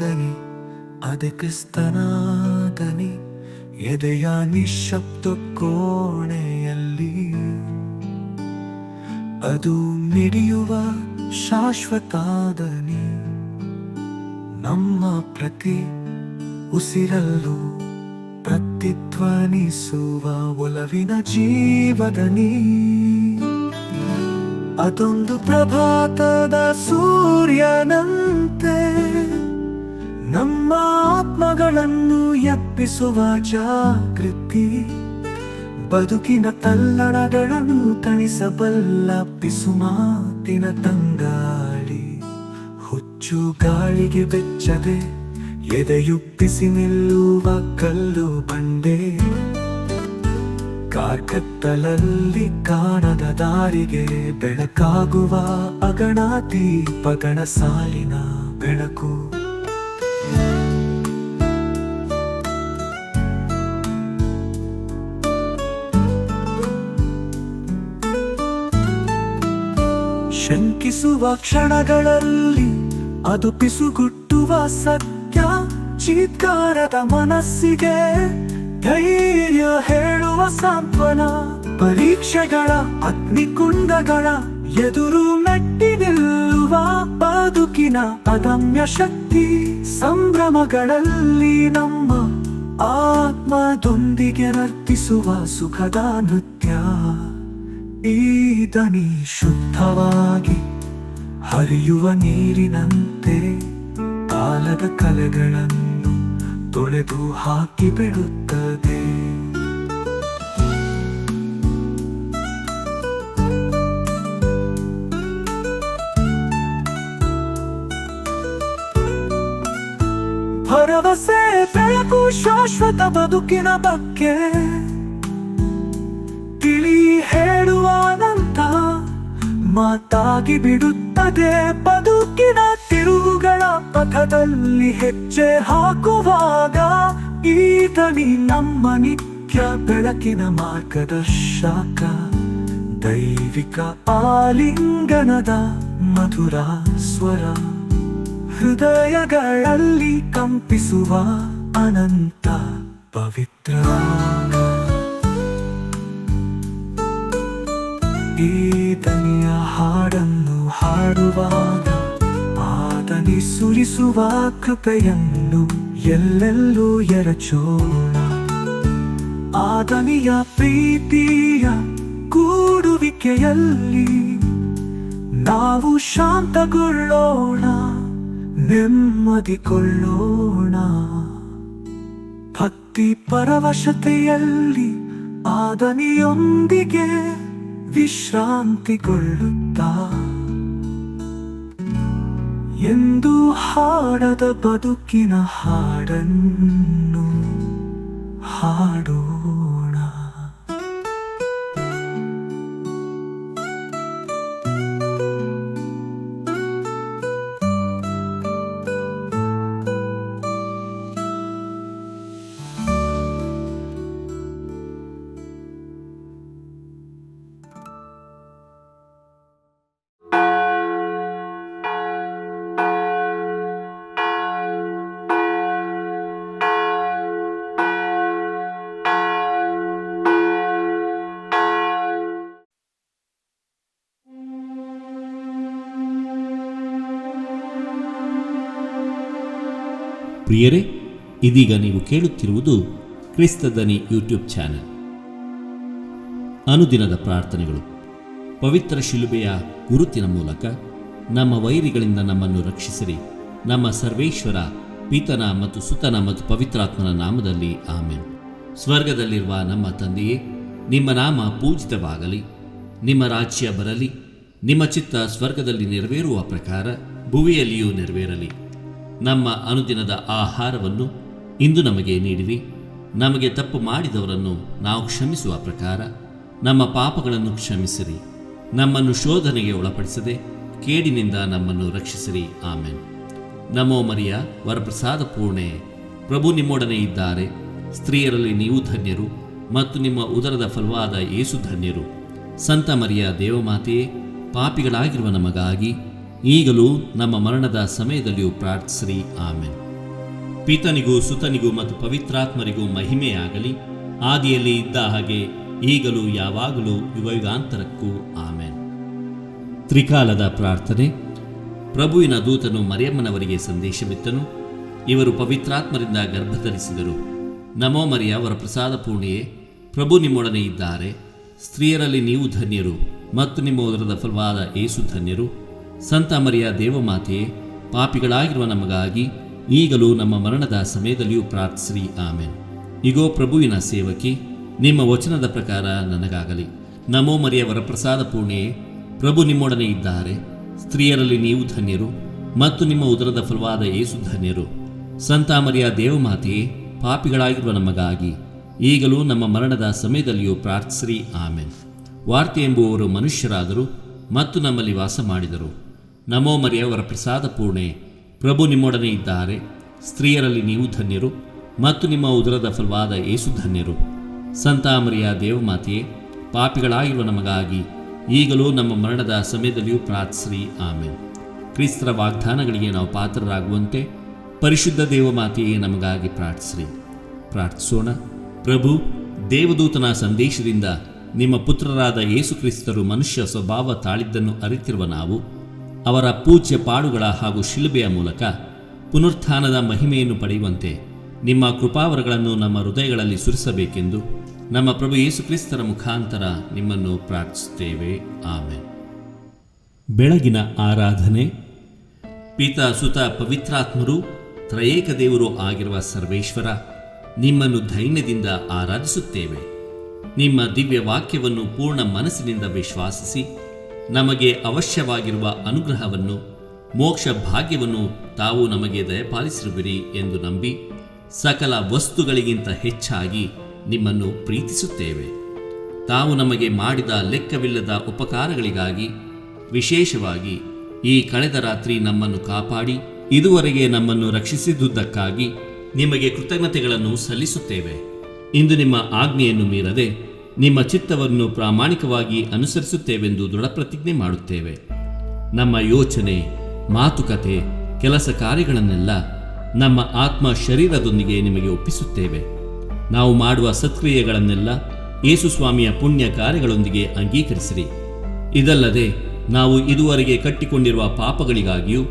ದನಿ, ಅದೇ ಕ್ರಿಸ್ತನ ದನಿ, ಎದೆಯ ನಿಶ್ಶಬ್ದ ಕೋಣೆಯಲ್ಲಿ ಅದು ಮಿಡಿಯುವ ಶಾಶ್ವತ ದನಿ. ನಮ್ಮ ಪ್ರತಿ ಉಸಿರಲ್ಲೂ ಪ್ರತಿಧ್ವನಿಸುವ ಒಲವಿನ ಜೀವದನಿ. ಅದೊಂದು ಪ್ರಭಾತದ ಸೂರ್ಯನಂತೆ ನಮ್ಮ ಆತ್ಮಗಳನ್ನು ಎಬ್ಬಿಸುವ ಜಾಗೃತಿ. ಬದುಕಿನ ತಲ್ಲಣಗಳನ್ನು ತಣಿಸಬಲ್ಲ ಪಿಸುಮಾತಿನ ತಂಗಾಳಿ. ಹುಚ್ಚು ಗಾಳಿಗೆ ಬೆಚ್ಚದೆ ಎದೆಯುಪ್ಪಿಸಿ ನಿಲ್ಲುವ ಕಲ್ಲು ಬಂಡೆ. ಕಾರ್ಕತ್ತಲಲ್ಲಿ ಕಾಣದ ದಾರಿಗೆ ಬೆಳಕಾಗುವ ಅಗಣ ದೀಪಗಳ ಸಾಲಿನ ಬೆಳಕು. ಶಂಕಿಸುವ ಕ್ಷಣಗಳಲ್ಲಿ ಅದು ಪಿಸುಗುಟ್ಟುವ ಸತ್ಯ. ಚೀತ್ಕಾರದ ಮನಸ್ಸಿಗೆ ಧೈರ್ಯ ಹೇಳುವ ಸಾಂತ್ವನ. ಪರೀಕ್ಷೆಗಳ ಅಗ್ನಿಕುಂಡಗಳ ಎದುರು ಮೆಟ್ಟಿ ನಿಲ್ಲುವ ಬದುಕಿನ ಅದಮ್ಯ ಶಕ್ತಿ. ಸಂಭ್ರಮಗಳಲ್ಲಿ ನಮ್ಮ ಆತ್ಮದೊಂದಿಗೆ ನರ್ತಿಸುವ ಸುಖದ ನೃತ್ಯ. ಈ ದನಿ ಶುದ್ಧವಾಗಿ ಹರಿಯುವ ನೀರಿನಂತೆ ಕಾಲದ ಕಲೆಗಳನ್ನು ತೊಳೆದು ಹಾಕಿ ಬಿಡುತ್ತದೆ. ಭರವಸೆ ಬೆಳಕು ಶಾಶ್ವತ ಬದುಕಿನ ಬಗ್ಗೆ ತಿಳಿ ಹೇಳುವ ಅನಂತ ಮಾತಾಗಿ ಬಿಡುತ್ತದೆ. ಬದುಕಿನ ತಿರುವುಗಳ ಪಥದಲ್ಲಿ ಹೆಜ್ಜೆ ಹಾಕುವಾಗ ಈ ದನಿ ನಮ್ಮ ನಿತ್ಯ ಬೆಳಕಿನ ಮಾರ್ಗದರ್ಶಕ. ದೈವಿಕ ಆಲಿಂಗನದ ಮಧುರ ಸ್ವರ, ಹೃದಯಗಳಲ್ಲಿ ಕಂಪಿಸುವ ಅನಂತ ಪವಿತ್ರ. ಈ ದನಿಯ ಹಾಡನ್ನು ಹಾಡುವಾಗ ಆ ದನಿ ಸುರಿಸುವ ಕೃಪೆಯನ್ನು ಎಲ್ಲೆಲ್ಲೂ ಎರಚೋಣ. ಆ ದನಿಯ ಪ್ರೀತಿಯ ಕೂಡುವಿಕೆಯಲ್ಲಿ ನಾವು ಶಾಂತಗೊಳ್ಳೋಣ, ನೆಮ್ಮದಿಗೊಳ್ಳೋಣ. ಭಕ್ತಿ ಪರವಶತೆಯಲ್ಲಿ ಆ ದನಿಯೊಂದಿಗೆ ವಿಶ್ರಾಂತಿಗೊಳ್ಳುತ್ತಾ ಎಂದು ಹಾಡದ ಬದುಕಿನ ಹಾಡನ್ನು ಹಾಡೋಣ. ಪ್ರಿಯರೇ, ಇದೀಗ ನೀವು ಕೇಳುತ್ತಿರುವುದು ಕ್ರಿಸ್ತ ದನಿ ಯೂಟ್ಯೂಬ್ ಚಾನೆಲ್. ಅನುದಿನದ ಪ್ರಾರ್ಥನೆಗಳು. ಪವಿತ್ರ ಶಿಲುಬೆಯ ಗುರುತಿನ ಮೂಲಕ ನಮ್ಮ ವೈರಿಗಳಿಂದ ನಮ್ಮನ್ನು ರಕ್ಷಿಸಿರಿ. ನಮ್ಮ ಸರ್ವೇಶ್ವರ ಪಿತನ ಮತ್ತು ಸುತನ ಮತ್ತು ಪವಿತ್ರಾತ್ಮನ ನಾಮದಲ್ಲಿ ಆಮೆನ್. ಸ್ವರ್ಗದಲ್ಲಿರುವ ನಮ್ಮ ತಂದೆಯೇ, ನಿಮ್ಮ ನಾಮ ಪೂಜಿತವಾಗಲಿ. ನಿಮ್ಮ ರಾಜ್ಯ ಬರಲಿ. ನಿಮ್ಮ ಚಿತ್ತ ಸ್ವರ್ಗದಲ್ಲಿ ನೆರವೇರುವ ಪ್ರಕಾರ ಭುವಿಯಲ್ಲಿಯೂ ನೆರವೇರಲಿ. ನಮ್ಮ ಅನುದಿನದ ಆಹಾರವನ್ನು ಇಂದು ನಮಗೆ ನೀಡಿರಿ. ನಮಗೆ ತಪ್ಪು ಮಾಡಿದವರನ್ನು ನಾವು ಕ್ಷಮಿಸುವ ಪ್ರಕಾರ ನಮ್ಮ ಪಾಪಗಳನ್ನು ಕ್ಷಮಿಸಿರಿ. ನಮ್ಮನ್ನು ಶೋಧನೆಗೆ ಒಳಪಡಿಸದೆ ಕೇಡಿನಿಂದ ನಮ್ಮನ್ನು ರಕ್ಷಿಸಿರಿ. ಆಮೆನ್. ನಮೋ ಮರಿಯ, ವರಪ್ರಸಾದ ಪೂರ್ಣೆ, ಪ್ರಭು ನಿಮ್ಮೊಡನೆ ಇದ್ದಾರೆ. ಸ್ತ್ರೀಯರಲ್ಲಿ ನೀವು ಧನ್ಯರು ಮತ್ತು ನಿಮ್ಮ ಉದರದ ಫಲವಾದ ಯೇಸು ಧನ್ಯರು. ಸಂತ ಮರಿಯ ದೇವಮಾತೆಯೇ, ಪಾಪಿಗಳಾಗಿರುವ ನಮಗಾಗಿ ಈಗಲೂ ನಮ್ಮ ಮರಣದ ಸಮಯದಲ್ಲಿಯೂ ಪ್ರಾರ್ಥಿಸಿರಿ. ಆಮೆನ್. ಪಿತನಿಗೂ ಸುತನಿಗೂ ಮತ್ತು ಪವಿತ್ರಾತ್ಮರಿಗೂ ಮಹಿಮೆಯಾಗಲಿ, ಆದಿಯಲ್ಲಿ ಇದ್ದ ಹಾಗೆ ಈಗಲೂ ಯಾವಾಗಲೂ ಯುಗಯುಗಾಂತರಕ್ಕೂ. ಆಮೆನ್. ತ್ರಿಕಾಲದ ಪ್ರಾರ್ಥನೆ. ಪ್ರಭುವಿನ ದೂತನು ಮರಿಯಮ್ಮನವರಿಗೆ ಸಂದೇಶವಿತ್ತನು. ಇವರು ಪವಿತ್ರಾತ್ಮರಿಂದ ಗರ್ಭಧರಿಸಿದರು. ನಮೋ ಮರಿಯ, ಅವರ ಪ್ರಸಾದ ಪೂರ್ಣಿಯೇ, ಪ್ರಭು ನಿಮ್ಮೊಡನೆ ಇದ್ದಾರೆ. ಸ್ತ್ರೀಯರಲ್ಲಿ ನೀವು ಧನ್ಯರು ಮತ್ತು ನಿಮ್ಮ ಉದರದ ಫಲವಾದ ಯೇಸು ಧನ್ಯರು. ಸಂತ ಮರಿಯ ದೇವಮಾತೆಯೇ, ಪಾಪಿಗಳಾಗಿರುವ ನಮಗಾಗಿ ಈಗಲೂ ನಮ್ಮ ಮರಣದ ಸಮಯದಲ್ಲಿಯೂ ಪ್ರಾರ್ಥಿಸಿರಿ. ಆಮೆನ್. ಇಗೋ ಪ್ರಭುವಿನ ಸೇವಕಿ, ನಿಮ್ಮ ವಚನದ ಪ್ರಕಾರ ನನಗಾಗಲಿ. ನಮೋ ಮರಿಯವರ ಪ್ರಸಾದ ಪೂರ್ಣಿಯೇ, ಪ್ರಭು ನಿಮ್ಮೊಡನೆ ಇದ್ದಾರೆ. ಸ್ತ್ರೀಯರಲ್ಲಿ ನೀವು ಧನ್ಯರು ಮತ್ತು ನಿಮ್ಮ ಉದರದ ಫಲವಾದ ಯೇಸು ಧನ್ಯರು. ಸಂತ ಮರಿಯ ದೇವಮಾತೆಯೇ, ಪಾಪಿಗಳಾಗಿರುವ ನಮಗಾಗಿ ಈಗಲೂ ನಮ್ಮ ಮರಣದ ಸಮಯದಲ್ಲಿಯೂ ಪ್ರಾರ್ಥಿಸಿರಿ. ಆಮೆನ್. ವಾರ್ತೆ ಎಂಬುವವರು ಮನುಷ್ಯರಾದರು ಮತ್ತು ನಮ್ಮಲ್ಲಿ ವಾಸ ಮಾಡಿದರು. ನಮೋ ಮರಿಯವರ ಪ್ರಸಾದ ಪೂರ್ಣೆ, ಪ್ರಭು ನಿಮ್ಮೊಡನೆ ಇದ್ದಾರೆ. ಸ್ತ್ರೀಯರಲ್ಲಿ ನೀವು ಧನ್ಯರು ಮತ್ತು ನಿಮ್ಮ ಉದರದ ಫಲವಾದ ಯೇಸು ಧನ್ಯರು. ಸಂತ ಮರಿಯ ದೇವಮಾತೆಯೇ, ಪಾಪಿಗಳಾಗಿರುವ ನಮಗಾಗಿ ಈಗಲೂ ನಮ್ಮ ಮರಣದ ಸಮಯದಲ್ಲಿಯೂ ಪ್ರಾರ್ಥಿಸಿರಿ. ಆಮೆನ್. ಕ್ರಿಸ್ತರ ವಾಗ್ದಾನಗಳಿಗೆ ನಾವು ಪಾತ್ರರಾಗುವಂತೆ ಪರಿಶುದ್ಧ ದೇವಮಾತೆಯೇ ನಮಗಾಗಿ ಪ್ರಾರ್ಥಿಸಿರಿ. ಪ್ರಾರ್ಥಿಸೋಣ. ಪ್ರಭು, ದೇವದೂತನ ಸಂದೇಶದಿಂದ ನಿಮ್ಮ ಪುತ್ರರಾದ ಯೇಸು ಕ್ರಿಸ್ತರು ಮನುಷ್ಯ ಸ್ವಭಾವ ತಾಳಿದ್ದನ್ನು ಅರಿತಿರುವ ನಾವು ಅವರ ಪೂಜ್ಯ ಪಾಡುಗಳ ಹಾಗೂ ಶಿಲುಬೆಯ ಮೂಲಕ ಪುನರುತ್ಥಾನದ ಮಹಿಮೆಯನ್ನು ಪಡೆಯುವಂತೆ ನಿಮ್ಮ ಕೃಪಾವರಗಳನ್ನು ನಮ್ಮ ಹೃದಯಗಳಲ್ಲಿ ಸುರಿಸಬೇಕೆಂದು ನಮ್ಮ ಪ್ರಭು ಯೇಸು ಕ್ರಿಸ್ತರ ಮುಖಾಂತರ ನಿಮ್ಮನ್ನು ಪ್ರಾರ್ಥಿಸುತ್ತೇವೆ. ಆಮೆನ್. ಬೆಳಗಿನ ಆರಾಧನೆ. ಪಿತ, ಸುತ, ಪವಿತ್ರಾತ್ಮರು ತ್ರಯೇಕ ದೇವರು ಆಗಿರುವ ಸರ್ವೇಶ್ವರ, ನಿಮ್ಮನ್ನು ಧೈರ್ಯದಿಂದ ಆರಾಧಿಸುತ್ತೇವೆ. ನಿಮ್ಮ ದಿವ್ಯ ವಾಕ್ಯವನ್ನು ಪೂರ್ಣ ಮನಸ್ಸಿನಿಂದ ವಿಶ್ವಾಸಿಸಿ ನಮಗೆ ಅವಶ್ಯವಾಗಿರುವ ಅನುಗ್ರಹವನ್ನು, ಮೋಕ್ಷ ಭಾಗ್ಯವನ್ನು ತಾವು ನಮಗೆ ದಯಪಾಲಿಸಿರುವಿರಿ ಎಂದು ನಂಬಿ ಸಕಲ ವಸ್ತುಗಳಿಗಿಂತ ಹೆಚ್ಚಾಗಿ ನಿಮ್ಮನ್ನು ಪ್ರೀತಿಸುತ್ತೇವೆ. ತಾವು ನಮಗೆ ಮಾಡಿದ ಲೆಕ್ಕವಿಲ್ಲದ ಉಪಕಾರಗಳಿಗಾಗಿ, ವಿಶೇಷವಾಗಿ ಈ ಕಳೆದ ರಾತ್ರಿ ನಮ್ಮನ್ನು ಕಾಪಾಡಿ ಇದುವರೆಗೆ ನಮ್ಮನ್ನು ರಕ್ಷಿಸಿದುದಕ್ಕಾಗಿ ನಿಮಗೆ ಕೃತಜ್ಞತೆಗಳನ್ನು ಸಲ್ಲಿಸುತ್ತೇವೆ. ಇಂದು ನಿಮ್ಮ ಆಜ್ಞೆಯನ್ನು ಮೀರದೆ ನಿಮ್ಮ ಚಿತ್ತವನ್ನು ಪ್ರಾಮಾಣಿಕವಾಗಿ ಅನುಸರಿಸುತ್ತೇವೆಂದು ದೃಢಪ್ರತಿಜ್ಞೆ ಮಾಡುತ್ತೇವೆ. ನಮ್ಮ ಯೋಚನೆ, ಮಾತುಕತೆ, ಕೆಲಸ ಕಾರ್ಯಗಳನ್ನೆಲ್ಲ ನಮ್ಮ ಆತ್ಮ ಶರೀರದೊಂದಿಗೆ ನಿಮಗೆ ಒಪ್ಪಿಸುತ್ತೇವೆ. ನಾವು ಮಾಡುವ ಸತ್ಕ್ರಿಯೆಗಳನ್ನೆಲ್ಲ ಯೇಸು ಸ್ವಾಮಿಯ ಪುಣ್ಯ ಕಾರ್ಯಗಳೊಂದಿಗೆ ಅಂಗೀಕರಿಸಿರಿ. ಇದಲ್ಲದೆ ನಾವು ಇದುವರೆಗೆ ಕಟ್ಟಿಕೊಂಡಿರುವ ಪಾಪಗಳಿಗಾಗಿಯೂ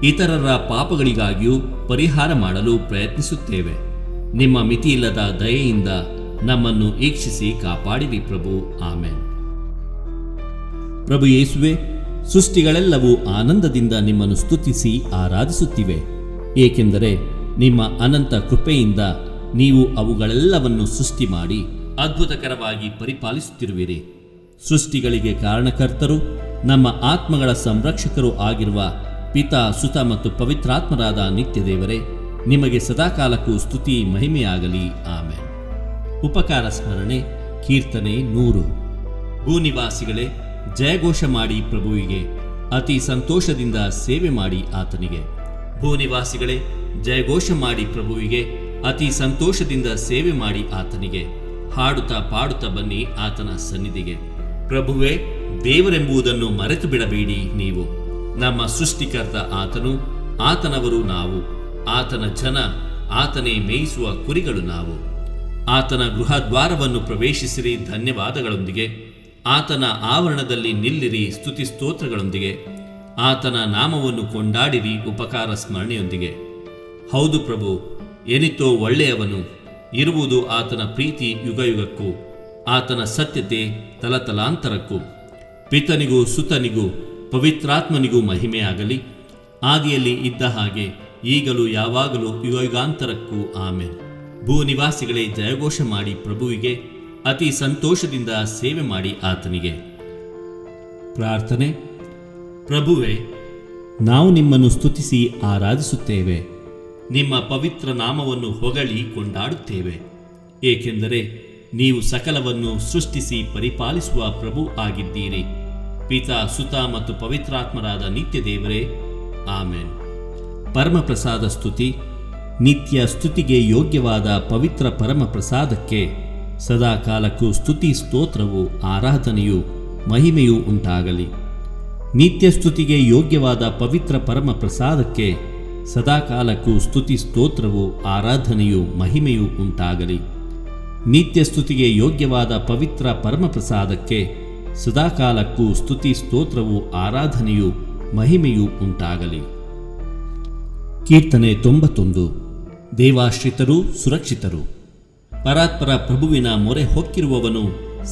ಇತರರ ಪಾಪಗಳಿಗಾಗಿಯೂ ಪರಿಹಾರ ಮಾಡಲು ಪ್ರಯತ್ನಿಸುತ್ತೇವೆ. ನಿಮ್ಮ ಮಿತಿಯಿಲ್ಲದ ದಯೆಯಿಂದ ನಮ್ಮನ್ನು ಈಕ್ಷಿಸಿ ಕಾಪಾಡಿರಿ ಪ್ರಭು. ಆಮೆನ್. ಪ್ರಭು ಯೇಸುವೆ, ಸೃಷ್ಟಿಗಳೆಲ್ಲವೂ ಆನಂದದಿಂದ ನಿಮ್ಮನ್ನು ಸ್ತುತಿಸಿ ಆರಾಧಿಸುತ್ತಿವೆ, ಏಕೆಂದರೆ ನಿಮ್ಮ ಅನಂತ ಕೃಪೆಯಿಂದ ನೀವು ಅವುಗಳೆಲ್ಲವನ್ನು ಸೃಷ್ಟಿ ಮಾಡಿ ಅದ್ಭುತಕರವಾಗಿ ಪರಿಪಾಲಿಸುತ್ತಿರುವಿರಿ. ಸೃಷ್ಟಿಗಳಿಗೆ ಕಾರಣಕರ್ತರು, ನಮ್ಮ ಆತ್ಮಗಳ ಸಂರಕ್ಷಕರು ಆಗಿರುವ ಪಿತ, ಸುತ ಮತ್ತು ಪವಿತ್ರಾತ್ಮರಾದ ನಿತ್ಯ ದೇವರೇ, ನಿಮಗೆ ಸದಾಕಾಲಕ್ಕೂ ಸ್ತುತಿ ಮಹಿಮೆಯಾಗಲಿ. ಆಮೆನ್. ಉಪಕಾರ ಸ್ಮರಣೆ. ಕೀರ್ತನೆ 100. ಭೂನಿವಾಸಿಗಳೇ, ಜಯಘೋಷ ಮಾಡಿ ಪ್ರಭುವಿಗೆ, ಅತಿ ಸಂತೋಷದಿಂದ ಸೇವೆ ಮಾಡಿ ಆತನಿಗೆ. ಭೂನಿವಾಸಿಗಳೇ, ಜಯಘೋಷ ಮಾಡಿ ಪ್ರಭುವಿಗೆ, ಅತಿ ಸಂತೋಷದಿಂದ ಸೇವೆ ಮಾಡಿ ಆತನಿಗೆ. ಹಾಡುತ್ತಾ ಪಾಡುತ್ತಾ ಬನ್ನಿ ಆತನ ಸನ್ನಿಧಿಗೆ. ಪ್ರಭುವೇ, ದೇವರೆಂಬುದನ್ನು ಮರೆತು ಬಿಡಬೇಡಿ ನೀವು. ನಮ್ಮ ಸೃಷ್ಟಿಕರ್ತ ಆತನು, ಆತನವರು ನಾವು, ಆತನ ಜನ, ಆತನೇ ಮೇಯಿಸುವ ಕುರಿಗಳು ನಾವು. ಆತನ ಗೃಹದ್ವಾರವನ್ನು ಪ್ರವೇಶಿಸಿರಿ ಧನ್ಯವಾದಗಳೊಂದಿಗೆ, ಆತನ ಆವರಣದಲ್ಲಿ ನಿಲ್ಲಿರಿ ಸ್ತುತಿ ಸ್ತೋತ್ರಗಳೊಂದಿಗೆ, ಆತನ ನಾಮವನ್ನು ಕೊಂಡಾಡಿರಿ ಉಪಕಾರ ಸ್ಮರಣೆಯೊಂದಿಗೆ. ಹೌದು ಪ್ರಭು, ಎನಿತೋ ಒಳ್ಳೆಯವನು, ಇರುವುದು ಆತನ ಪ್ರೀತಿ ಯುಗಯುಗಕ್ಕೂ, ಆತನ ಸತ್ಯತೆ ತಲತಲಾಂತರಕ್ಕೂ. ಪಿತನಿಗೂ ಸುತನಿಗೂ ಪವಿತ್ರಾತ್ಮನಿಗೂ ಮಹಿಮೆಯಾಗಲಿ, ಆದಿಯಲ್ಲಿ ಇದ್ದ ಹಾಗೆ ಈಗಲೂ ಯಾವಾಗಲೂ ಯುಗಯುಗಾಂತರಕ್ಕೂ. ಆಮೆನ್. ಭೂನಿವಾಸಿಗಳೇ, ಜಯಘೋಷ ಮಾಡಿ ಪ್ರಭುವಿಗೆ, ಅತಿ ಸಂತೋಷದಿಂದ ಸೇವೆ ಮಾಡಿ ಆತನಿಗೆ. ಪ್ರಾರ್ಥನೆ. ಪ್ರಭುವೇ, ನಾವು ನಿಮ್ಮನ್ನು ಸ್ತುತಿಸಿ ಆರಾಧಿಸುತ್ತೇವೆ. ನಿಮ್ಮ ಪವಿತ್ರ ನಾಮವನ್ನು ಹೊಗಳಿ ಕೊಂಡಾಡುತ್ತೇವೆ, ಏಕೆಂದರೆ ನೀವು ಸಕಲವನ್ನು ಸೃಷ್ಟಿಸಿ ಪರಿಪಾಲಿಸುವ ಪ್ರಭು ಆಗಿದ್ದೀರಿ. ಪಿತ, ಸುತ ಮತ್ತು ಪವಿತ್ರಾತ್ಮರಾದ ನಿತ್ಯ ದೇವರೇ, ಆಮೆನ್. ಪರಮಪ್ರಸಾದ ಸ್ತುತಿ. ನಿತ್ಯ ಸ್ತುತಿಗೆ ಯೋಗ್ಯವಾದ ಪವಿತ್ರ ಪರಮಪ್ರಸಾದಕ್ಕೆ ಸದಾ ಕಾಲಕ್ಕೂ ಸ್ತುತಿ ಸ್ತೋತ್ರವು, ಆರಾಧನೆಯು, ಮಹಿಮೆಯೂ ಉಂಟಾಗಲಿ. ನಿತ್ಯ ಸ್ತುತಿಗೆ ಯೋಗ್ಯವಾದ ಪವಿತ್ರ ಪರಮ ಪ್ರಸಾದಕ್ಕೆ ಸದಾಕಾಲಕ್ಕೂ ಸ್ತುತಿ ಸ್ತೋತ್ರವು ಆರಾಧನೆಯು ಮಹಿಮೆಯೂ ಉಂಟಾಗಲಿ. ನಿತ್ಯ ಸ್ತುತಿಗೆ ಯೋಗ್ಯವಾದ ಪವಿತ್ರ ಪರಮ ಪ್ರಸಾದಕ್ಕೆ ಸದಾಕಾಲಕ್ಕೂ ಸ್ತುತಿ ಸ್ತೋತ್ರವು ಆರಾಧನೆಯು ಮಹಿಮೆಯೂ ಉಂಟಾಗಲಿ. ಕೀರ್ತನೆ 91. ದೇವಾಶ್ರಿತರು ಸುರಕ್ಷಿತರು. ಪರಾತ್ಪರ ಪ್ರಭುವಿನ ಮೊರೆ ಹೊಕ್ಕಿರುವವನು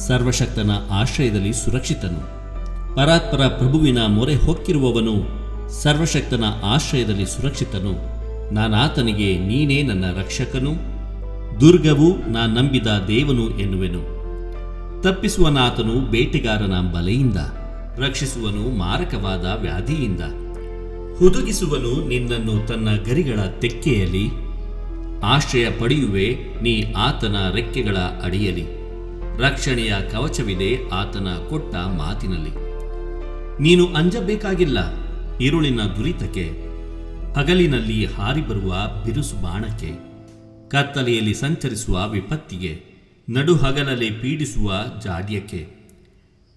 ಸರ್ವಶಕ್ತನ ಆಶ್ರಯದಲ್ಲಿ ಸುರಕ್ಷಿತನು. ಪರಾತ್ಪರ ಪ್ರಭುವಿನ ಮೊರೆ ಹೊಕ್ಕಿರುವವನು ಸರ್ವಶಕ್ತನ ಆಶ್ರಯದಲ್ಲಿ ಸುರಕ್ಷಿತನು. ನಾನಾತನಿಗೆ ನೀನೇ ನನ್ನ ರಕ್ಷಕನು, ದುರ್ಗವು ನಾ ನಂಬಿದ ದೇವನು ಎನ್ನುವೆನು. ತಪ್ಪಿಸುವನಾತನು ಬೇಟೆಗಾರನ ಬಲೆಯಿಂದ, ರಕ್ಷಿಸುವನು ಮಾರಕವಾದ ವ್ಯಾಧಿಯಿಂದ. ಹುದುಗಿಸುವನು ನಿನ್ನನ್ನು ತನ್ನ ಗರಿಗಳ ತೆಕ್ಕೆಯಲ್ಲಿ, ಆಶ್ರಯ ಪಡೆಯುವೆ ನೀ ಆತನ ರೆಕ್ಕೆಗಳ ಅಡಿಯಲ್ಲಿ. ರಕ್ಷಣೆಯ ಕವಚವಿದೆ ಆತನ ಕೊಟ್ಟ ಮಾತಿನಲ್ಲಿ. ನೀನು ಅಂಜಬೇಕಾಗಿಲ್ಲ ഇരുಳಿನ ದುರಿತಕ್ಕೆ, ಹಗಲಿನಲ್ಲಿ ಹಾರಿ ಬರುವ ಬಿರುಸು ಬಾಣಕ್ಕೆ, ಕತ್ತಲೆಯಲ್ಲಿ ಸಂಚರಿಸುವ ವಿಪತ್ತಿಗೆ, ನಡುಹಗಲಲ್ಲಿ ಪೀಡಿಸುವ ಜಾಡ್ಯಕ್ಕೆ.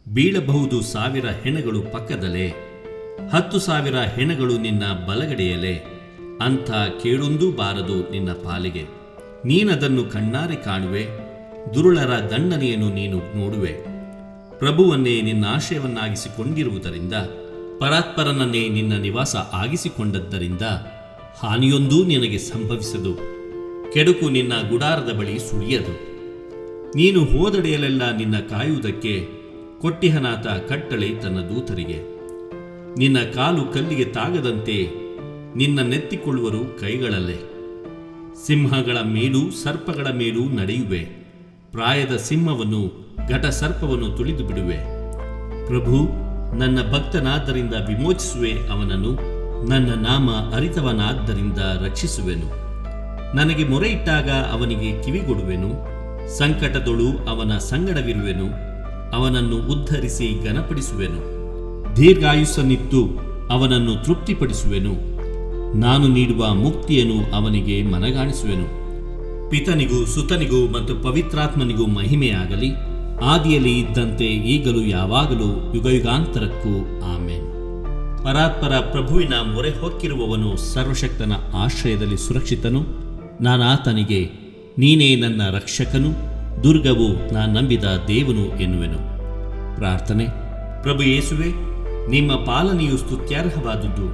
ಬೀಳಬಹುದು 1000 ಹೆಣಗಳು ಪಕ್ಕದಲ್ಲೇ, 10,000 ಹೆಣಗಳು ನಿನ್ನ ಬಲಗಡೆಯಲ್ಲೇ, ಅಂಥ ಕೇಳೊಂದೂ ಬಾರದು ನಿನ್ನ ಪಾಲಿಗೆ. ನೀನದನ್ನು ಕಣ್ಣಾರೆ ಕಾಣುವೆ, ದುರುಳರ ದಂಡನೆಯನ್ನು ನೀನು ನೋಡುವೆ. ಪ್ರಭುವನ್ನೇ ನಿನ್ನ ಆಶ್ರಯವನ್ನಾಗಿಸಿಕೊಂಡಿರುವುದರಿಂದ, ಪರಾತ್ಪರನನ್ನೇ ನಿನ್ನ ನಿವಾಸ ಆಗಿಸಿಕೊಂಡದ್ದರಿಂದ ಹಾನಿಯೊಂದೂ ನಿನಗೆ ಸಂಭವಿಸದು, ಕೆಡುಕು ನಿನ್ನ ಗುಡಾರದ ಬಳಿ ಸುಳಿಯದು. ನೀನು ಹೋದಡೆಯಲ್ಲೆಲ್ಲ ನಿನ್ನ ಕಾಯುವುದಕ್ಕೆ ಕೊಟ್ಟಿಹನಾತ ಕಟ್ಟಳೆ ತನ್ನ ದೂತರಿಗೆ. ನಿನ್ನ ಕಾಲು ಕಲ್ಲಿಗೆ ತಾಗದಂತೆ ನಿನ್ನ ನೆತ್ತಿಕೊಳ್ಳುವರು ಕೈಗಳಲ್ಲೇ. ಸಿಂಹಗಳ ಮೇಲೂ ಸರ್ಪಗಳ ಮೇಲೂ ನಡೆಯುವೆ, ಪ್ರಾಯದ ಸಿಂಹವನ್ನು ಘಟ ಸರ್ಪವನ್ನು ತುಳಿದು ಬಿಡುವೆ. ಪ್ರಭು ನನ್ನ ಭಕ್ತನಾದ್ದರಿಂದ ವಿಮೋಚಿಸುವೆ ಅವನನ್ನು, ನನ್ನ ನಾಮ ಅರಿತವನಾದ್ದರಿಂದ ರಕ್ಷಿಸುವೆನು. ನನಗೆ ಮೊರೆ ಇಟ್ಟಾಗ ಅವನಿಗೆ ಕಿವಿಗೊಡುವೆನು, ಸಂಕಟದೊಳು ಅವನ ಸಂಗಡವಿರುವೆನು, ಅವನನ್ನು ಉದ್ಧರಿಸಿ ಘನಪಡಿಸುವೆನು. ದೀರ್ಘಾಯುಸ್ಸನ್ನಿತ್ತು ಅವನನ್ನು ತೃಪ್ತಿಪಡಿಸುವೆನು, ನಾನು ನೀಡುವ ಮುಕ್ತಿಯನ್ನು ಅವನಿಗೆ ಮನಗಾಣಿಸುವೆನು. ಪಿತನಿಗೂ ಸುತನಿಗೂ ಮತ್ತು ಪವಿತ್ರಾತ್ಮನಿಗೂ ಮಹಿಮೆಯಾಗಲಿ, ಆದಿಯಲ್ಲಿ ಇದ್ದಂತೆ ಈಗಲೂ ಯಾವಾಗಲೂ ಯುಗಯುಗಾಂತರಕ್ಕೂ ಆಮೇನ್. ಪರಾತ್ಪರ ಪ್ರಭುವಿನ ಮೊರೆ ಹೊಕ್ಕಿರುವವನು ಸರ್ವಶಕ್ತನ ಆಶ್ರಯದಲ್ಲಿ ಸುರಕ್ಷಿತನು. ನಾನಾತನಿಗೆ ನೀನೇ ನನ್ನ ರಕ್ಷಕನು, ದುರ್ಗವು ನಾ ನಂಬಿದ ದೇವನು ಎನ್ನುವೆನು. ಪ್ರಾರ್ಥನೆ. ಪ್ರಭು ಯೇಸುವೆ, ನಿಮ್ಮ ಪಾಲನೆಯು ಸ್ತುತ್ಯಾರ್ಹವಾದುದು.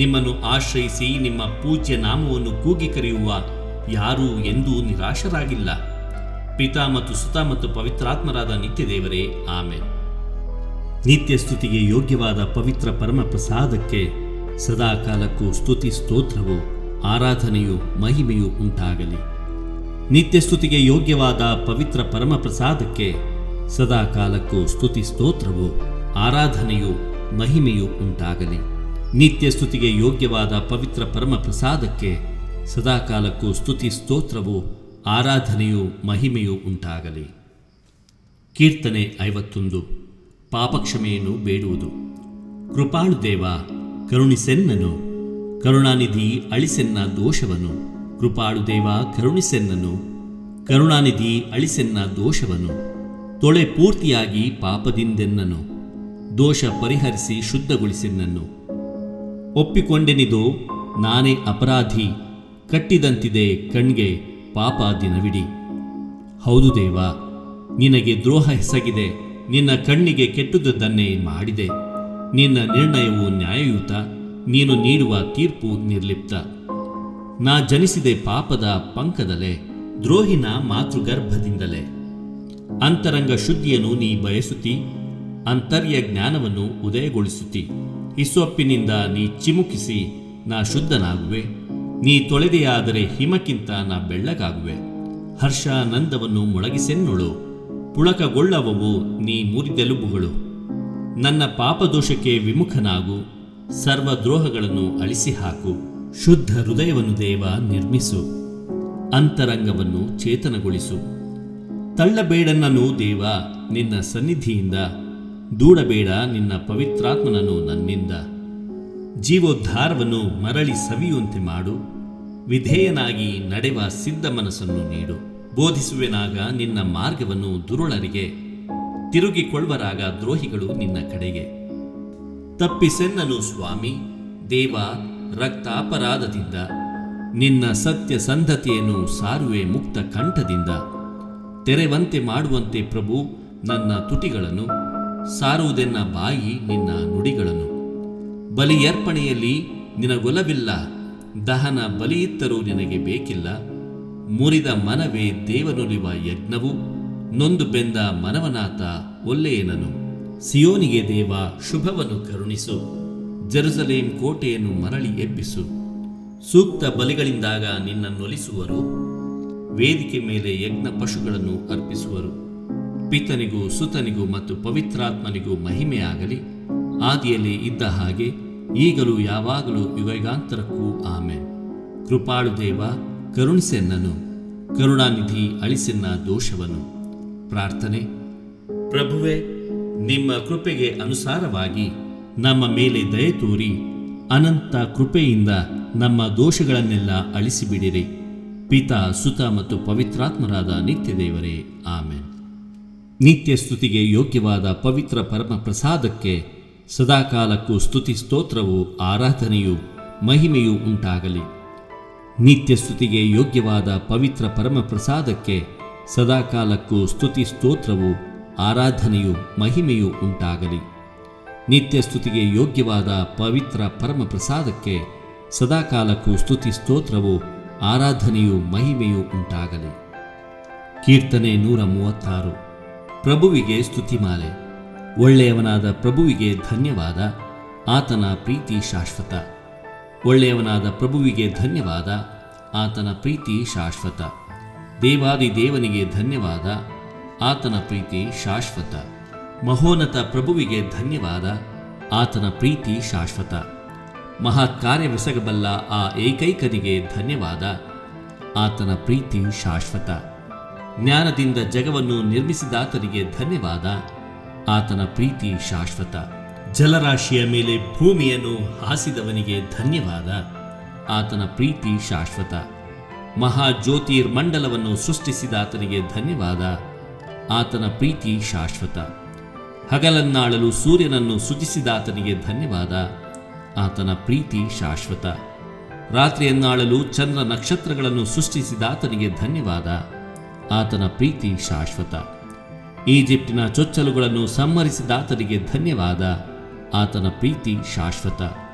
ನಿಮ್ಮನ್ನು ಆಶ್ರಯಿಸಿ ನಿಮ್ಮ ಪೂಜ್ಯ ನಾಮವನ್ನು ಕೂಗಿ ಕರೆಯುವ ಯಾರೂ ಎಂದೂ ನಿರಾಶರಾಗಿಲ್ಲ. ಪಿತಾ ಮತ್ತು ಸುತ ಮತ್ತು ಪವಿತ್ರಾತ್ಮರಾದ ನಿತ್ಯ ದೇವರೇ, ಆಮೇನ್. ನಿತ್ಯ ಸ್ತುತಿಗೆ ಯೋಗ್ಯವಾದ ಪವಿತ್ರ ಪರಮ ಪ್ರಸಾದಕ್ಕೆ ಸದಾಕಾಲಕ್ಕೂ ಸ್ತುತಿ ಸ್ತೋತ್ರವು ಆರಾಧನೆಯು ಮಹಿಮೆಯು ಉಂಟಾಗಲಿ. ನಿತ್ಯ ಸ್ತುತಿಗೆ ಯೋಗ್ಯವಾದ ಪವಿತ್ರ ಪರಮ ಪ್ರಸಾದಕ್ಕೆ ಸದಾಕಾಲಕ್ಕೂ ಸ್ತುತಿ ಸ್ತೋತ್ರವು ಆರಾಧನೆಯು ಮಹಿಮೆಯು ಉಂಟಾಗಲಿ. ನಿತ್ಯ ಸ್ತುತಿಗೆ ಯೋಗ್ಯವಾದ ಪವಿತ್ರ ಪರಮ ಪ್ರಸಾದಕ್ಕೆ ಸದಾಕಾಲಕ್ಕೂ ಸ್ತುತಿ ಸ್ತೋತ್ರವು ಆರಾಧನೆಯು ಮಹಿಮೆಯು ಉಂಟಾಗಲಿ. ಕೀರ್ತನೆ 51. ಪಾಪಕ್ಷಮೆಯನ್ನು ಬೇಡುವುದು. ಕೃಪಾಳು ದೇವ ಕರುಣಿಸೆನ್ನನು, ಕರುಣಾನಿಧಿ ಅಳಿಸೆನ್ನ ದೋಷವನ್ನು. ಕೃಪಾಳು ದೇವ ಕರುಣಿಸೆನ್ನನು, ಕರುಣಾನಿಧಿ ಅಳಿಸೆನ್ನ ದೋಷವನ್ನು. ತೊಳೆ ಪೂರ್ತಿಯಾಗಿ ಪಾಪದಿಂದೆನ್ನನು, ದೋಷ ಪರಿಹರಿಸಿ ಶುದ್ಧಗೊಳಿಸೆನ್ನನ್ನು. ಒಪ್ಪಿಕೊಂಡೆನಿದೋ ನಾನೇ ಅಪರಾಧಿ, ಕಟ್ಟಿದಂತಿದೆ ಕಣ್ಗೆ ಪಾಪ ದಿನವಿಡಿ. ಹೌದು ದೇವ, ನಿನಗೆ ದ್ರೋಹ ಎಸಗಿದೆ, ನಿನ್ನ ಕಣ್ಣಿಗೆ ಕೆಟ್ಟುದನ್ನೇ ಮಾಡಿದೆ. ನಿನ್ನ ನಿರ್ಣಯವು ನ್ಯಾಯಯುತ, ನೀನು ನೀಡುವ ತೀರ್ಪು ನಿರ್ಲಿಪ್ತ. ನಾ ಜನಿಸಿದೆ ಪಾಪದ ಪಂಕದಲ್ಲೇ, ದ್ರೋಹಿನ ಮಾತೃಗರ್ಭದಿಂದಲೇ. ಅಂತರಂಗ ಶುದ್ಧಿಯನ್ನು ನೀ ಬಯಸುತ್ತಿ, ಅಂತರ್ಯ ಜ್ಞಾನವನ್ನು ಉದಯಗೊಳಿಸುತ್ತಿ. ಹಿಸ್ಸೊಪ್ಪಿನಿಂದ ನೀ ಚಿಮುಕಿಸಿ ನಾ ಶುದ್ಧನಾಗುವೆ. ನೀ ತೊಳೆದೆಯಾದರೆ ಹಿಮಕ್ಕಿಂತ ನಾ ಬೆಳ್ಳಗಾಗುವೆ. ಹರ್ಷಾನಂದವನ್ನು ಮೊಳಗಿಸೆನ್ನೊಳು, ಪುಳಕಗೊಳ್ಳವವು ನೀ ಮುರಿದೆಲುಬುಗಳು. ನನ್ನ ಪಾಪದೋಷಕ್ಕೆ ವಿಮುಖನಾಗು, ಸರ್ವದ್ರೋಹಗಳನ್ನು ಅಳಿಸಿ ಹಾಕು. ಶುದ್ಧ ಹೃದಯವನ್ನು ದೇವ ನಿರ್ಮಿಸು, ಅಂತರಂಗವನ್ನು ಚೇತನಗೊಳಿಸು. ತಳ್ಳಬೇಡನನ್ನು ದೇವ ನಿನ್ನ ಸನ್ನಿಧಿಯಿಂದ, ದೂಡಬೇಡ ನಿನ್ನ ಪವಿತ್ರಾತ್ಮನನ್ನು ನನ್ನಿಂದ. ಜೀವೋದ್ಧಾರವನ್ನು ಮರಳಿ ಸವಿಯುವಂತೆ ಮಾಡು, ವಿಧೇಯನಾಗಿ ನಡೆವ ಸಿದ್ಧ ಮನಸ್ಸನ್ನು ನೀಡು. ಬೋಧಿಸುವೆನಾಗ ನಿನ್ನ ಮಾರ್ಗವನ್ನು ದುರುಳರಿಗೆ, ತಿರುಗಿಕೊಳ್ಳುವರಾಗ ದ್ರೋಹಿಗಳು ನಿನ್ನ ಕಡೆಗೆ. ತಪ್ಪಿಸೆನ್ನನು ಸ್ವಾಮಿ ದೇವ ರಕ್ತಾಪರಾಧದಿಂದ. ನಿನ್ನ ಸತ್ಯ ಸಂಧತೆಯನ್ನು ಸಾರುವೆ ಮುಕ್ತ ಕಂಠದಿಂದ. ತೆರೆವಂತೆ ಮಾಡುವಂತೆ ಪ್ರಭು ನನ್ನ ತುಟಿಗಳನ್ನು, ಸಾರುವುದೆನ್ನ ಬಾಯಿ ನಿನ್ನ ನುಡಿಗಳನ್ನು. ಬಲಿಯರ್ಪಣೆಯಲ್ಲಿ ನಿನಗೊಲವಿಲ್ಲ, ದಹನ ಬಲಿಯಿತ್ತರೂ ನಿನಗೆ ಬೇಕಿಲ್ಲ. ಮುರಿದ ಮನವೇ ದೇವನುಲಿವ ಯಜ್ಞವು, ನೊಂದು ಬೆಂದ ಮನವನಾಥ ಒಲ್ಲೆಯನನು. ಸಿಯೋನಿಗೆ ದೇವ ಶುಭವನ್ನು ಕರುಣಿಸು, ಜೆರುಸಲೇಮ್ ಕೋಟೆಯನ್ನು ಮರಳಿ ಎಬ್ಬಿಸು. ಸೂಕ್ತ ಬಲಿಗಳಿಂದಾಗ ನಿನ್ನನ್ನೊಲಿಸುವರು, ವೇದಿಕೆ ಮೇಲೆ ಯಜ್ಞ ಪಶುಗಳನ್ನು ಅರ್ಪಿಸುವರು. ಪಿತನಿಗೂ ಸುತನಿಗೂ ಮತ್ತು ಪವಿತ್ರಾತ್ಮನಿಗೂ ಮಹಿಮೆಯಾಗಲಿ, ಆದಿಯಲ್ಲಿ ಇದ್ದ ಹಾಗೆ ಈಗಲೂ ಯಾವಾಗಲೂ ಯುಗಯುಗಾಂತರಕ್ಕೂ ಆಮೆನ್. ಕೃಪಾಳು ದೇವ ಕರುಣಿಸೆನ್ನನು, ಕರುಣಾನಿಧಿ ಅಳಿಸೆನ್ನ ದೋಷವನ್ನು. ಪ್ರಾರ್ಥನೆ. ಪ್ರಭುವೇ, ನಿಮ್ಮ ಕೃಪೆಗೆ ಅನುಸಾರವಾಗಿ ನಮ್ಮ ಮೇಲೆ ದಯೆ ತೋರಿ ಅನಂತ ಕೃಪೆಯಿಂದ ನಮ್ಮ ದೋಷಗಳನ್ನೆಲ್ಲ ಅಳಿಸಿಬಿಡಿರಿ. ಪಿತಾ, ಸುತ ಮತ್ತು ಪವಿತ್ರಾತ್ಮರಾದ ನಿತ್ಯ ದೇವರೇ, ಆಮೆನ್. ನಿತ್ಯ ಸ್ತುತಿಗೆ ಯೋಗ್ಯವಾದ ಪವಿತ್ರ ಪರಮ ಪ್ರಸಾದಕ್ಕೆ ಸದಾಕಾಲಕ್ಕೂ ಸ್ತುತಿ ಸ್ತೋತ್ರವು, ಆರಾಧನೆಯು, ಮಹಿಮೆಯೂ ಉಂಟಾಗಲಿ. ನಿತ್ಯ ಸ್ತುತಿಗೆ ಯೋಗ್ಯವಾದ ಪವಿತ್ರ ಪರಮ ಪ್ರಸಾದಕ್ಕೆ ಸದಾಕಾಲಕ್ಕೂ ಸ್ತುತಿ ಸ್ತೋತ್ರವು, ಆರಾಧನೆಯು, ಮಹಿಮೆಯೂ ಉಂಟಾಗಲಿ. ನಿತ್ಯ ಸ್ತುತಿಗೆ ಯೋಗ್ಯವಾದ ಪವಿತ್ರ ಪರಮ ಪ್ರಸಾದಕ್ಕೆ ಸದಾಕಾಲಕ್ಕೂ ಸ್ತುತಿ ಸ್ತೋತ್ರವು, ಆರಾಧನೆಯು, ಮಹಿಮೆಯೂ ಉಂಟಾಗಲಿ. ಕೀರ್ತನೆ 136. ಪ್ರಭುವಿಗೆ ಸ್ತುತಿಮಾಲೆ. ಒಳ್ಳೆಯವನಾದ ಪ್ರಭುವಿಗೆ ಧನ್ಯವಾದ, ಆತನ ಪ್ರೀತಿ ಶಾಶ್ವತ. ಒಳ್ಳೆಯವನಾದ ಪ್ರಭುವಿಗೆ ಧನ್ಯವಾದ, ಆತನ ಪ್ರೀತಿ ಶಾಶ್ವತ. ದೇವಾದಿ ದೇವನಿಗೆ ಧನ್ಯವಾದ, ಆತನ ಪ್ರೀತಿ ಶಾಶ್ವತ. ಮಹೋನ್ನತ ಪ್ರಭುವಿಗೆ ಧನ್ಯವಾದ, ಆತನ ಪ್ರೀತಿ ಶಾಶ್ವತ. ಮಹತ್ಕಾರ್ಯವೆಸಗಬಲ್ಲ ಆ ಏಕೈಕನಿಗೆ ಧನ್ಯವಾದ, ಆತನ ಪ್ರೀತಿ ಶಾಶ್ವತ. ಜ್ಞಾನದಿಂದ ಜಗವನ್ನು ನಿರ್ಮಿಸಿದಾತನಿಗೆ ಧನ್ಯವಾದ, ಆತನ ಪ್ರೀತಿ ಶಾಶ್ವತ. ಜಲರಾಶಿಯ ಮೇಲೆ ಭೂಮಿಯನ್ನು ಹಾಸಿದವನಿಗೆ ಧನ್ಯವಾದ, ಆತನ ಪ್ರೀತಿ ಶಾಶ್ವತ. ಮಹಾಜ್ಯೋತಿರ್ಮಂಡಲವನ್ನು ಸೃಷ್ಟಿಸಿದಾತನಿಗೆ ಧನ್ಯವಾದ, ಆತನ ಪ್ರೀತಿ ಶಾಶ್ವತ. ಹಗಲನ್ನಾಳಲು ಸೂರ್ಯನನ್ನು ಸೃಜಿಸಿದಾತನಿಗೆ ಧನ್ಯವಾದ, ಆತನ ಪ್ರೀತಿ ಶಾಶ್ವತ. ರಾತ್ರಿಯನ್ನಾಳಲು ಚಂದ್ರ ನಕ್ಷತ್ರಗಳನ್ನು ಸೃಷ್ಟಿಸಿದಾತನಿಗೆ ಧನ್ಯವಾದ, ಆತನ ಪ್ರೀತಿ ಶಾಶ್ವತ. ಈಜಿಪ್ಟಿನ ಚೊಚ್ಚಲುಗಳನ್ನು ಸಂಹರಿಸಿದಾತನಿಗೆ ಧನ್ಯವಾದ, ಆತನ ಪ್ರೀತಿ ಶಾಶ್ವತ.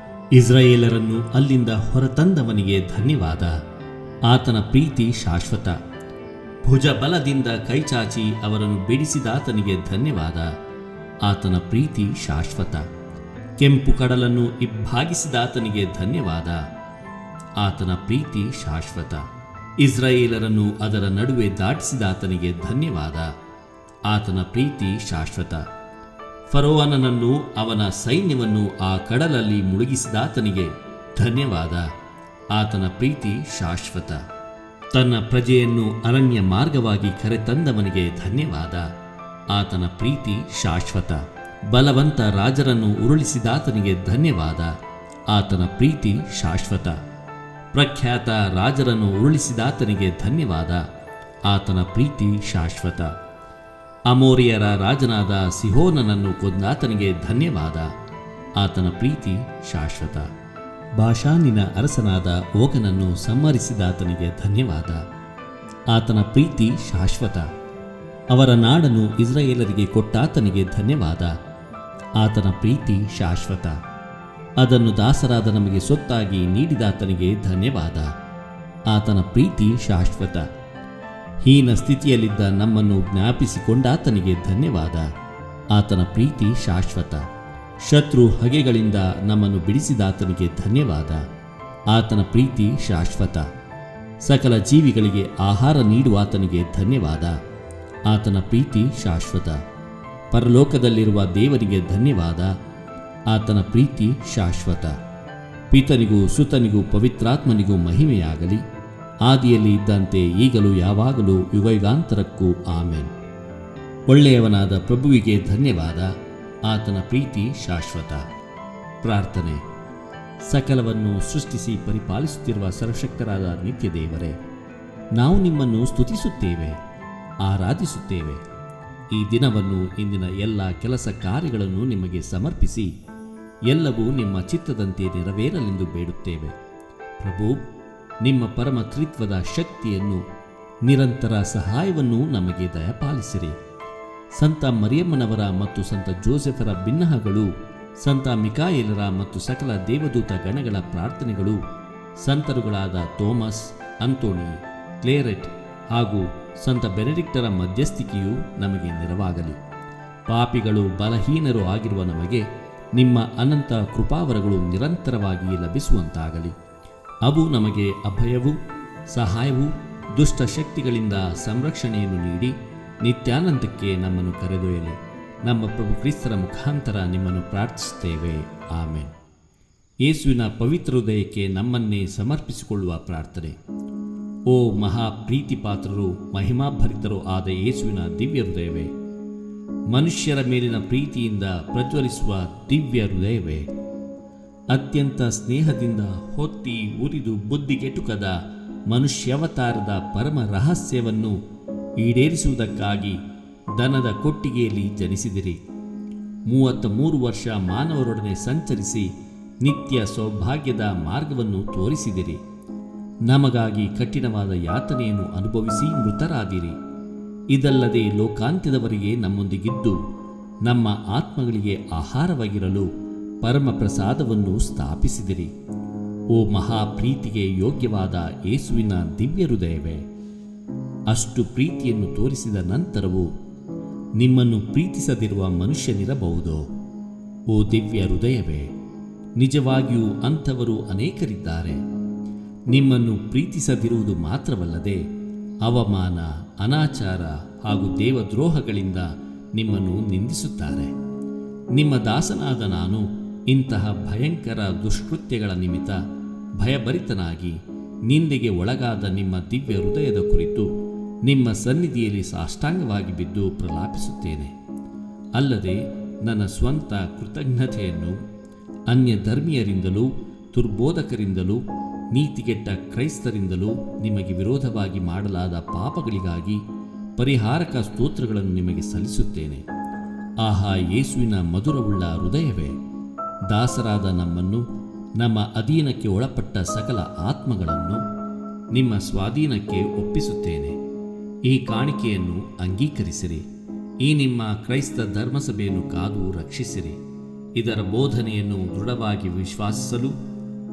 ಇಸ್ರಾಯೇಲರನ್ನು ಅಲ್ಲಿಂದ ಹೊರತಂದವನಿಗೆ ಧನ್ಯವಾದ, ಆತನ ಪ್ರೀತಿ ಶಾಶ್ವತ. ಭುಜಬಲದಿಂದ ಕೈಚಾಚಿ ಅವರನ್ನು ಬಿಡಿಸಿದಾತನಿಗೆ ಧನ್ಯವಾದ, ಆತನ ಪ್ರೀತಿ ಶಾಶ್ವತ. ಕೆಂಪು ಕಡಲನ್ನು ಇಬ್ಬಾಗಿಸಿದಾತನಿಗೆ ಧನ್ಯವಾದ, ಆತನ ಪ್ರೀತಿ ಶಾಶ್ವತ. ಇಸ್ರಾಯೇಲರನ್ನು ಅದರ ನಡುವೆ ದಾಟಿಸಿದಾತನಿಗೆ ಧನ್ಯವಾದ, ಆತನ ಪ್ರೀತಿ ಶಾಶ್ವತ. ಫರೋವನನನ್ನು ಅವನ ಸೈನ್ಯವನ್ನು ಆ ಕಡಲಲ್ಲಿ ಮುಳುಗಿಸಿದಾತನಿಗೆ ಧನ್ಯವಾದ, ಆತನ ಪ್ರೀತಿ ಶಾಶ್ವತ. ತನ್ನ ಪ್ರಜೆಯನ್ನು ಅರಣ್ಯ ಮಾರ್ಗವಾಗಿ ಕರೆತಂದವನಿಗೆ ಧನ್ಯವಾದ, ಆತನ ಪ್ರೀತಿ ಶಾಶ್ವತ. ಬಲವಂತ ರಾಜರನ್ನು ಉರುಳಿಸಿದಾತನಿಗೆ ಧನ್ಯವಾದ, ಆತನ ಪ್ರೀತಿ ಶಾಶ್ವತ. ಪ್ರಖ್ಯಾತ ರಾಜರನ್ನು ಉರುಳಿಸಿದಾತನಿಗೆ ಧನ್ಯವಾದ, ಆತನ ಪ್ರೀತಿ ಶಾಶ್ವತ. ಅಮೋರಿಯರ ರಾಜನಾದ ಸಿಹೋನನನ್ನು ಕೊಂದಾತನಿಗೆ ಧನ್ಯವಾದ, ಆತನ ಪ್ರೀತಿ ಶಾಶ್ವತ. ಬಾಷಾನಿನ ಅರಸನಾದ ಓಗನನ್ನು ಸಂಹರಿಸಿದಾತನಿಗೆ ಧನ್ಯವಾದ, ಆತನ ಪ್ರೀತಿ ಶಾಶ್ವತ. ಅವರ ನಾಡನ್ನು ಇಸ್ರಾಯೇಲರಿಗೆ ಕೊಟ್ಟಾತನಿಗೆ ಧನ್ಯವಾದ, ಆತನ ಪ್ರೀತಿ ಶಾಶ್ವತ. ಅದನ್ನು ದಾಸರಾದ ನಮಗೆ ಸೊತ್ತಾಗಿ ನೀಡಿದಾತನಿಗೆ ಧನ್ಯವಾದ, ಆತನ ಪ್ರೀತಿ ಶಾಶ್ವತ. ಹೀನ ಸ್ಥಿತಿಯಲ್ಲಿದ್ದ ನಮ್ಮನ್ನು ಜ್ಞಾಪಿಸಿಕೊಂಡಾತನಿಗೆ ಧನ್ಯವಾದ, ಆತನ ಪ್ರೀತಿ ಶಾಶ್ವತ. ಶತ್ರು ಹಗೆಗಳಿಂದ ನಮ್ಮನ್ನು ಬಿಡಿಸಿದಾತನಿಗೆ ಧನ್ಯವಾದ, ಆತನ ಪ್ರೀತಿ ಶಾಶ್ವತ. ಸಕಲ ಜೀವಿಗಳಿಗೆ ಆಹಾರ ನೀಡುವಾತನಿಗೆ ಧನ್ಯವಾದ, ಆತನ ಪ್ರೀತಿ ಶಾಶ್ವತ. ಪರಲೋಕದಲ್ಲಿರುವ ದೇವರಿಗೆ ಧನ್ಯವಾದ, ಆತನ ಪ್ರೀತಿ ಶಾಶ್ವತ. ಪಿತನಿಗೂ ಸುತನಿಗೂ ಪವಿತ್ರಾತ್ಮನಿಗೂ ಮಹಿಮೆಯಾಗಲಿ, ಆದಿಯಲ್ಲಿ ಇದ್ದಂತೆ ಈಗಲೂ ಯಾವಾಗಲೂ ಯುಗಯುಗಾಂತರಕ್ಕೂ ಆಮೆನ್. ಒಳ್ಳೆಯವನಾದ ಪ್ರಭುವಿಗೆ ಧನ್ಯವಾದ, ಆತನ ಪ್ರೀತಿ ಶಾಶ್ವತ. ಪ್ರಾರ್ಥನೆ. ಸಕಲವನ್ನು ಸೃಷ್ಟಿಸಿ ಪರಿಪಾಲಿಸುತ್ತಿರುವ ಸರ್ವಶಕ್ತರಾದ ನಿತ್ಯ ದೇವರೇ, ನಾವು ನಿಮ್ಮನ್ನು ಸ್ತುತಿಸುತ್ತೇವೆ, ಆರಾಧಿಸುತ್ತೇವೆ. ಈ ದಿನವನ್ನು, ಇಂದಿನ ಎಲ್ಲ ಕೆಲಸ ಕಾರ್ಯಗಳನ್ನು ನಿಮಗೆ ಸಮರ್ಪಿಸಿ ಎಲ್ಲವೂ ನಿಮ್ಮ ಚಿತ್ತದಂತೆ ನೆರವೇರಲೆಂದು ಬೇಡುತ್ತೇವೆ. ಪ್ರಭು, ನಿಮ್ಮ ಪರಮ ತ್ರಿತ್ವದ ಶಕ್ತಿಯನ್ನು, ನಿರಂತರ ಸಹಾಯವನ್ನು ನಮಗೆ ದಯಪಾಲಿಸಿರಿ. ಸಂತ ಮರಿಯಮ್ಮನವರ ಮತ್ತು ಸಂತ ಜೋಸೆಫರ ಬಿನ್ನಹಗಳು, ಸಂತ ಮಿಕಾಯೇಲರ ಮತ್ತು ಸಕಲ ದೇವದೂತ ಗಣಗಳ ಪ್ರಾರ್ಥನೆಗಳು, ಸಂತರುಗಳಾದ ಥೋಮಸ್, ಅಂತೋಣಿ, ಕ್ಲೇರೆಟ್ ಹಾಗೂ ಸಂತ ಬೆನೆಡಿಕ್ಟರ ಮಧ್ಯಸ್ಥಿಕೆಯು ನಮಗೆ ನೆರವಾಗಲಿ. ಪಾಪಿಗಳು, ಬಲಹೀನರು ಆಗಿರುವ ನಮಗೆ ನಿಮ್ಮ ಅನಂತ ಕೃಪಾವರಗಳು ನಿರಂತರವಾಗಿ ಲಭಿಸುವಂತಾಗಲಿ. ಅವು ನಮಗೆ ಅಭಯವೂ ಸಹಾಯವೂ ದುಷ್ಟ ಶಕ್ತಿಗಳಿಂದ ಸಂರಕ್ಷಣೆಯನ್ನು ನೀಡಿ ನಿತ್ಯಾನಂದಕ್ಕೆ ನಮ್ಮನ್ನು ಕರೆದೊಯ್ಯಲಿ. ನಮ್ಮ ಪ್ರಭು ಕ್ರಿಸ್ತರ ಮುಖಾಂತರ ನಿಮ್ಮನ್ನು ಪ್ರಾರ್ಥಿಸುತ್ತೇವೆ. ಆಮೆನ್. ಯೇಸುವಿನ ಪವಿತ್ರ ಹೃದಯಕ್ಕೆ ನಮ್ಮನ್ನೇ ಸಮರ್ಪಿಸಿಕೊಳ್ಳುವ ಪ್ರಾರ್ಥನೆ. ಓ ಮಹಾ ಪ್ರೀತಿಪಾತ್ರರು, ಮಹಿಮಾಭರಿತರೂ ಆದ ಯೇಸುವಿನ ದಿವ್ಯ ಹೃದಯವೇ, ಮನುಷ್ಯರ ಮೇಲಿನ ಪ್ರೀತಿಯಿಂದ ಪ್ರಜ್ವಲಿಸುವ ದಿವ್ಯ ಹೃದಯವೇ, ಅತ್ಯಂತ ಸ್ನೇಹದಿಂದ ಹೊತ್ತಿ ಉರಿದು ಬುದ್ಧಿಗೆಟುಕದ ಮನುಷ್ಯಾವತಾರದ ಪರಮ ರಹಸ್ಯವನ್ನು ಈಡೇರಿಸುವುದಕ್ಕಾಗಿ ದನದ ಕೊಟ್ಟಿಗೆಯಲ್ಲಿ ಜನಿಸಿದಿರಿ. 33 ವರ್ಷ ಮಾನವರೊಡನೆ ಸಂಚರಿಸಿ ನಿತ್ಯ ಸೌಭಾಗ್ಯದ ಮಾರ್ಗವನ್ನು ತೋರಿಸಿದಿರಿ. ನಮಗಾಗಿ ಕಠಿಣವಾದ ಯಾತನೆಯನ್ನು ಅನುಭವಿಸಿ ಮೃತರಾದಿರಿ. ಇದಲ್ಲದೆ ಲೋಕಾಂತ್ಯದವರೆಗೆ ನಮ್ಮೊಂದಿಗಿದ್ದು ನಮ್ಮ ಆತ್ಮಗಳಿಗೆ ಆಹಾರವಾಗಿರಲು ಪರಮ ಪ್ರಸಾದವನ್ನು ಸ್ಥಾಪಿಸಿದಿರಿ. ಓ ಮಹಾಪ್ರೀತಿಗೆ ಯೋಗ್ಯವಾದ ಯೇಸುವಿನ ದಿವ್ಯ ಹೃದಯವೇ, ಅಷ್ಟು ಪ್ರೀತಿಯನ್ನು ತೋರಿಸಿದ ನಂತರವೂ ನಿಮ್ಮನ್ನು ಪ್ರೀತಿಸದಿರುವ ಮನುಷ್ಯನಿರಬಹುದೋ? ಓ ದಿವ್ಯ ಹೃದಯವೇ, ನಿಜವಾಗಿಯೂ ಅಂಥವರು ಅನೇಕರಿದ್ದಾರೆ. ನಿಮ್ಮನ್ನು ಪ್ರೀತಿಸದಿರುವುದು ಮಾತ್ರವಲ್ಲದೆ ಅವಮಾನ, ಅನಾಚಾರ ಹಾಗೂ ದೇವದ್ರೋಹಗಳಿಂದ ನಿಮ್ಮನ್ನು ನಿಂದಿಸುತ್ತಾರೆ. ನಿಮ್ಮ ದಾಸನಾದ ನಾನು ಇಂತಹ ಭಯಂಕರ ದುಷ್ಕೃತ್ಯಗಳ ನಿಮಿತ್ತ ಭಯಭರಿತನಾಗಿ ನಿಂದೆಗೆ ಒಳಗಾದ ನಿಮ್ಮ ದಿವ್ಯ ಹೃದಯದ ಕುರಿತು ನಿಮ್ಮ ಸನ್ನಿಧಿಯಲ್ಲಿ ಸಾಷ್ಟಾಂಗವಾಗಿ ಬಿದ್ದು ಪ್ರಲಾಪಿಸುತ್ತೇನೆ. ಅಲ್ಲದೆ ನನ್ನ ಸ್ವಂತ ಕೃತಜ್ಞತೆಯನ್ನು ಅನ್ಯ ಧರ್ಮೀಯರಿಂದಲೂ ದುರ್ಬೋಧಕರಿಂದಲೂ ನೀತಿಗೆಟ್ಟ ಕ್ರೈಸ್ತರಿಂದಲೂ ನಿಮಗೆ ವಿರೋಧವಾಗಿ ಮಾಡಲಾದ ಪಾಪಗಳಿಗಾಗಿ ಪರಿಹಾರಕ ಸ್ತೋತ್ರಗಳನ್ನು ನಿಮಗೆ ಸಲ್ಲಿಸುತ್ತೇನೆ. ಆಹಾ, ಯೇಸುವಿನ ಮಧುರವುಳ್ಳ ಹೃದಯವೇ, ದಾಸರಾದ ನಮ್ಮನ್ನು, ನಮ್ಮ ಅಧೀನಕ್ಕೆ ಒಳಪಟ್ಟ ಸಕಲ ಆತ್ಮಗಳನ್ನು ನಿಮ್ಮ ಸ್ವಾಧೀನಕ್ಕೆ ಒಪ್ಪಿಸುತ್ತೇನೆ. ಈ ಕಾಣಿಕೆಯನ್ನು ಅಂಗೀಕರಿಸಿರಿ. ಈ ನಿಮ್ಮ ಕ್ರೈಸ್ತ ಧರ್ಮಸಭೆಯನ್ನು ಕಾದು ರಕ್ಷಿಸಿರಿ. ಇದರ ಬೋಧನೆಯನ್ನು ದೃಢವಾಗಿ ವಿಶ್ವಾಸಿಸಲು,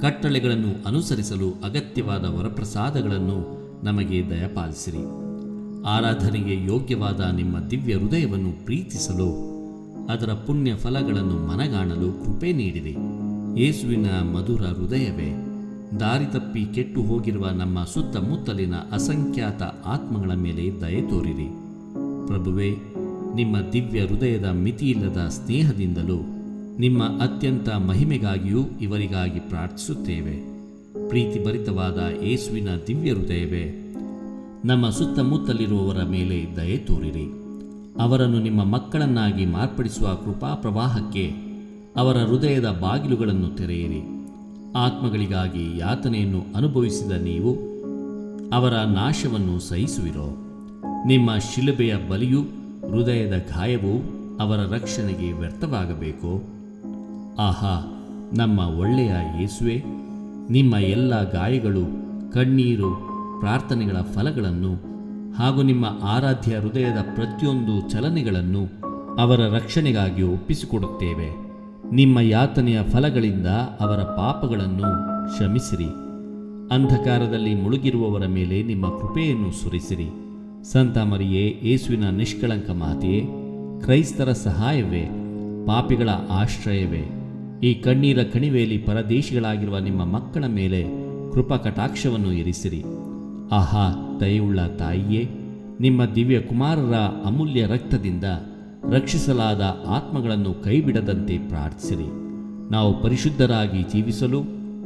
ಕಟ್ಟಳೆಗಳನ್ನು ಅನುಸರಿಸಲು ಅಗತ್ಯವಾದ ವರಪ್ರಸಾದಗಳನ್ನು ನಮಗೆ ದಯಪಾಲಿಸಿರಿ. ಆರಾಧನೆಗೆ ಯೋಗ್ಯವಾದ ನಿಮ್ಮ ದಿವ್ಯ ಹೃದಯವನ್ನು ಪ್ರೀತಿಸಲು, ಅದರ ಪುಣ್ಯ ಫಲಗಳನ್ನು ಮನಗಾಣಲು ಕೃಪೆ ನೀಡಿರಿ. ಯೇಸುವಿನ ಮಧುರ ಹೃದಯವೇ, ದಾರಿ ತಪ್ಪಿ ಕೆಟ್ಟು ಹೋಗಿರುವ ನಮ್ಮ ಸುತ್ತಮುತ್ತಲಿನ ಅಸಂಖ್ಯಾತ ಆತ್ಮಗಳ ಮೇಲೆ ದಯೆ ತೋರಿರಿ. ಪ್ರಭುವೇ, ನಿಮ್ಮ ದಿವ್ಯ ಹೃದಯದ ಮಿತಿಯಿಲ್ಲದ ಸ್ನೇಹದಿಂದಲೂ ನಿಮ್ಮ ಅತ್ಯಂತ ಮಹಿಮೆಗಾಗಿಯೂ ಇವರಿಗಾಗಿ ಪ್ರಾರ್ಥಿಸುತ್ತೇವೆ. ಪ್ರೀತಿಭರಿತವಾದ ಯೇಸುವಿನ ದಿವ್ಯ ಹೃದಯವೇ, ನಮ್ಮ ಸುತ್ತಮುತ್ತಲಿರುವವರ ಮೇಲೆ ದಯೆ ತೋರಿರಿ. ಅವರನ್ನು ನಿಮ್ಮ ಮಕ್ಕಳನ್ನಾಗಿ ಮಾರ್ಪಡಿಸುವ ಕೃಪಾ ಪ್ರವಾಹಕ್ಕೆ ಅವರ ಹೃದಯದ ಬಾಗಿಲುಗಳನ್ನು ತೆರೆಯಿರಿ. ಆತ್ಮಗಳಿಗಾಗಿ ಯಾತನೆಯನ್ನು ಅನುಭವಿಸಿದ ನೀವು ಅವರ ನಾಶವನ್ನು ಸಹಿಸುವಿರೋ? ನಿಮ್ಮ ಶಿಲುಬೆಯ ಬಲಿಯೂ ಹೃದಯದ ಗಾಯವೂ ಅವರ ರಕ್ಷಣೆಗೆ ವ್ಯರ್ಥವಾಗಬೇಕೋ? ಆಹಾ, ನಮ್ಮ ಒಳ್ಳೆಯ ಯೇಸುವೆ, ನಿಮ್ಮ ಎಲ್ಲ ಗಾಯಗಳು, ಕಣ್ಣೀರು, ಪ್ರಾರ್ಥನೆಗಳ ಫಲಗಳನ್ನು ಹಾಗೂ ನಿಮ್ಮ ಆರಾಧ್ಯ ಹೃದಯದ ಪ್ರತಿಯೊಂದು ಚಲನೆಗಳನ್ನು ಅವರ ರಕ್ಷಣೆಗಾಗಿ ಒಪ್ಪಿಸಿಕೊಡುತ್ತೇವೆ. ನಿಮ್ಮ ಯಾತನೆಯ ಫಲಗಳಿಂದ ಅವರ ಪಾಪಗಳನ್ನು ಕ್ಷಮಿಸಿರಿ. ಅಂಧಕಾರದಲ್ಲಿ ಮುಳುಗಿರುವವರ ಮೇಲೆ ನಿಮ್ಮ ಕೃಪೆಯನ್ನು ಸುರಿಸಿರಿ. ಸಂತ ಮರಿಯೇ, ಯೇಸುವಿನ ನಿಷ್ಕಳಂಕ ಮಾತೆಯೇ, ಕ್ರೈಸ್ತರ ಸಹಾಯವೇ, ಪಾಪಿಗಳ ಆಶ್ರಯವೇ, ಈ ಕಣ್ಣೀರ ಕಣಿವೆಯಲ್ಲಿ ಪರದೇಶಿಗಳಾಗಿರುವ ನಿಮ್ಮ ಮಕ್ಕಳ ಮೇಲೆ ಕೃಪಾ ಕಟಾಕ್ಷವನ್ನು ಇರಿಸಿರಿ. ಆಹಾ, ದಯೆಯುಳ್ಳ ತಾಯಿಯೇ, ನಿಮ್ಮ ದಿವ್ಯ ಕುಮಾರರ ಅಮೂಲ್ಯ ರಕ್ತದಿಂದ ರಕ್ಷಿಸಲಾದ ಆತ್ಮಗಳನ್ನು ಕೈಬಿಡದಂತೆ ಪ್ರಾರ್ಥಿಸಿರಿ. ನಾವು ಪರಿಶುದ್ಧರಾಗಿ ಜೀವಿಸಲು,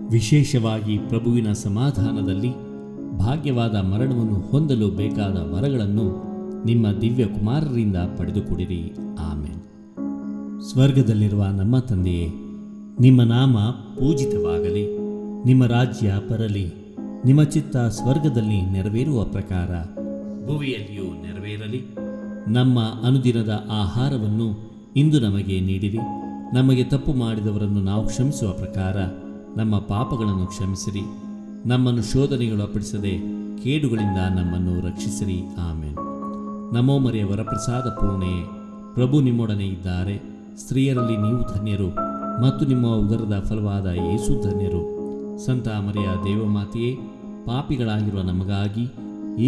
ವಿಶೇಷವಾಗಿ ಪ್ರಭುವಿನ ಸಮಾಧಾನದಲ್ಲಿ ಭಾಗ್ಯವಾದ ಮರಣವನ್ನು ಹೊಂದಲು ಬೇಕಾದ ವರಗಳನ್ನು ನಿಮ್ಮ ದಿವ್ಯ ಕುಮಾರರಿಂದ ಪಡೆದುಕೊಡಿರಿ. ಆಮೆನ್. ಸ್ವರ್ಗದಲ್ಲಿರುವ ನಮ್ಮ ತಂದೆಯೇ, ನಿಮ್ಮ ನಾಮ ಪೂಜಿತವಾಗಲಿ. ನಿಮ್ಮ ರಾಜ್ಯ ಬರಲಿ. ನಿಮ್ಮ ಚಿತ್ತ ಸ್ವರ್ಗದಲ್ಲಿ ನೆರವೇರುವ ಪ್ರಕಾರ ಭುವಿಯಲ್ಲಿಯೂ ನೆರವೇರಲಿ. ನಮ್ಮ ಅನುದಿನದ ಆಹಾರವನ್ನು ಇಂದು ನಮಗೆ ನೀಡಿರಿ. ನಮಗೆ ತಪ್ಪು ಮಾಡಿದವರನ್ನು ನಾವು ಕ್ಷಮಿಸುವ ಪ್ರಕಾರ ನಮ್ಮ ಪಾಪಗಳನ್ನು ಕ್ಷಮಿಸಿರಿ. ನಮ್ಮನ್ನು ಶೋಧನೆಗಳು ಅಪ್ಪಡಿಸದೆ ಕೇಡುಗಳಿಂದ ನಮ್ಮನ್ನು ರಕ್ಷಿಸಿರಿ. ಆಮೇನ್. ನಮೋ ಮರಿಯ ವರಪ್ರಸಾದ ಪೂರ್ಣೆ, ಪ್ರಭು ನಿಮ್ಮೊಡನೆ ಇದ್ದಾರೆ. ಸ್ತ್ರೀಯರಲ್ಲಿ ನೀವು ಧನ್ಯರು ಮತ್ತು ನಿಮ್ಮ ಉದರದ ಫಲವಾದ ಯೇಸು ಧನ್ಯರು. ಸಂತ ಮರಿಯ ದೇವಮಾತೆಯೇ, ಪಾಪಿಗಳಾಗಿರುವ ನಮಗಾಗಿ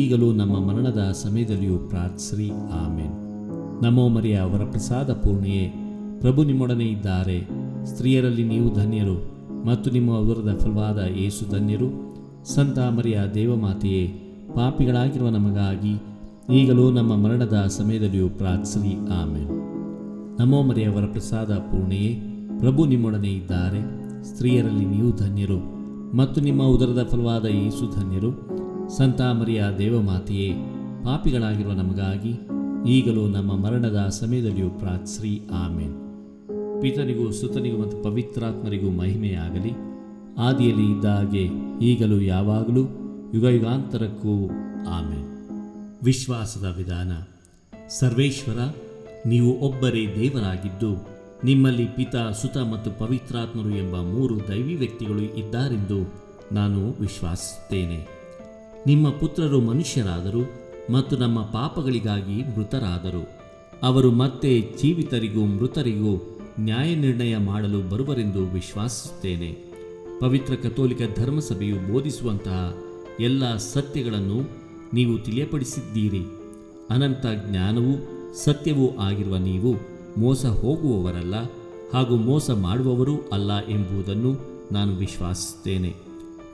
ಈಗಲೂ ನಮ್ಮ ಮರಣದ ಸಮಯದಲ್ಲಿಯೂ ಪ್ರಾರ್ಥಿಸಿರಿ. ಆಮೇನ್. ನಮೋ ಮರಿಯ ವರಪ್ರಸಾದ ಪೂರ್ಣೆಯೇ, ಪ್ರಭು ನಿಮ್ಮೊಡನೆ ಇದ್ದಾರೆ. ಸ್ತ್ರೀಯರಲ್ಲಿ ನೀವು ಧನ್ಯರು ಮತ್ತು ನಿಮ್ಮ ಉದರದ ಫಲವಾದ ಯೇಸು ಧನ್ಯರು. ಸಂತ ಮರಿಯ ದೇವಮಾತೆಯೇ, ಪಾಪಿಗಳಾಗಿರುವ ನಮಗಾಗಿ ಈಗಲೂ ನಮ್ಮ ಮರಣದ ಸಮಯದಲ್ಲಿಯೂ ಪ್ರಾರ್ಥಿಸಿರಿ. ಆಮೇನ್. ನಮೋ ಮರಿಯ ವರಪ್ರಸಾದ ಪೂರ್ಣೆಯೇ, ಪ್ರಭು ನಿಮ್ಮೊಡನೆ ಇದ್ದಾರೆ. ಸ್ತ್ರೀಯರಲ್ಲಿ ನೀವು ಧನ್ಯರು ಮತ್ತು ನಿಮ್ಮ ಉದರದ ಫಲವಾದ ಯೇಸು ಧನ್ಯರು. ಸಂತ ಮರಿಯ ದೇವಮಾತೆಯೇ, ಪಾಪಿಗಳಾಗಿರುವ ನಮಗಾಗಿ ಈಗಲೂ ನಮ್ಮ ಮರಣದ ಸಮಯದಲ್ಲಿಯೂ ಪ್ರಾರ್ಥಿಸಿರಿ. ಆಮೇನ್. ಪಿತನಿಗೂ ಸುತನಿಗೂ ಮತ್ತು ಪವಿತ್ರಾತ್ಮರಿಗೂ ಮಹಿಮೆಯಾಗಲಿ, ಆದಿಯಲ್ಲಿ ಇದ್ದ ಹಾಗೆ ಈಗಲೂ ಯಾವಾಗಲೂ ಯುಗಯುಗಾಂತರಕ್ಕೂ. ಆಮೇನ್. ವಿಶ್ವಾಸದ ವಿಧಾನ. ಸರ್ವೇಶ್ವರ, ನೀವು ಒಬ್ಬರೇ ದೇವರಾಗಿದ್ದು ನಿಮ್ಮಲ್ಲಿ ಪಿತ, ಸುತ ಮತ್ತು ಪವಿತ್ರಾತ್ಮರು ಎಂಬ 3 ದೈವಿ ವ್ಯಕ್ತಿಗಳು ಇದ್ದಾರೆಂದು ನಾನು ವಿಶ್ವಾಸಿಸುತ್ತೇನೆ. ನಿಮ್ಮ ಪುತ್ರರು ಮನುಷ್ಯರಾದರು ಮತ್ತು ನಮ್ಮ ಪಾಪಗಳಿಗಾಗಿ ಮೃತರಾದರು. ಅವರು ಮತ್ತೆ ಜೀವಿತರಿಗೂ ಮೃತರಿಗೂ ನ್ಯಾಯ ನಿರ್ಣಯ ಮಾಡಲು ಬರುವರೆಂದು ವಿಶ್ವಾಸಿಸುತ್ತೇನೆ. ಪವಿತ್ರ ಕಥೋಲಿಕ ಧರ್ಮಸಭೆಯು ಬೋಧಿಸುವಂತಹ ಎಲ್ಲ ಸತ್ಯಗಳನ್ನು ನೀವು ತಿಳಿಯಪಡಿಸಿದ್ದೀರಿ. ಅನಂತ ಜ್ಞಾನವೂ ಸತ್ಯವೂ ಆಗಿರುವ ನೀವು ಮೋಸ ಹೋಗುವವರಲ್ಲ ಹಾಗೂ ಮೋಸ ಮಾಡುವವರೂ ಅಲ್ಲ ಎಂಬುದನ್ನು ನಾನು ವಿಶ್ವಾಸಿಸುತ್ತೇನೆ.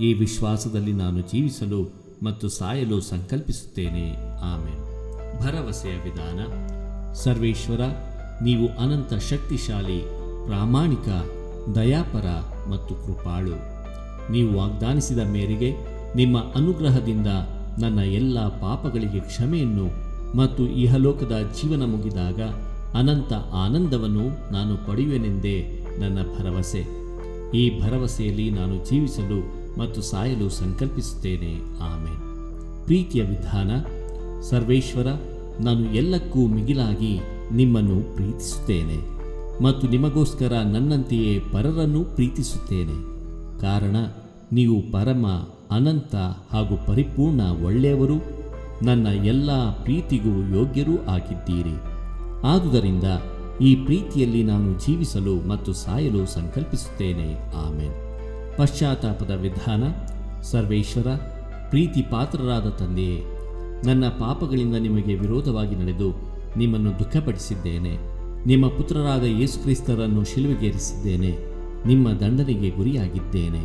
ಈ ವಿಶ್ವಾಸದಲ್ಲಿ ನಾನು ಜೀವಿಸಲು ಮತ್ತು ಸಾಯಲು ಸಂಕಲ್ಪಿಸುತ್ತೇನೆ. ಆಮೇನ್. ಭರವಸೆಯ ವಿಧಾನ. ಸರ್ವೇಶ್ವರ, ನೀವು ಅನಂತ ಶಕ್ತಿಶಾಲಿ, ಪ್ರಾಮಾಣಿಕ, ದಯಾಪರ ಮತ್ತು ಕೃಪಾಳು. ನೀವು ವಾಗ್ದಾನಿಸಿದ ಮೇರೆಗೆ ನಿಮ್ಮ ಅನುಗ್ರಹದಿಂದ ನನ್ನ ಎಲ್ಲ ಪಾಪಗಳಿಗೆ ಕ್ಷಮೆಯನ್ನು ಮತ್ತು ಇಹಲೋಕದ ಜೀವನ ಮುಗಿದಾಗ ಅನಂತ ಆನಂದವನ್ನು ನಾನು ಪಡೆಯುವೆನೆಂದೇ ನನ್ನ ಭರವಸೆ. ಈ ಭರವಸೆಯಲ್ಲಿ ನಾನು ಜೀವಿಸಲು ಮತ್ತು ಸಾಯಲು ಸಂಕಲ್ಪಿಸುತ್ತೇನೆ. ಆಮೇನ್. ಪ್ರೀತಿಯ ವಿಧಾನ. ಸರ್ವೇಶ್ವರ, ನಾನು ಎಲ್ಲಕ್ಕೂ ಮಿಗಿಲಾಗಿ ನಿಮ್ಮನ್ನು ಪ್ರೀತಿಸುತ್ತೇನೆ ಮತ್ತು ನಿಮಗೋಸ್ಕರ ನನ್ನಂತೆಯೇ ಪರರನ್ನು ಪ್ರೀತಿಸುತ್ತೇನೆ. ಕಾರಣ ನೀವು ಪರಮ, ಅನಂತ ಹಾಗೂ ಪರಿಪೂರ್ಣ ಒಳ್ಳೆಯವರು, ನನ್ನ ಎಲ್ಲ ಪ್ರೀತಿಗೂ ಯೋಗ್ಯರೂ ಆಗಿದ್ದೀರಿ. ಆದುದರಿಂದ ಈ ಪ್ರೀತಿಯಲ್ಲಿ ನಾನು ಜೀವಿಸಲು ಮತ್ತು ಸಾಯಲು ಸಂಕಲ್ಪಿಸುತ್ತೇನೆ. ಆಮೇನ್. ಪಶ್ಚಾತ್ತಾಪದ ವಿಧಾನ. ಸರ್ವೇಶ್ವರ, ಪ್ರೀತಿ ಪಾತ್ರರಾದ ತಂದೆಯೇ, ನನ್ನ ಪಾಪಗಳಿಂದ ನಿಮಗೆ ವಿರೋಧವಾಗಿ ನಡೆದು ನಿಮ್ಮನ್ನು ದುಃಖಪಡಿಸಿದ್ದೇನೆ. ನಿಮ್ಮ ಪುತ್ರರಾದ ಯೇಸುಕ್ರಿಸ್ತರನ್ನು ಶಿಲುಬೆಗೇರಿಸಿದ್ದೇನೆ. ನಿಮ್ಮ ದಂಡನೆಗೆ ಗುರಿಯಾಗಿದ್ದೇನೆ.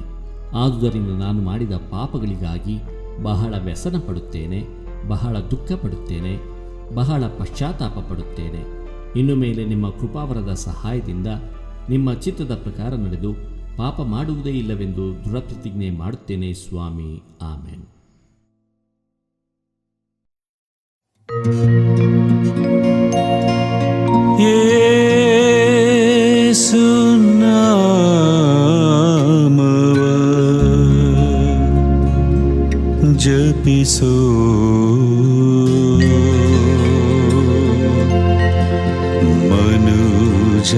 ಆದುದರಿಂದ ನಾನು ಮಾಡಿದ ಪಾಪಗಳಿಗಾಗಿ ಬಹಳ ವ್ಯಸನ ಪಡುತ್ತೇನೆ, ಬಹಳ ದುಃಖ ಪಡುತ್ತೇನೆ, ಬಹಳ ಪಶ್ಚಾತ್ತಾಪ ಪಡುತ್ತೇನೆ. ಇನ್ನು ಮೇಲೆ ನಿಮ್ಮ ಕೃಪಾವರದ ಸಹಾಯದಿಂದ ನಿಮ್ಮ ಚಿತ್ತದ ಪ್ರಕಾರ ನಡೆದು ಪಾಪ ಮಾಡುವುದೇ ಇಲ್ಲವೆಂದು ದೃಢಪ್ರತಿಜ್ಞೆ ಮಾಡುತ್ತೇನೆ ಸ್ವಾಮಿ. ಆಮೇನ್. ಯೇಸು ನಾಮವ ಜಪಿಸೋ ಮನುಜ.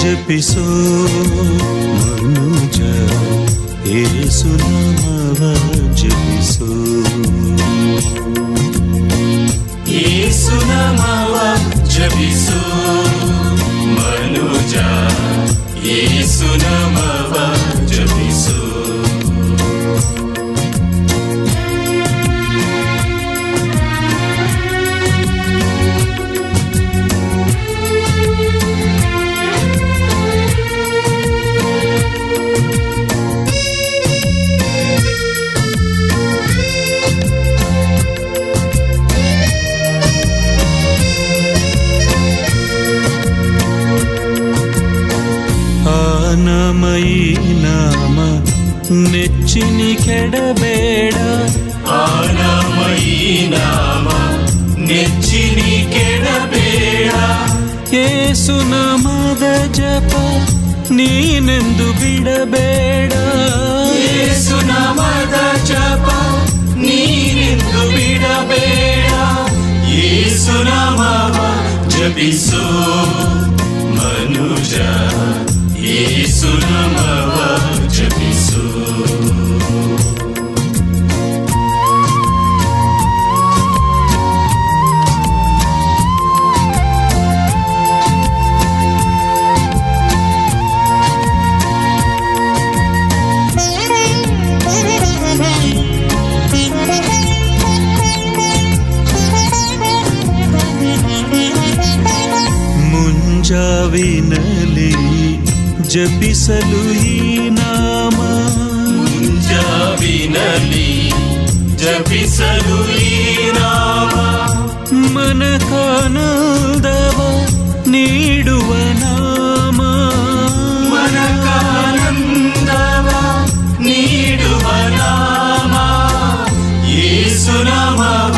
ಜಪಿಸೋ ಮನುಜ ಯೇಸು ನಾಮವ ಜಪಿಸೋ ಯೇಸು ನಾಮವ ಜಪಿಸೋ ಮನುಜ ಯೇಸು ನಾಮವ ಜಪಿಸೋ ನಾಮಯಿ ನಾಮ ನೆಚ್ಚಿನಿ ಕೆಡಬೇಡ ಆ ನಾಮಯಿ ನಾಮ ನೆಚ್ಚಿನಿ ಕೆಡಬೇಡ ಯೇಸು ನಾಮದ ಜಪ ನೀನೆಂದು ಬಿಡಬೇಡ ಯೇಸು ನಾಮದ ಜಪ ನೀನೆಂದು ಬಿಡಬೇಡ ಯೇಸು ನಾಮವ ಜಪಿಸೋ ಮನುಜ ಯೇಸು ನಾಮವ ಜಪಿಸೋ ಮುಂಜಾವಿನಲ್ಲಿ ಜಪಿಸಲು ಈ ನಾಮ ಮುಂಜಾವಿನಲ್ಲಿ ಜಪಿಸಲು ಈ ನಾಮ ಮನಕಾನಂದವ ನೀಡುವ ನಾಮ ಮನಕಾನಂದವ ನೀಡುವ ನಾಮ ಯೇಸು ನಾಮವ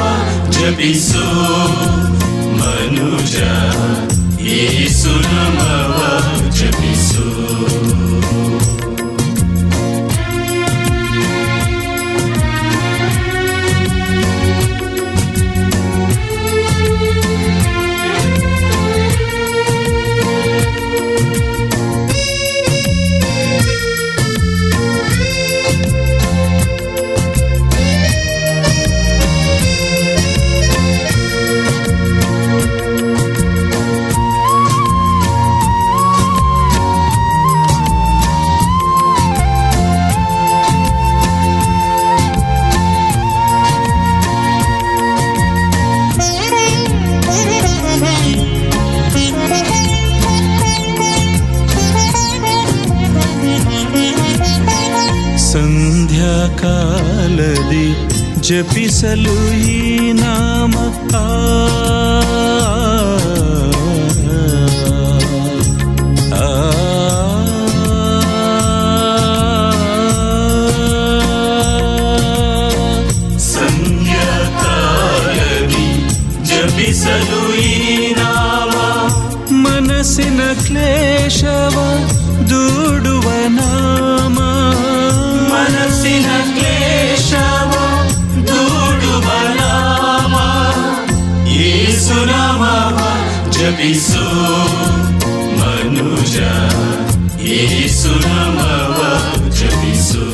ಜಪಿಸೋ ಮನುಜ ಯೇಸು ನಾಮವ ಜಪಿಸೋ ಸಂಧ್ಯಾಕಾಲದಿ ಜಪಿಸಲು ಈ ನಾಮ ಸಂಧ್ಯಾಕಾಲದಿ ಜಪಿಸಲು ಈ ನಾಮ ಮನಸ್ಸಿನ ಕ್ಲೇಶವ ದೂಡುವ ನಾಮ ಮನಸ್ಸಿನ ಕ್ಲೇಶವ ದೂಡುವ ನಾಮ ಯೇಸು ನಾಮವ ಜಪಿಸೋ ಮನುಜ ಯೇಸು ನಾಮವ ಜಪಿಸೋ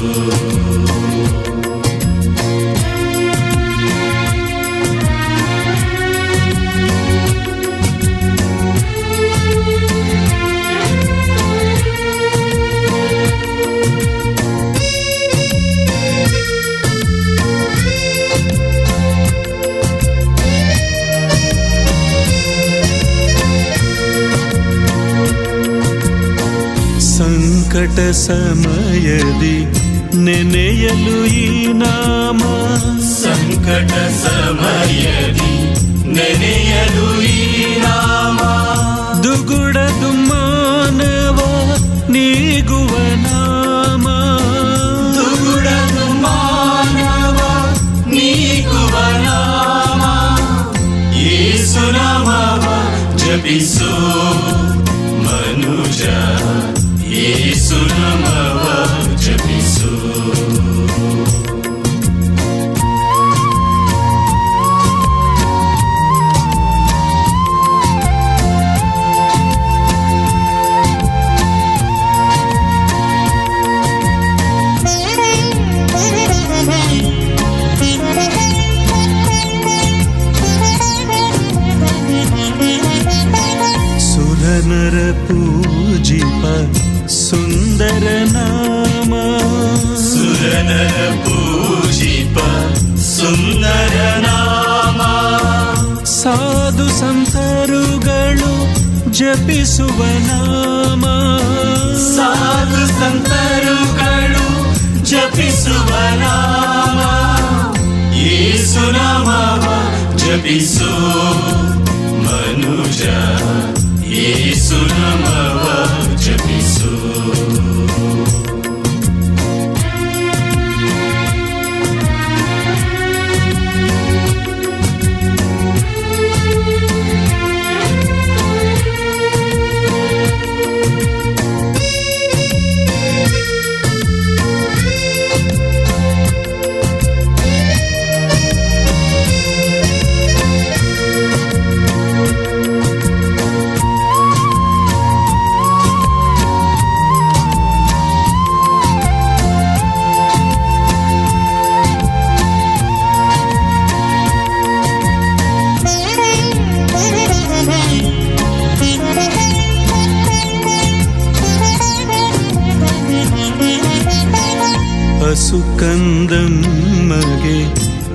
ಸಂಕಟ ಸಮಯದಿ ನೆನೆಯಲು ಈ ನಾಮ ಸಂಕಟ ಸಮಯದಿ ನೆನೆಯಲು ಈ ನಾಮ ದುಗುಡ ದುಮ್ಮಾನವ ನೀಗುವ ನಾಮ ದುಗುಡ ದುಮ್ಮಾನವ ನೀಗುವ ನಾಮ ಯೇಸು ನಾಮವ ಜಪಿಸೋ ಮನುಜ ಯೇಸು ನಾಮವ ಜಪಿಸೋ ಸುಂದರ ನಾಮ. ಸುರನರ ಪೂಜಿಪ ಸುಂದರ ನಾಮ. ಸಾಧು ಸಂತರುಗಳು ಜಪಿಸುವ ನಾಮ. ಸಾಧು ಸಂತರುಗಳು ಜಪಿಸುವ ನಾಮ. ಯೇಸು ನಾಮವ ಜಪಿಸು ಮನುಜ, ಯೇಸು ನಾಮವ ಜಪಿಸು. ಹಸುಕಂದಮ್ಮಗೆ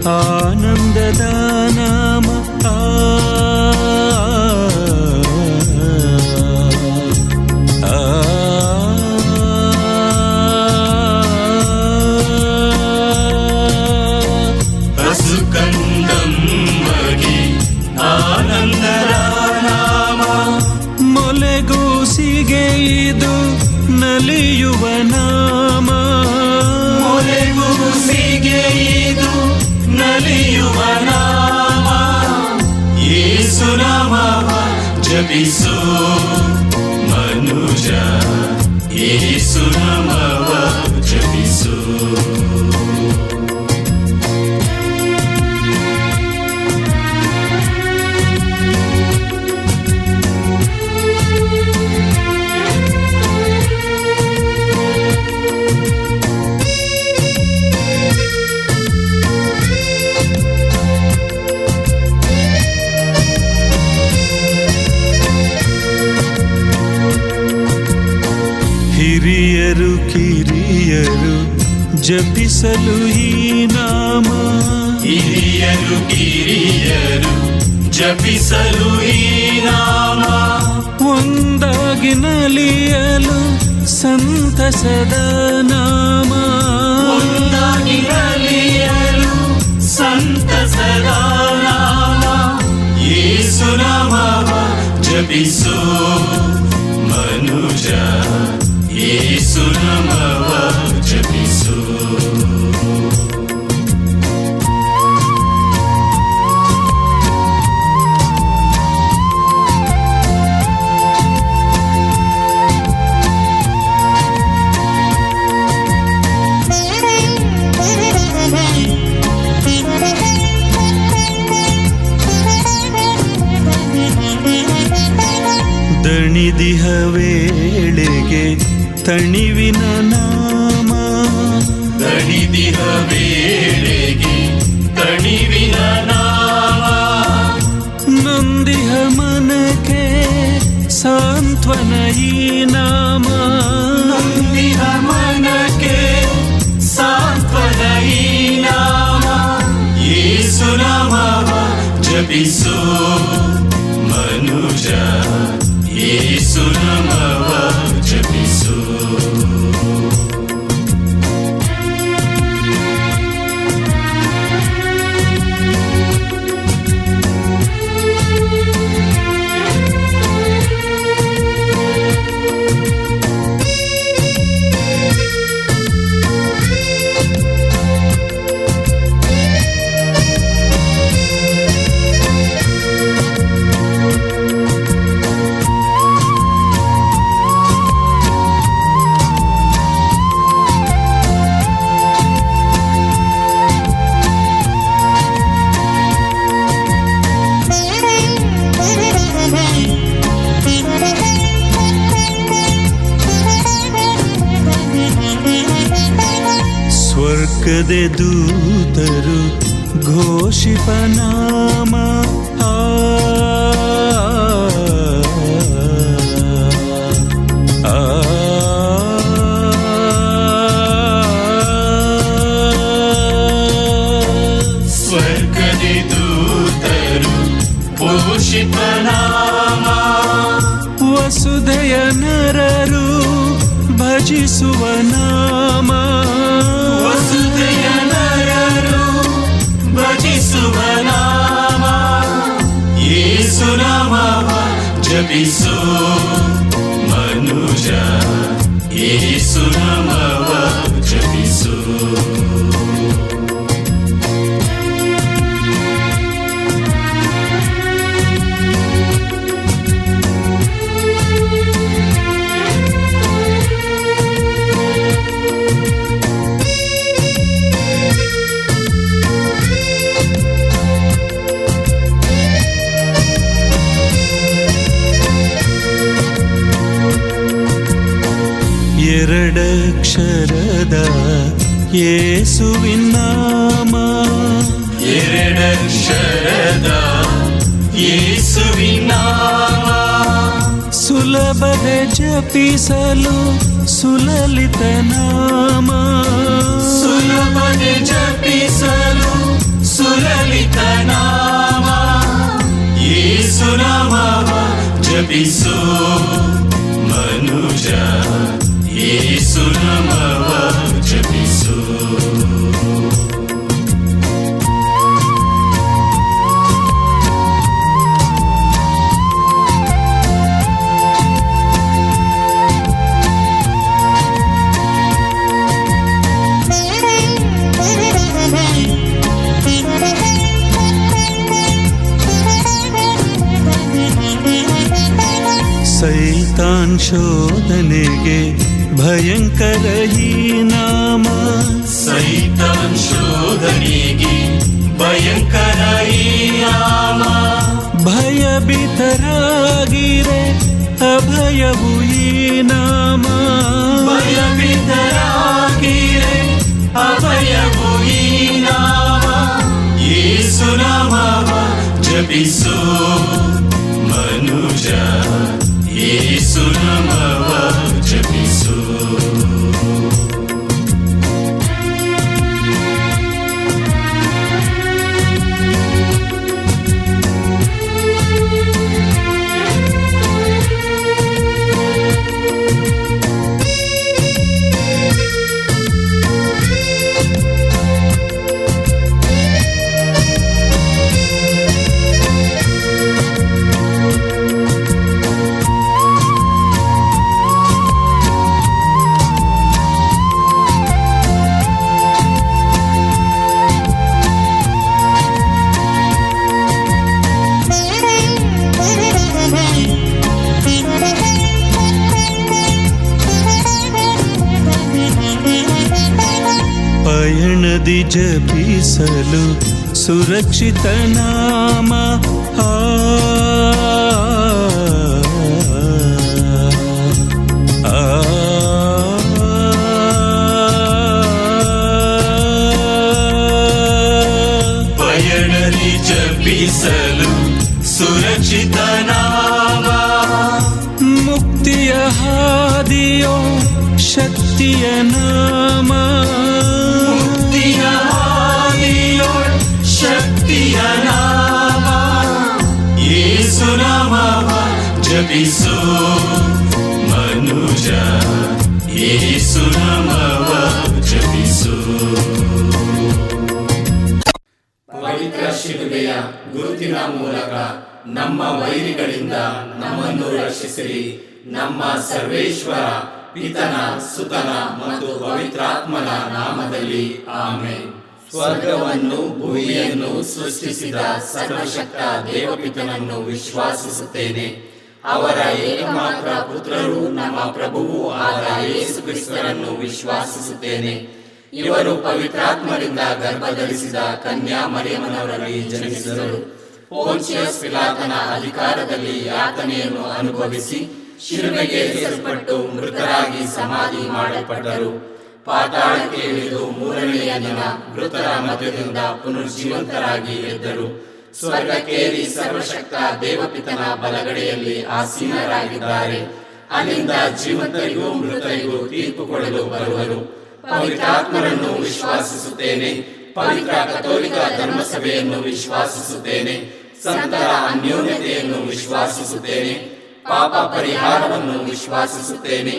ಆನಂದದ ನಾಮ. ಹಸುಕಂದಮ್ಮಗೆ ಆನಂದದ ನಾಮ. ಮೊಲೆಗೂಸಿಗೆ ಇದು ನಲಿಯುವ ನಾಮ. ಮೊಲೆಗೂಸಿಗೆ ಇದು ನಲಿಯುವ ನಾಮ. ಯೇಸು ನಾಮವ ಜಪಿಸು ಮನುಜ, ಯೇಸು ನಾಮವ ಜಪಿಸು. ಹಿರಿಯರು ಕಿರಿಯರು ಜಪಿಸಲು ಈ ನಾಮ. ಹಿರಿಯರು ಕಿರಿಯರು ಜಪಿಸಲು ಈ ನಾಮ. ಒಂದಾಗಿ ನಲಿಯಲು ಸಂತಸದ ನಾಮ. ಒಂದಾಗಿ ನಲಿಯಲು ಸಂತಸದ ನಾಮ. ಯೇಸು ನಾಮವ ಜಪಿಸು ಮನುಜ, ಯೇಸು ನಾಮವ ಜಪಿಸು. ದಣಿದಿಹ ವೇಳೆಗೆ ತಣಿವಿನ ನಾಮ. ದಣಿದಿಹ ವೇಳೆಗೆ ತಣಿವಿನ ನಾಮ. ನೊಂದಿಹ ಮನಕ್ಕೆ ಸಾಂತ್ವನ ಈ ನಾಮ. ನೊಂದಿಹ ಮನಕ್ಕೆ ಸಾಂತ್ವನ ಈ ನಾಮ. ಯೇಸು ನಾಮವ ಜಪಿಸು ಮನುಜ, ಯೇಸು ನಾಮವ ಜಪಿಸು. ಸ್ವರ್ಗದೆ ದೂತರು ಘೋಷಿಪ ನಾಮ. ಆ ಭಜಿಸುವ ನಾಮ, ವಸುದೆಯ ನರರು ಭಜಿಸುವ ನಾಮ, ಯೇಸು ನಾಮವ ಜಪಿಸು ಮನುಜ, ಯೇಸು ನಾಮವ ಜಪಿಸು. ಎರಡಕ್ಷರದ ಯೇಸುವಿನ ನಾಮ, ಎರಡಕ್ಷರದ ಯೇಸುವಿನ ನಾಮ, ಸುಲಭದ ಜಪಿಸಲು ಸುಲಲಿತ ನಾಮ, ಸುಲಭನೆ ಜಪಿಸಲು ಸುಲಲಿತ ನಾಮ, ಯೇಸು ನಾಮವ ಜಪಿಸು ಮನುಜ, ಯೇಸು ನಾಮವ ಜಪಿಸು. ಸೈತಾನ್ ಶೋಧನೆಗೆ ಭಯಂಕರ ಈ ನಾಮ, ಸೈತಾನ್ ಶೋಧನೆಗೆ ಭಯಂಕರ ಈ ನಾಮ, ಭಯಭೀತರಾಗಿರೆ ಅಭಯವು ಈ ನಾಮ, ಭಯಭೀತರಾಗಿರೆ ಅಭಯವು ಈ ನಾಮ, ಯೇಸು ನಾಮವ ಜಪಿಸು ಮನುಜ, ಯೇಸು ನಾಮವ ಜಪಿಸು. ಪಯಣದಿ ಜಪಿಸಲು ಸುರಕ್ಷಿತ ನಾಮ, ಪಯಣದಿ ಜಪಿಸಲು ಸುರಕ್ಷಿತ ನಾಮ, ಮುಕ್ತಿಯ ಹಾದಿಯೋ ಶಕ್ತಿಯ ನಾಮ, ಮುಕ್ತಿಯ ಹಾದಿಯೋ ಶಕ್ತಿಯ ನಾಮ, ಯೇಸು ನಾಮವ ಜಪಿಸು ಮನುಜ, ಯೇಸು ನಾಮವ ಜಪಿಸು. ಪವಿತ್ರ ಶಿಲುಬೆಯ ಗುರುತಿನ ಮೂಲಕ ನಮ್ಮ ವೈರಿಗಳಿಂದ ನಮ್ಮನ್ನು ರಕ್ಷಿಸಿರಿ. ನಮ್ಮ ಸರ್ವೇಶ್ವರ ಪಿತನ, ಸುತನ ಮತ್ತು ಪವಿತ್ರಾತ್ಮನ ನಾಮದಲ್ಲಿ ಆಮೆನ್. ಸ್ವರ್ಗವನ್ನು ಭೂಮಿಯನ್ನು ಸೃಷ್ಟಿಸಿದ ಸರ್ವಶಕ್ತ ದೇವಪಿತನನ್ನು ವಿಶ್ವಾಸಿಸುತ್ತೇನೆ. ಅವರ ಏಕಮಾತ್ರ ಪುತ್ರರು ನಮ್ಮ ಪ್ರಭುವೂ ಆದ ಯೇಸು ಕ್ರಿಸ್ತರನ್ನು ವಿಶ್ವಾಸಿಸುತ್ತೇನೆ. ಇವರು ಪವಿತ್ರಾತ್ಮರಿಂದ ಗರ್ಭಧರಿಸಿದ ಕನ್ಯಾ ಮರಿಯಮ್ಮನವರಲ್ಲಿ ಜನಿಸಿದರು. ಪೋಂಚಿಯಸ್ ಪಿಲಾತನ ಅಧಿಕಾರದಲ್ಲಿ ಯಾತನೆಯನ್ನು ಅನುಭವಿಸಿ ಶಿಲುಬೆಗೆ ಏರಿಸಲ್ಪಟ್ಟು ಮೃತರಾಗಿ ಸಮಾಧಿ ಮಾಡಲ್ಪಟ್ಟರು. ಪಾತಾಳಕ್ಕೆ ಇಳಿದು ಮೂರನೆಯ ದಿನ ಮೃತರ ಮಧ್ಯದಿಂದ ಪುನರ್ಜೀವಂತರಾಗಿ ಎದ್ದರು. ಸ್ವರ್ಗಕ್ಕೇರಿ ಸರ್ವಶಕ್ತ ದೇವಪಿತನ ಬಲಗಡೆಯಲ್ಲಿ ಆಸೀನರಾಗಿದ್ದಾರೆ. ಅಲ್ಲಿಂದ ಜೀವಂತರಿಗೂ ಮೃತರಿಗೂ ತೀರ್ಪು ಕೊಡಲು ಬರುವರು. ಪವಿತ್ರಾತ್ಮರನ್ನು ವಿಶ್ವಾಸಿಸುತ್ತೇನೆ. ಪವಿತ್ರ ಕಥೋಲಿಕ ಧರ್ಮಸಭೆಯನ್ನು ವಿಶ್ವಾಸಿಸುತ್ತೇನೆ. ಸಂತರ ಅನ್ಯೋನ್ಯತೆಯನ್ನು ವಿಶ್ವಾಸಿಸುತ್ತೇನೆ. ಪಾಪ ಪರಿಹಾರವನ್ನು ವಿಶ್ವಾಸಿಸುತ್ತೇನೆ.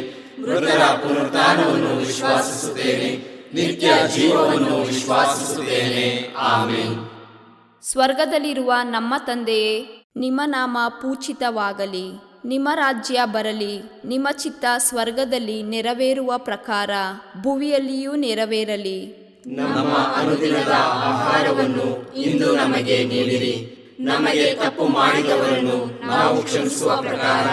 ಮೃತರ ಪುನರುತ್ಥಾನವನ್ನು ವಿಶ್ವಾಸಿಸುತ್ತೇನೆ, ನಿತ್ಯ ಜೀವವನ್ನು ವಿಶ್ವಾಸಿಸುತ್ತೇನೆ. ಆಮೆನ್. ಸ್ವರ್ಗದಲ್ಲಿರುವ ನಮ್ಮ ತಂದೆಯೇ, ನಿಮ್ಮ ನಾಮ ಪೂಜಿತವಾಗಲಿ, ನಿಮ್ಮ ರಾಜ್ಯ ಬರಲಿ, ನಿಮ್ಮ ಚಿತ್ತ ಸ್ವರ್ಗದಲ್ಲಿ ನೆರವೇರುವ ಪ್ರಕಾರ ಭುವಿಯಲ್ಲಿಯೂ ನೆರವೇರಲಿ. ನಮ್ಮ ಅನುದಿನದ ಆಹಾರವನ್ನು ಇಂದು ನಮಗೆ ನೀಡಿರಿ. ನಮಗೆ ತಪ್ಪು ಮಾಡಿದವರನ್ನು ನಾವು ಕ್ಷಮಿಸುವ ಪ್ರಕಾರ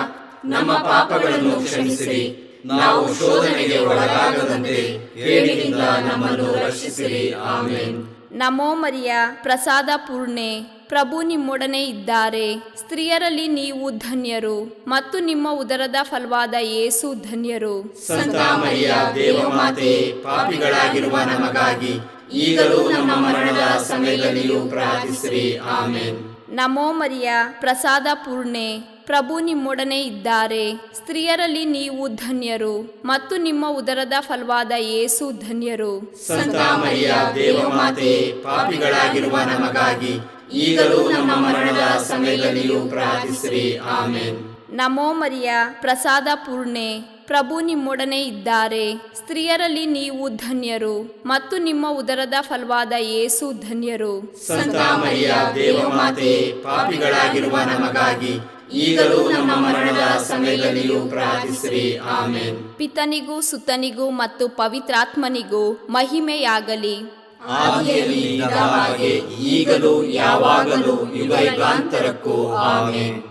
ನಮ್ಮ ಪಾಪಗಳನ್ನು ಕ್ಷಮಿಸಿರಿ. ನಾವು ಶೋಧನೆಗೆ ಒಳಗಾಗದಂತೆ ಕೇಡಿನಿಂದ ನಮ್ಮನ್ನು ರಕ್ಷಿಸಿರಿ. ಆಮೆನ್. ನಮೋ ಮರಿಯ, ಪ್ರಸಾದ ಪೂರ್ಣೆ, ಪ್ರಭು ನಿಮ್ಮೊಡನೆ ಇದ್ದಾರೆ. ಸ್ತ್ರೀಯರಲ್ಲಿ ನೀವು ಧನ್ಯರು, ಮತ್ತು ನಿಮ್ಮ ಉದರದ ಫಲವಾದ ಯೇಸು ಧನ್ಯರು. ಸಂತ ಮರಿಯ ದೇವಮಾತೆಯೇ, ಪಾಪಿಗಳಾಗಿರುವ ನಮಗಾಗಿ ಈಗಲೂ ನಮ್ಮ ಮರಣದ ಸಮಯದಲ್ಲಿಯೂ ಪ್ರಾರ್ಥಿಸಿರಿ. ಆಮೆನ್. ನಮೋ ಮರಿಯ, ಪ್ರಸಾದ ಪೂರ್ಣೆ, ಪ್ರಭು ನಿಮ್ಮೊಡನೆ ಇದ್ದಾರೆ. ಸ್ತ್ರೀಯರಲ್ಲಿ ನೀವು ಧನ್ಯರು, ಮತ್ತು ನಿಮ್ಮ ಉದರದ ಫಲವಾದ ಯೇಸು ಧನ್ಯರು. ಸಂತ ಮರಿಯ ದೇವಮಾತೆಯೇ, ಪಾಪಿಗಳಾಗಿರುವ ನಮಗಾಗಿ ಈಗಲೂ ನಮ್ಮ ಮರಣದ ಸಮಯದಲ್ಲಿಯೂ ಪ್ರಾರ್ಥಿಸಿರಿ. ಆಮೆನ್. ನಮೋ ಮರಿಯ, ಪ್ರಸಾದ ಪೂರ್ಣೆ, ಪ್ರಭು ನಿಮ್ಮೊಡನೆ ಇದ್ದಾರೆ. ಸ್ತ್ರೀಯರಲ್ಲಿ ನೀವು ಧನ್ಯರು, ಮತ್ತು ನಿಮ್ಮ ಉದರದ ಫಲವಾದ ಯೇಸು ಧನ್ಯರು. ಸಂತ ಮರಿಯ ದೇವಮಾತೆಯೇ, ಪಾಪಿಗಳಾಗಿರುವ ನಮಗಾಗಿ ಈಗಲೂ ನಮ್ಮ ಮರಣದ ಸಮಯದಲ್ಲಿಯೂ ಪ್ರಾರ್ಥಿಸಿರಿ. ಆಮೆನ್. ಪಿತನಿಗೂ ಸುತನಿಗೂ ಮತ್ತು ಪವಿತ್ರಾತ್ಮನಿಗೂ ಮಹಿಮೆಯಾಗಲಿ. ಆದಿಯಲ್ಲಿ ಇದ್ದ ಹಾಗೆ ಈಗಲೂ ಯಾವಾಗಲೂ ಯುಗಯುಗಾಂತರಕ್ಕೂ. ಆಮೆನ್.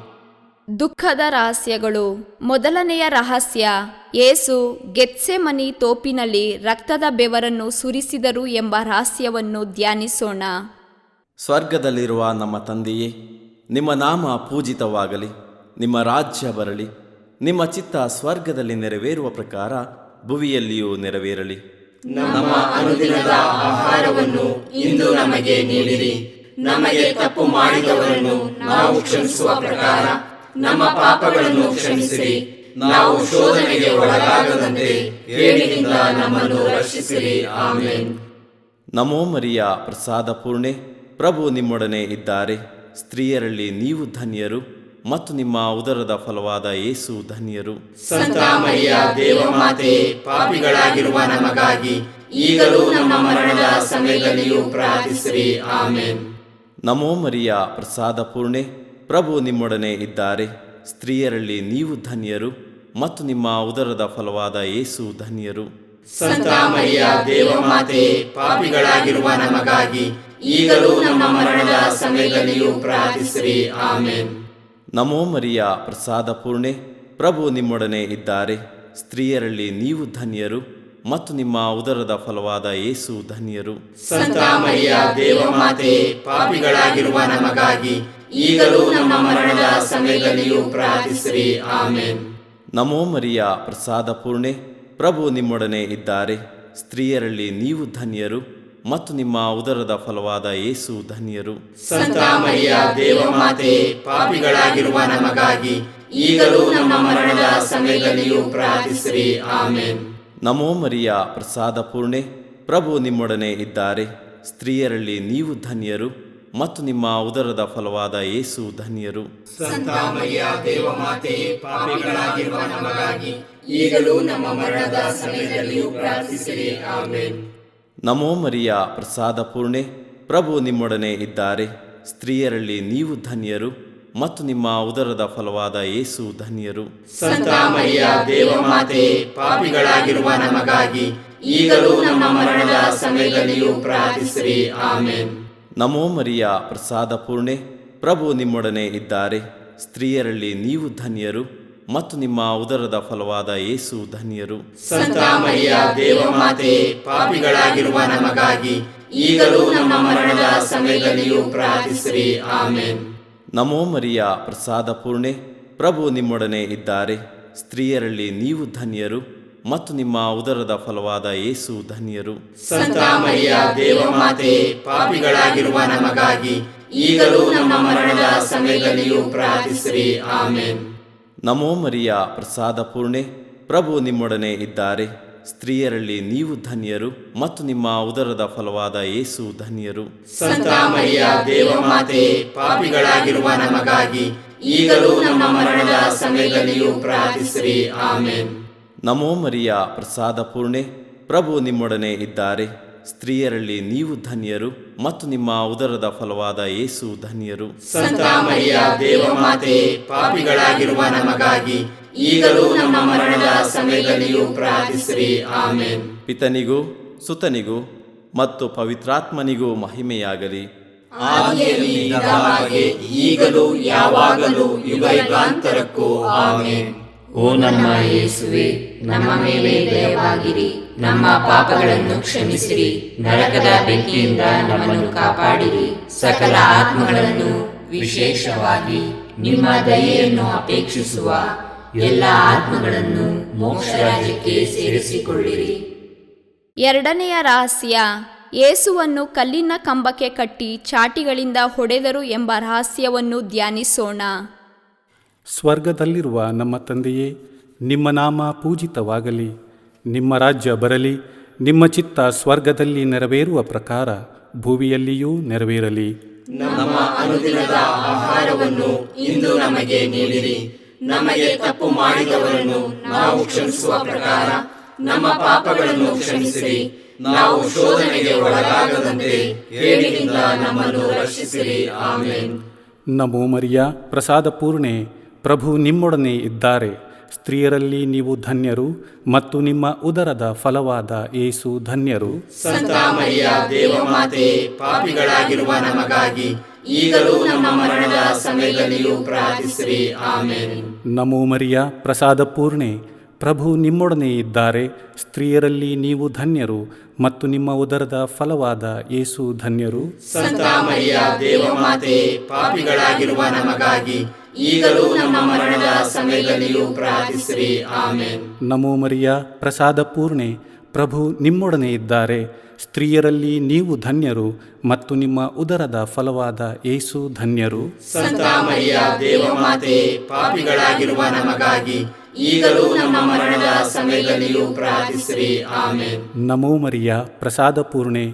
ದುಃಖದ ರಹಸ್ಯಗಳು. ಮೊದಲನೆಯ ರಹಸ್ಯ, ಯೇಸು ಗೆತ್ಸೆಮನಿ ತೋಪಿನಲ್ಲಿ ರಕ್ತದ ಬೆವರನ್ನು ಸುರಿಸಿದರು ಎಂಬ ರಹಸ್ಯವನ್ನು ಧ್ಯಾನಿಸೋಣ. ಸ್ವರ್ಗದಲ್ಲಿರುವ ನಮ್ಮ ತಂದೆಯೇ, ನಿಮ್ಮ ನಾಮ ಪೂಜಿತವಾಗಲಿ, ನಿಮ್ಮ ರಾಜ್ಯ ಬರಲಿ, ನಿಮ್ಮ ಚಿತ್ತ ಸ್ವರ್ಗದಲ್ಲಿ ನೆರವೇರುವ ಪ್ರಕಾರ ಭುವಿಯಲ್ಲಿಯೂ ನೆರವೇರಲಿ. ನಮ್ಮ ಅನುದಿನದ ಆಹಾರವನ್ನು ಇಂದು ನಮಗೆ ನೀಡಿರಿ. ನಮಗೆ ತಪ್ಪು ಮಾಡಿದವರನ್ನು ನಾವು ಕ್ಷಮಿಸುವ ಪ್ರಕಾರ ನಮ್ಮ ಪಾಪಗಳನ್ನು ಕ್ಷಮಿಸಿರಿ. ನಾವು ಶೋಧನೆಗೆ ಒಳಗಾಗದಂತೆ ಕೇಡಿನಿಂದ ನಮ್ಮನ್ನು ರಕ್ಷಿಸಿರಿ. ಆಮೆನ್. ನಮೋ ಮರಿಯ, ಪ್ರಸಾದ ಪೂರ್ಣೆ, ಪ್ರಭು ನಿಮ್ಮೊಡನೆ ಇದ್ದಾರೆ. ಸ್ತ್ರೀಯರಲ್ಲಿ ನೀವು ಧನ್ಯರು, ಮತ್ತು ನಿಮ್ಮ ಉದರದ ಫಲವಾದ ಯೇಸು ಧನ್ಯರು. ಸಂತ ಮರಿಯ ದೇವಮಾತೆಯೇ, ಪಾಪಿಗಳಾಗಿರುವ ನಮಗಾಗಿ ಈಗಲೂ ನಮ್ಮ ಮರಣದ ಸಮಯದಲ್ಲಿಯೂ ಪ್ರಾರ್ಥಿಸಿರಿ. ಆಮೆನ್. ನಮೋ ಮರಿಯ, ಪ್ರಸಾದ ಪೂರ್ಣೆ, ಪ್ರಭು ನಿಮ್ಮೊಡನೆ ಇದ್ದಾರೆ. ಸ್ತ್ರೀಯರಲ್ಲಿ ನೀವು ಧನ್ಯರು, ಮತ್ತು ನಿಮ್ಮ ಉದರದ ಫಲವಾದ ಯೇಸು ಧನ್ಯರು. ಸಂತ ಮರಿಯ ದೇವಮಾತೆಯೇ, ಪಾಪಿಗಳಾಗಿರುವ ನಮಗಾಗಿ ಈಗಲೂ ನಮ್ಮ ಮರಣದ ಸಮಯದಲ್ಲಿಯೂ ಪ್ರಾರ್ಥಿಸಿರಿ. ಆಮೆನ್. ನಮೋ ಮರಿಯ, ಪ್ರಸಾದ ಪೂರ್ಣೆ, ಪ್ರಭು ನಿಮ್ಮೊಡನೆ ಇದ್ದಾರೆ. ಸ್ತ್ರೀಯರಲ್ಲಿ ನೀವು ಧನ್ಯರು, ಮತ್ತು ನಿಮ್ಮ ಉದರದ ಫಲವಾದ ಯೇಸು ಧನ್ಯರು. ಸಂತ ಮರಿಯ ದೇವಮಾತೆಯೇ, ಪಾಪಿಗಳಾಗಿರುವ ನಮಗಾಗಿ ಈಗಲೂ ನಮ್ಮ ಮರಣದ ಸಮಯದಲ್ಲಿಯೂ ಪ್ರಾರ್ಥಿಸಿರಿ. ಆಮೆನ್. ನಮೋ ಮರಿಯ, ಪ್ರಸಾದ ಪೂರ್ಣೆ, ಪ್ರಭು ನಿಮ್ಮೊಡನೆ ಇದ್ದಾರೆ. ಸ್ತ್ರೀಯರಲ್ಲಿ ನೀವು ಧನ್ಯರು, ಮತ್ತು ನಿಮ್ಮ ಉದರದ ಫಲವಾದ ಯೇಸು ಧನ್ಯರು. ಸಂತ ಮರಿಯ ದೇವಮಾತೆಯೇ, ಪಾಪಿಗಳಾಗಿರುವ ನಮಗಾಗಿ ಈಗಲೂ ನಮ್ಮ ಮರಣದ ಸಮಯದಲ್ಲಿಯೂ ಪ್ರಾರ್ಥಿಸಿರಿ. ಆಮೆನ್. ನಮೋ ಮರಿಯ, ಪ್ರಸಾದ ಪೂರ್ಣೆ, ಪ್ರಭು ನಿಮ್ಮೊಡನೆ ಇದ್ದಾರೆ. ಸ್ತ್ರೀಯರಲ್ಲಿ ನೀವು ಧನ್ಯರು, ಮತ್ತು ನಿಮ್ಮ ಉದರದ ಫಲವಾದ ಯೇಸು ಧನ್ಯರು. ಸಂತ ಮರಿಯ ದೇವಮಾತೆಯೇ, ಪಾಪಿಗಳಾಗಿರುವ ನಮಗಾಗಿ ಈಗಲೂ ನಮ್ಮ ಮರಣದ ಸಮಯದಲ್ಲಿಯೂ ಪ್ರಾರ್ಥಿಸಿರಿ. ಆಮೆನ್. ನಮೋ ಮರಿಯ, ಪ್ರಸಾದ ಪೂರ್ಣೆ, ಪ್ರಭು ನಿಮ್ಮೊಡನೆ ಇದ್ದಾರೆ. ಸ್ತ್ರೀಯರಲ್ಲಿ ನೀವು ಧನ್ಯರು, ಮತ್ತು ನಿಮ್ಮ ಉದರದ ಫಲವಾದ ಯೇಸು ಧನ್ಯರು. ಸಂತ ಮರಿಯ ದೇವಮಾತೆಯೇ, ಪಾಪಿಗಳಾಗಿರುವ ನಮಗಾಗಿ ಈಗಲೂ ನಮ್ಮ ಮರಣದ ಸಮಯದಲ್ಲಿಯೂ ಪ್ರಾರ್ಥಿಸಿರಿ. ಆಮೆನ್. ನಮೋ ಮರಿಯ, ಪ್ರಸಾದ ಪೂರ್ಣೆ, ಪ್ರಭು ನಿಮ್ಮೊಡನೆ ಇದ್ದಾರೆ. ಸ್ತ್ರೀಯರಲ್ಲಿ ನೀವು ಧನ್ಯರು, ಮತ್ತು ನಿಮ್ಮ ಉದರದ ಫಲವಾದ ಯೇಸು ಧನ್ಯರು. ಸಂತ ಮರಿಯ ದೇವಮಾತೆಯೇ, ಪಾಪಿಗಳಾಗಿರುವ ನಮಗಾಗಿ ಈಗಲೂ ನಮ್ಮ ಮರಣದ ಸಮಯದಲ್ಲಿಯೂ ಪ್ರಾರ್ಥಿಸಿರಿ. ಆಮೆನ್. ನಮೋ ಮರಿಯ, ಪ್ರಸಾದ ಪೂರ್ಣೆ, ಪ್ರಭು ನಿಮ್ಮೊಡನೆ ಇದ್ದಾರೆ. ಸ್ತ್ರೀಯರಲ್ಲಿ ನೀವು ಧನ್ಯರು, ಮತ್ತು ನಿಮ್ಮ ಉದರದ ಫಲವಾದ ಯೇಸು ಧನ್ಯರು. ಸಂತ ಮರಿಯ ದೇವಮಾತೆಯೇ, ಪಾಪಿಗಳಾಗಿರುವ ನಮಗಾಗಿ ಈಗಲೂ ನಮ್ಮ ಮರಣದ ಸಮಯದಲ್ಲಿಯೂ ಪ್ರಾರ್ಥಿಸಿರಿ. ಆಮೆನ್. ನಮೋ ಮರಿಯ, ಪ್ರಸಾದ ಪೂರ್ಣೆ, ಪ್ರಭು ನಿಮ್ಮೊಡನೆ ಇದ್ದಾರೆ. ಸ್ತ್ರೀಯರಲ್ಲಿ ನೀವು ಧನ್ಯರು, ಮತ್ತು ನಿಮ್ಮ ಉದರದ ಫಲವಾದ ಯೇಸು ಧನ್ಯರು. ಸಂತ ಮರಿಯ ದೇವಮಾತೆಯೇ, ಪಾಪಿಗಳಾಗಿರುವ ನಮಗಾಗಿ ಈಗಲೂ ನಮ್ಮ ಮರಣದ ಸಮಯದಲ್ಲಿಯೂ ಪ್ರಾರ್ಥಿಸಿರಿ. ಆಮೆನ್. ನಮೋ ಮರಿಯ ಪ್ರಸಾದ ಪೂರ್ಣೆ, ಪ್ರಭು ನಿಮ್ಮೊಡನೆ ಇದ್ದಾರೆ. ಸ್ತ್ರೀಯರಲ್ಲಿ ನೀವು ಧನ್ಯರು ಮತ್ತು ನಿಮ್ಮ ಉದರದ ಫಲವಾದ ಯೇಸು ಧನ್ಯರು. ಸಂತ ಮರಿಯ ದೇವಮಾತೆ, ಪಾಪಿಗಳಾಗಿರುವ ನಮಗಾಗಿ ಈಗಲೂ ನಮ್ಮ ಮರಣದ ಸಮಯದಲ್ಲಿಯೂ ಪ್ರಾರ್ಥಿಸಿರಿ. ಆಮೇನ್. ಪಿತನಿಗೂ ಸುತನಿಗೂ ಮತ್ತು ಪವಿತ್ರಾತ್ಮನಿಗೂ ಮಹಿಮೆಯಾಗಲಿ. ಆದಿಯಲ್ಲಿ ಇದ್ದ ಹಾಗೆ ಈಗಲೂ ಯಾವಾಗಲೂ ಯುಗಾಂತರಕ್ಕೂ ಆಮೇನ್. ಓ ನಮ್ಮ ಯೇಸುವೆ, ನಮ್ಮ ಮೇಲೆ ದಯವಾಗಿರಿ, ನಮ್ಮ ಪಾಪಗಳನ್ನು ಕ್ಷಮಿಸಿರಿ, ನರಕದ ಬೆಂಕಿಯಿಂದ ನಮ್ಮನ್ನು ಕಾಪಾಡಿರಿ, ಸಕಲ ಆತ್ಮಗಳನ್ನು ವಿಶೇಷವಾಗಿ ನಿಮ್ಮ ದಯೆಯನ್ನು ಅಪೇಕ್ಷಿಸುವ ಎಲ್ಲ ಆತ್ಮಗಳನ್ನು ಮೋಕ್ಷ ರಾಜ್ಯಕ್ಕೆ ಸೇರಿಸಿಕೊಳ್ಳಿರಿ. ಎರಡನೆಯ ರಹಸ್ಯ, ಯೇಸುವನ್ನು ಕಲ್ಲಿನ ಕಂಬಕ್ಕೆ ಕಟ್ಟಿ ಚಾಟಿಗಳಿಂದ ಹೊಡೆದರು ಎಂಬ ರಹಸ್ಯವನ್ನು ಧ್ಯಾನಿಸೋಣ. ಸ್ವರ್ಗದಲ್ಲಿರುವ ನಮ್ಮ ತಂದೆಯೇ, ನಿಮ್ಮ ನಾಮ ಪೂಜಿತವಾಗಲಿ, ನಿಮ್ಮ ರಾಜ್ಯ ಬರಲಿ, ನಿಮ್ಮ ಚಿತ್ತ ಸ್ವರ್ಗದಲ್ಲಿ ನೆರವೇರುವ ಪ್ರಕಾರ ಭೂಮಿಯಲ್ಲಿಯೂ ನೆರವೇರಲಿ. ನಮ್ಮ ಅನುದಿನದ ಆಹಾರವನ್ನು ಇಂದು ನಮಗೆ ನೀಡಿರಿ. ನಮಗೆ ತಪ್ಪು ಮಾಡಿದವರನ್ನು ನಾವು ಕ್ಷಮಿಸುವ ಪ್ರಕಾರ ನಮ್ಮ ಪಾಪಗಳನ್ನು ಕ್ಷಮಿಸಿರಿ. ನಾವು ಶೋಧನೆಗೆ ಒಳಗಾಗದಂತೆ ಕೇಡಿನಿಂದ ನಮ್ಮನ್ನು ರಕ್ಷಿಸಿರಿ. ಆಮೇನ್. ನಮೋ ಮರಿಯ ಪ್ರಸಾದ ಪೂರ್ಣೆ, ಪ್ರಭು ನಿಮ್ಮೊಡನೆ ಇದ್ದಾರೆ. ಸ್ತ್ರೀಯರಲ್ಲಿ ನೀವು ಧನ್ಯರು ಮತ್ತು ನಿಮ್ಮ ಉದರದ ಫಲವಾದ ಯೇಸು ಧನ್ಯರು. ಸಂತ ಮರಿಯ ದೇವಮಾತೆ, ಪಾಪಿಗಳಾಗಿರುವ ನಮಗಾಗಿ ಈಗಲೂ ನಮ್ಮ ಮರಣದ ಸಮಯದಲ್ಲಿಯೂ ಪ್ರಾರ್ಥಿಸಿರಿ. ಆಮೇನ್. ನಮೋ ಮರಿಯ ಪ್ರಸಾದ ಪೂರ್ಣೆ, ಪ್ರಭು ನಿಮ್ಮೊಡನೆ ಇದ್ದಾರೆ. ಸ್ತ್ರೀಯರಲ್ಲಿ ನೀವು ಧನ್ಯರು ಮತ್ತು ನಿಮ್ಮ ಉದರದ ಫಲವಾದ ಯೇಸು ಧನ್ಯರು. ಸಂತ ಮರಿಯ ದೇವಮಾತೆ, ಪಾಪಿಗಳಾಗಿರುವ ನಮಗಾಗಿ ಈಗಲೂ ನಮ್ಮ ಮರಣದ ಸಮಯದಲ್ಲಿಯೂ ಪ್ರಾರ್ಥಿಸಿರಿ. ಆಮೇನ್. ನಮೋ ಮರಿಯ ಪ್ರಸಾದ ಪೂರ್ಣೆ, ಪ್ರಭು ನಿಮ್ಮೊಡನೆ ಇದ್ದಾರೆ. ಸ್ತ್ರೀಯರಲ್ಲಿ ನೀವು ಧನ್ಯರು ಮತ್ತು ನಿಮ್ಮ ಉದರದ ಫಲವಾದ ಯೇಸು ಧನ್ಯರು. ಸಂತ ಮರಿಯ ದೇವಮಾತೆ, ಪಾಪಿಗಳಾಗಿರುವ ನಮಗಾಗಿ ಈಗಲೂ ನಮ್ಮ ಮರಣದ ಸಮಯದಲ್ಲಿಯೂ ಪ್ರಾರ್ಥಿಸಿರಿ. ಆಮೇನ್. ನಮೋ ಮರಿಯ ಪ್ರಸಾದ ಪೂರ್ಣೆ,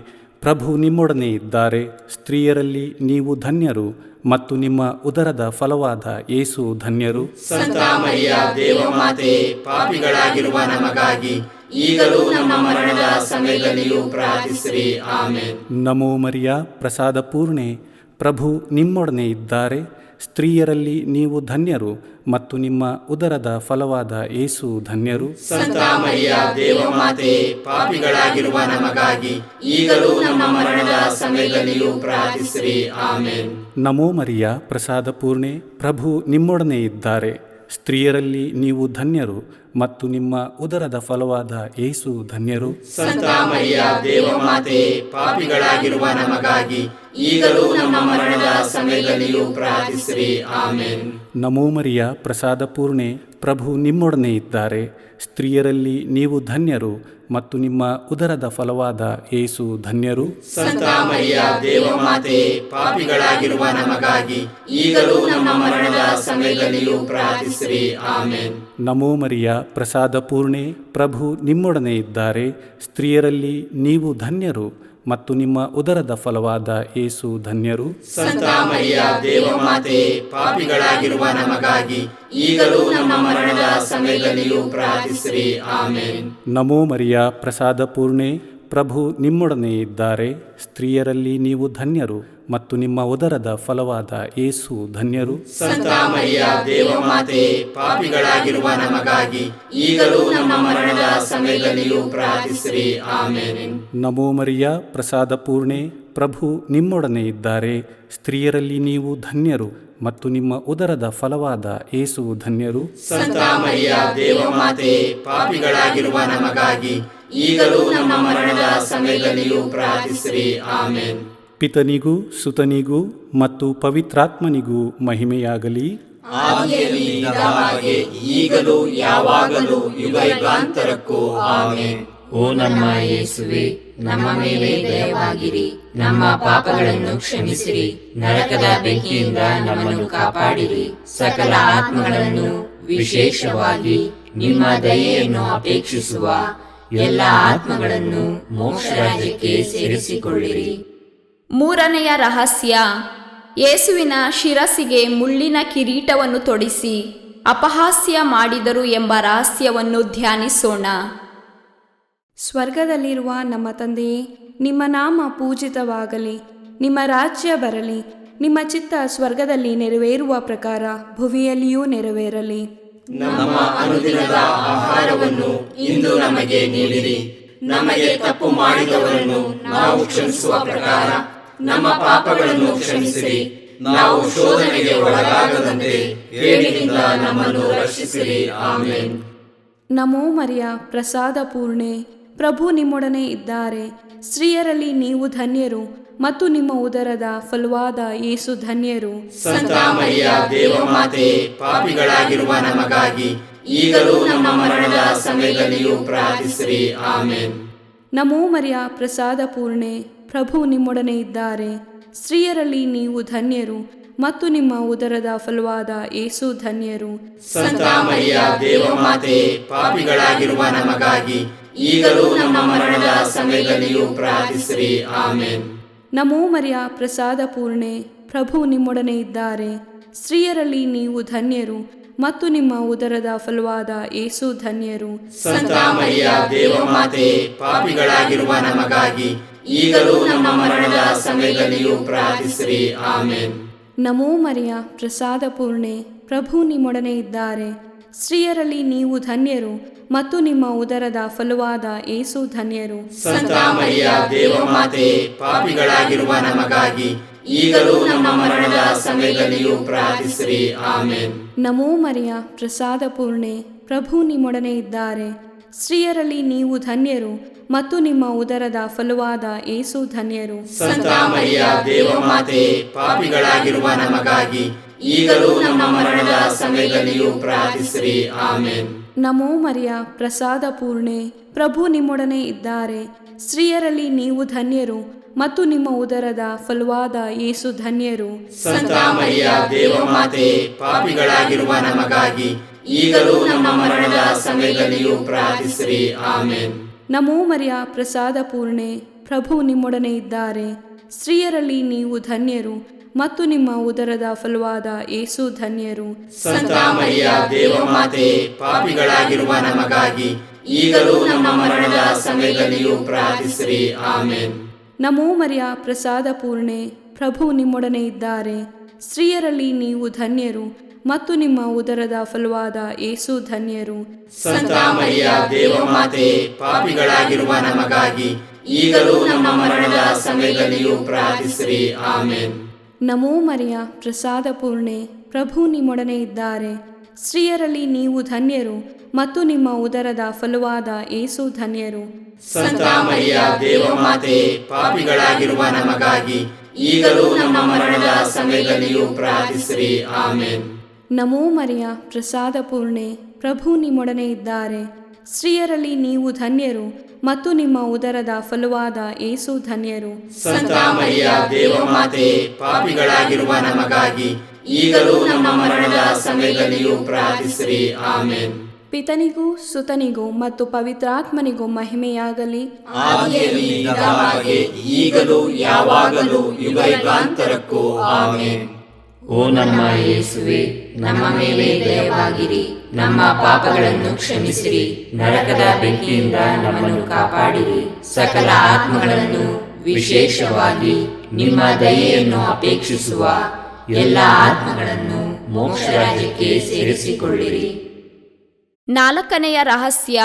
ಪ್ರಭು ನಿಮ್ಮೊಡನೆ ಇದ್ದಾರೆ. ಸ್ತ್ರೀಯರಲ್ಲಿ ನೀವು ಧನ್ಯರು ಮತ್ತು ನಿಮ್ಮ ಉದರದ ಫಲವಾದ ಯೇಸು ಧನ್ಯರು. ಸಂತ ಮರಿಯ ದೇವಮಾತೆ, ಪಾಪಿಗಳಾಗಿರುವ ನಮಗಾಗಿ ಈಗಲೂ ನಮ್ಮ ಮರಣದ ಸಮಯದಲ್ಲಿಯೂ ಪ್ರಾರ್ಥಿಸಿರಿ. ಆಮೇನ್. ನಮೋ ಮರಿಯ ಪ್ರಸಾದ ಪೂರ್ಣೆ, ಪ್ರಭು ನಿಮ್ಮೊಡನೆ ಇದ್ದಾರೆ. ಸ್ತ್ರೀಯರಲ್ಲಿ ನೀವು ಧನ್ಯರು ಮತ್ತು ನಿಮ್ಮ ಉದರದ ಫಲವಾದ ಯೇಸು ಧನ್ಯರು. ಸಂತ ಮರಿಯ ದೇವಮಾತೆ, ಪಾಪಿಗಳಾಗಿರುವ ನಮಗಾಗಿ ಈಗಲೂ ನಮ್ಮ ಮರಣದ ಸಮಯದಲ್ಲಿಯೂ ಪ್ರಾರ್ಥಿಸಿರಿ. ಆಮೇನ್. ನಮೋ ಮರಿಯ ಪ್ರಸಾದ ಪೂರ್ಣೆ, ಪ್ರಭು ನಿಮ್ಮೊಡನೆ ಇದ್ದಾರೆ. ಸ್ತ್ರೀಯರಲ್ಲಿ ನೀವು ಧನ್ಯರು ಮತ್ತು ನಿಮ್ಮ ಉದರದ ಫಲವಾದ ಯೇಸು ಧನ್ಯರು. ಸಂತ ಮರಿಯ ದೇವಮಾತೆ, ಪಾಪಿಗಳಾಗಿರುವ ನಮಗಾಗಿ ಈಗಲೂ ನಮ್ಮ ಮರಣದ ಸಮಯದಲ್ಲಿಯೂ ಪ್ರಾರ್ಥಿಸಿರಿ. ಆಮೇನ್. ನಮೋ ಮರಿಯ ಪ್ರಸಾದ ಪೂರ್ಣೆ, ಪ್ರಭು ನಿಮ್ಮೊಡನೆ ಇದ್ದಾರೆ. ಸ್ತ್ರೀಯರಲ್ಲಿ ನೀವು ಧನ್ಯರು ಮತ್ತು ನಿಮ್ಮ ಉದರದ ಫಲವಾದ ಯೇಸು ಧನ್ಯರು. ಸಂತ ಮರಿಯ ದೇವಮಾತೆ, ಪಾಪಿಗಳಾಗಿರುವ ನಮಗಾಗಿ ಈಗಲೂ ನಮ್ಮ ಮರಣದ ಸಮಯದಲ್ಲಿಯೂ ಪ್ರಾರ್ಥಿಸಿರಿ. ಆಮೇನ್. ನಮೋ ಮರಿಯ ಪ್ರಸಾದ ಪೂರ್ಣೆ, ಪ್ರಭು ನಿಮ್ಮೊಡನೆ ಇದ್ದಾರೆ. ಸ್ತ್ರೀಯರಲ್ಲಿ ನೀವು ಧನ್ಯರು ಮತ್ತು ನಿಮ್ಮ ಉದರದ ಫಲವಾದ ಯೇಸು ಧನ್ಯರು. ಸಂತ ಮರಿಯ ದೇವಮಾತೆ, ಪಾಪಿಗಳಾಗಿರುವ ನಮಗಾಗಿ ಈಗಲೂ ನಮ್ಮ ಮರಣದ ಸಮಯದಲ್ಲಿಯೂ ಪ್ರಾರ್ಥಿಸಿರಿ. ಆಮೇನ್. ನಮೋ ಮರಿಯ ಪ್ರಸಾದ ಪೂರ್ಣೆ, ಪ್ರಭು ನಿಮ್ಮೊಡನೆ ಇದ್ದಾರೆ. ಸ್ತ್ರೀಯರಲ್ಲಿ ನೀವು ಧನ್ಯರು ಮತ್ತು ನಿಮ್ಮ ಉದರದ ಫಲವಾದ ಯೇಸು ಧನ್ಯರು. ಸಂತ ಮರಿಯ ದೇವಮಾತೆ, ಪಾಪಿಗಳಾಗಿರುವ ನಮಗಾಗಿ ಈಗಲೂ ನಮ್ಮ ಮರಣದ ಸಮಯದಲ್ಲಿಯೂ ಪ್ರಾರ್ಥಿಸಿರಿ. ಆಮೇನ್. ನಮೋ ಮರಿಯ ಪ್ರಸಾದ ಪೂರ್ಣೆ, ಪ್ರಭು ನಿಮ್ಮೊಡನೆ ಇದ್ದಾರೆ. ಸ್ತ್ರೀಯರಲ್ಲಿ ನೀವು ಧನ್ಯರು ಮತ್ತು ನಿಮ್ಮ ಉದರದ ಫಲವಾದ ಯೇಸು ಧನ್ಯರು. ಸಂತ ಮರಿಯ ದೇವಮಾತೆ, ಪಾಪಿಗಳಾಗಿರುವ ನಮಗಾಗಿ ಈಗಲೂ ನಮ್ಮ ಮರಣದ ಸಮಯದಲ್ಲಿಯೂ ಪ್ರಾರ್ಥಿಸಿರಿ. ಆಮೇನ್. ಪಿತನಿಗೂ ಸುತನಿಗೂ ಮತ್ತು ಪವಿತ್ರಾತ್ಮನಿಗೂ ಮಹಿಮೆಯಾಗಲಿ. ಆದಿಯಲ್ಲಿ ಇದ್ದ ಹಾಗೆ ಈಗಲೂ ಯಾವಾಗಲೂ ಯುಗಾಂತರಕ್ಕೂ ಆಮೇನ್. ಓ ನಮ್ಮ ಯೇಸುವೆ, ನಮ್ಮ ಮೇಲೆ ದಯವಾಗಿರಿ, ನಮ್ಮ ಪಾಪಗಳನ್ನು ಕ್ಷಮಿಸಿರಿ, ನರಕದ ಬೆಂಕಿಯಿಂದ ನಮ್ಮನ್ನು ಕಾಪಾಡಿರಿ, ಸಕಲ ಆತ್ಮಗಳನ್ನು ವಿಶೇಷವಾಗಿ ನಿಮ್ಮ ದಯೆಯನ್ನು ಅಪೇಕ್ಷಿಸುವ ಎಲ್ಲ ಆತ್ಮಗಳನ್ನು ಮೋಕ್ಷ ರಾಜ್ಯಕ್ಕೆ ಸೇರಿಸಿಕೊಳ್ಳಿರಿ. ಮೂರನೆಯ ರಹಸ್ಯ, ಯೇಸುವಿನ ಶಿರಸ್ಸಿಗೆ ಮುಳ್ಳಿನ ಕಿರೀಟವನ್ನು ತೊಡಿಸಿ ಅಪಹಾಸ್ಯ ಮಾಡಿದರು ಎಂಬ ರಹಸ್ಯವನ್ನು ಧ್ಯಾನಿಸೋಣ. ಸ್ವರ್ಗದಲ್ಲಿರುವ ನಮ್ಮ ತಂದೆಯೇ, ನಿಮ್ಮ ನಾಮ ಪೂಜಿತವಾಗಲಿ, ನಿಮ್ಮ ರಾಜ್ಯ ಬರಲಿ, ನಿಮ್ಮ ಚಿತ್ತ ಸ್ವರ್ಗದಲ್ಲಿ ನೆರವೇರುವ ಪ್ರಕಾರ ಭುವಿಯಲ್ಲಿಯೂ ನೆರವೇರಲಿ. ನಮ್ಮ ಅನುದಿನದ ಆಹಾರವನ್ನು ಇಂದು ನಮಗೆ ನೀಡಿರಿ. ನಮಗೆ ತಪ್ಪು ಮಾಡಿದವರನ್ನು ನಾವು ಕ್ಷಮಿಸುವ ಪ್ರಕಾರ ನಮ್ಮ ಪಾಪಗಳನ್ನು ಕ್ಷಮಿಸಿರಿ. ನಾವು ಶೋಧನೆಗೆ ಒಳಗಾಗದಂತೆ ಕೇಡಿನಿಂದ ನಮ್ಮನ್ನು ರಕ್ಷಿಸಿರಿ. ಆಮೆನ್. ನಮೋ ಮರಿಯ, ಪ್ರಸಾದ ಪೂರ್ಣೆ, ಪ್ರಭು ನಿಮ್ಮೊಡನೆ ಇದ್ದಾರೆ. ಸ್ತ್ರೀಯರಲ್ಲಿ ನೀವು ಧನ್ಯರು ಮತ್ತು ನಿಮ್ಮ ಉದರದ ಫಲವಾದ ಯೇಸು ಧನ್ಯರು. ಸಂತ ಮರಿಯ ದೇವಮಾತೆ, ಪಾಪಿಗಳಾಗಿರುವ ನಮಗಾಗಿ ಈಗಲೂ ನಮ್ಮ ಮರಣದ ಸಮಯದಲ್ಲಿಯೂ ಪ್ರಾರ್ಥಿಸಿರಿ. ಆಮೆನ್. ನಮೋ ಮರಿಯ, ಪ್ರಸಾದ ಪೂರ್ಣೆ, ಪ್ರಭು ನಿಮ್ಮೊಡನೆ ಇದ್ದಾರೆ. ಸ್ತ್ರೀಯರಲ್ಲಿ ನೀವು ಧನ್ಯರು ಮತ್ತು ನಿಮ್ಮ ಉದರದ ಫಲವಾದ ಯೇಸು ಧನ್ಯರು. ಸಂತ ಮರಿಯ ದೇವಮಾತೆ, ಪಾಪಿಗಳಾಗಿರುವ ನಮಗಾಗಿ ಈಗಲೂ ನಮ್ಮ ಮರಣದ ಸಮಯದಲ್ಲಿಯೂ ಪ್ರಾರ್ಥಿಸಿರಿ. ಆಮೆನ್. ನಮೋ ಮರಿಯ, ಪ್ರಸಾದ ಪೂರ್ಣೆ, ಪ್ರಭು ನಿಮ್ಮೊಡನೆ ಇದ್ದಾರೆ. ಸ್ತ್ರೀಯರಲ್ಲಿ ನೀವು ಧನ್ಯರು ಮತ್ತು ನಿಮ್ಮ ಉದರದ ಫಲವಾದ ಯೇಸು ಧನ್ಯರು. ಸಂತ ಮರಿಯ ದೇವಮಾತೆ, ಪಾಪಿಗಳಾಗಿರುವ ನಮಗಾಗಿ ಈಗಲೂ ನಮ್ಮ ಮರಣದ ಸಮಯದಲ್ಲಿಯೂ ಪ್ರಾರ್ಥಿಸಿರಿ. ಆಮೆನ್. ನಮೋ ಮರಿಯ, ಪ್ರಸಾದ ಪೂರ್ಣೆ, ಪ್ರಭು ನಿಮ್ಮೊಡನೆ ಇದ್ದಾರೆ. ಸ್ತ್ರೀಯರಲ್ಲಿ ನೀವು ಧನ್ಯರು ಮತ್ತು ನಿಮ್ಮ ಉದರದ ಫಲವಾದ ಯೇಸು ಧನ್ಯರು. ಸಂತ ಮರಿಯ ದೇವಮಾತೆ, ಪಾಪಿಗಳಾಗಿರುವ ನಮಗಾಗಿ ಈಗಲೂ ನಮ್ಮ ಮರಣದ ಸಮಯದಲ್ಲಿಯೂ ಪ್ರಾರ್ಥಿಸಿರಿ. ಆಮೆನ್. ನಮೋ ಮರಿಯ, ಪ್ರಸಾದ ಪೂರ್ಣೆ, ಪ್ರಭು ನಿಮ್ಮೊಡನೆ ಇದ್ದಾರೆ. ಸ್ತ್ರೀಯರಲ್ಲಿ ನೀವು ಧನ್ಯರು ಮತ್ತು ನಿಮ್ಮ ಉದರದ ಫಲವಾದ ಯೇಸು ಧನ್ಯರು. ಸಂತ ಮರಿಯ ದೇವಮಾತೆ, ಪಾಪಿಗಳಾಗಿರುವ ನಮಗಾಗಿ ಈಗಲೂ ನಮ್ಮ ಮರಣದ ಸಮಯದಲ್ಲಿಯೂ ಪ್ರಾರ್ಥಿಸಿರಿ. ಆಮೆನ್. ನಮೋ ಮರಿಯ, ಪ್ರಸಾದ ಪೂರ್ಣೆ, ಪ್ರಭು ನಿಮ್ಮೊಡನೆ ಇದ್ದಾರೆ. ಸ್ತ್ರೀಯರಲ್ಲಿ ನೀವು ಧನ್ಯರು ಮತ್ತು ನಿಮ್ಮ ಉದರದ ಫಲವಾದ ಯೇಸು ಧನ್ಯರು. ಸಂತ ಮರಿಯ ದೇವಮಾತೆ, ಪಾಪಿಗಳಾಗಿರುವ ನಮಗಾಗಿ ಈಗಲೂ ನಮ್ಮ ಮರಣದ ಸಮಯದಲ್ಲಿಯೂ ಪ್ರಾರ್ಥಿಸಿರಿ. ಆಮೆನ್. ನಮೋ ಮರಿಯ, ಪ್ರಸಾದ ಪೂರ್ಣೆ, ಪ್ರಭು ನಿಮ್ಮೊಡನೆ ಇದ್ದಾರೆ. ಸ್ತ್ರೀಯರಲ್ಲಿ ನೀವು ಧನ್ಯರು ಮತ್ತು ನಿಮ್ಮ ಉದರದ ಫಲವಾದ ಯೇಸು ಧನ್ಯರು. ಸಂತ ಮರಿಯ ದೇವಮಾತೆ, ಪಾಪಿಗಳಾಗಿರುವ ನಮಗಾಗಿ ಈಗಲೂ ನಮ್ಮ ಮರಣದ ಸಮಯದಲ್ಲಿಯೂ ಪ್ರಾರ್ಥಿಸಿರಿ. ಆಮೆನ್. ನಮೋ ಮರಿಯ, ಪ್ರಸಾದ ಪೂರ್ಣೆ, ಪ್ರಭು ನಿಮ್ಮೊಡನೆ ಇದ್ದಾರೆ. ಸ್ತ್ರೀಯರಲ್ಲಿ ನೀವು ಧನ್ಯರು ಮತ್ತು ನಿಮ್ಮ ಉದರದ ಫಲವಾದ ಯೇಸು ಧನ್ಯರು. ಸಂತ ಮರಿಯ ದೇವಮಾತೆ, ಪಾಪಿಗಳಾಗಿರುವ ನಮಗಾಗಿ ಈಗಲೂ ನಮ್ಮ ಮರಣದ ಸಮಯದಲ್ಲಿಯೂ ಪ್ರಾರ್ಥಿಸಿರಿ. ಆಮೆನ್. ನಮೋ ಮರಿಯ, ಪ್ರಸಾದ ಪೂರ್ಣೆ, ಪ್ರಭು ನಿಮ್ಮೊಡನೆ ಇದ್ದಾರೆ. ಸ್ತ್ರೀಯರಲ್ಲಿ ನೀವು ಧನ್ಯರು ಮತ್ತು ನಿಮ್ಮ ಉದರದ ಫಲವಾದ ಯೇಸು ಧನ್ಯರು. ಸಂತ ಮರಿಯ ದೇವಮಾತೆ, ಪಾಪಿಗಳಾಗಿರುವ ನಮಗಾಗಿ ಈಗಲೂ ನಮ್ಮ ಮರಣದ ಸಮಯದಲ್ಲಿಯೂ ಪ್ರಾರ್ಥಿಸಿರಿ. ಆಮೆನ್. ನಮೋ ಮರಿಯ, ಪ್ರಸಾದ ಪೂರ್ಣೆ, ಪ್ರಭು ನಿಮ್ಮೊಡನೆ ಇದ್ದಾರೆ. ಸ್ತ್ರೀಯರಲ್ಲಿ ನೀವು ಧನ್ಯರು ಮತ್ತು ನಿಮ್ಮ ಉದರದ ಫಲವಾದ ಯೇಸು ಧನ್ಯರು. ಸಂತ ಮರಿಯ ದೇವಮಾತೆ, ಪಾಪಿಗಳಾಗಿರುವ ನಮಗಾಗಿ ಈಗಲೂ ನಮ್ಮ ಮರಣದ ಸಮಯದಲ್ಲಿಯೂ ಪ್ರಾರ್ಥಿಸಿರಿ. ಆಮೆನ್. ಪಿತನಿಗೂ ಸುತನಿಗೂ ಮತ್ತು ಪವಿತ್ರಾತ್ಮನಿಗೂ ಮಹಿಮೆಯಾಗಲಿ. ಆದಿಯಲ್ಲಿ ಇದ್ದ ಹಾಗೆ ಈಗಲೂ ಯಾವಾಗಲೂ ಯುಗಯುಗಾಂತರಕ್ಕೂ. ಆಮೆನ್. ಓ ನಮ್ಮ ಯೇಸುವೆ, ನಮ್ಮ ಮೇಲೆ ದಯವಾಗಿರಿ, ನಮ್ಮ ಪಾಪಗಳನ್ನು ಕ್ಷಮಿಸಿರಿ, ನರಕದ ಬೆಂಕಿಯಿಂದ ನಮ್ಮನ್ನು ಕಾಪಾಡಿರಿ, ಸಕಲ ಆತ್ಮಗಳನ್ನು ವಿಶೇಷವಾಗಿ ನಿಮ್ಮ ದಯೆಯನ್ನು ಅಪೇಕ್ಷಿಸುವ ಎಲ್ಲ ಆತ್ಮಗಳನ್ನು ಮೋಕ್ಷ ರಾಜ್ಯಕ್ಕೆ ಸೇರಿಸಿಕೊಳ್ಳಿರಿ. 4ನೆಯ ರಹಸ್ಯ,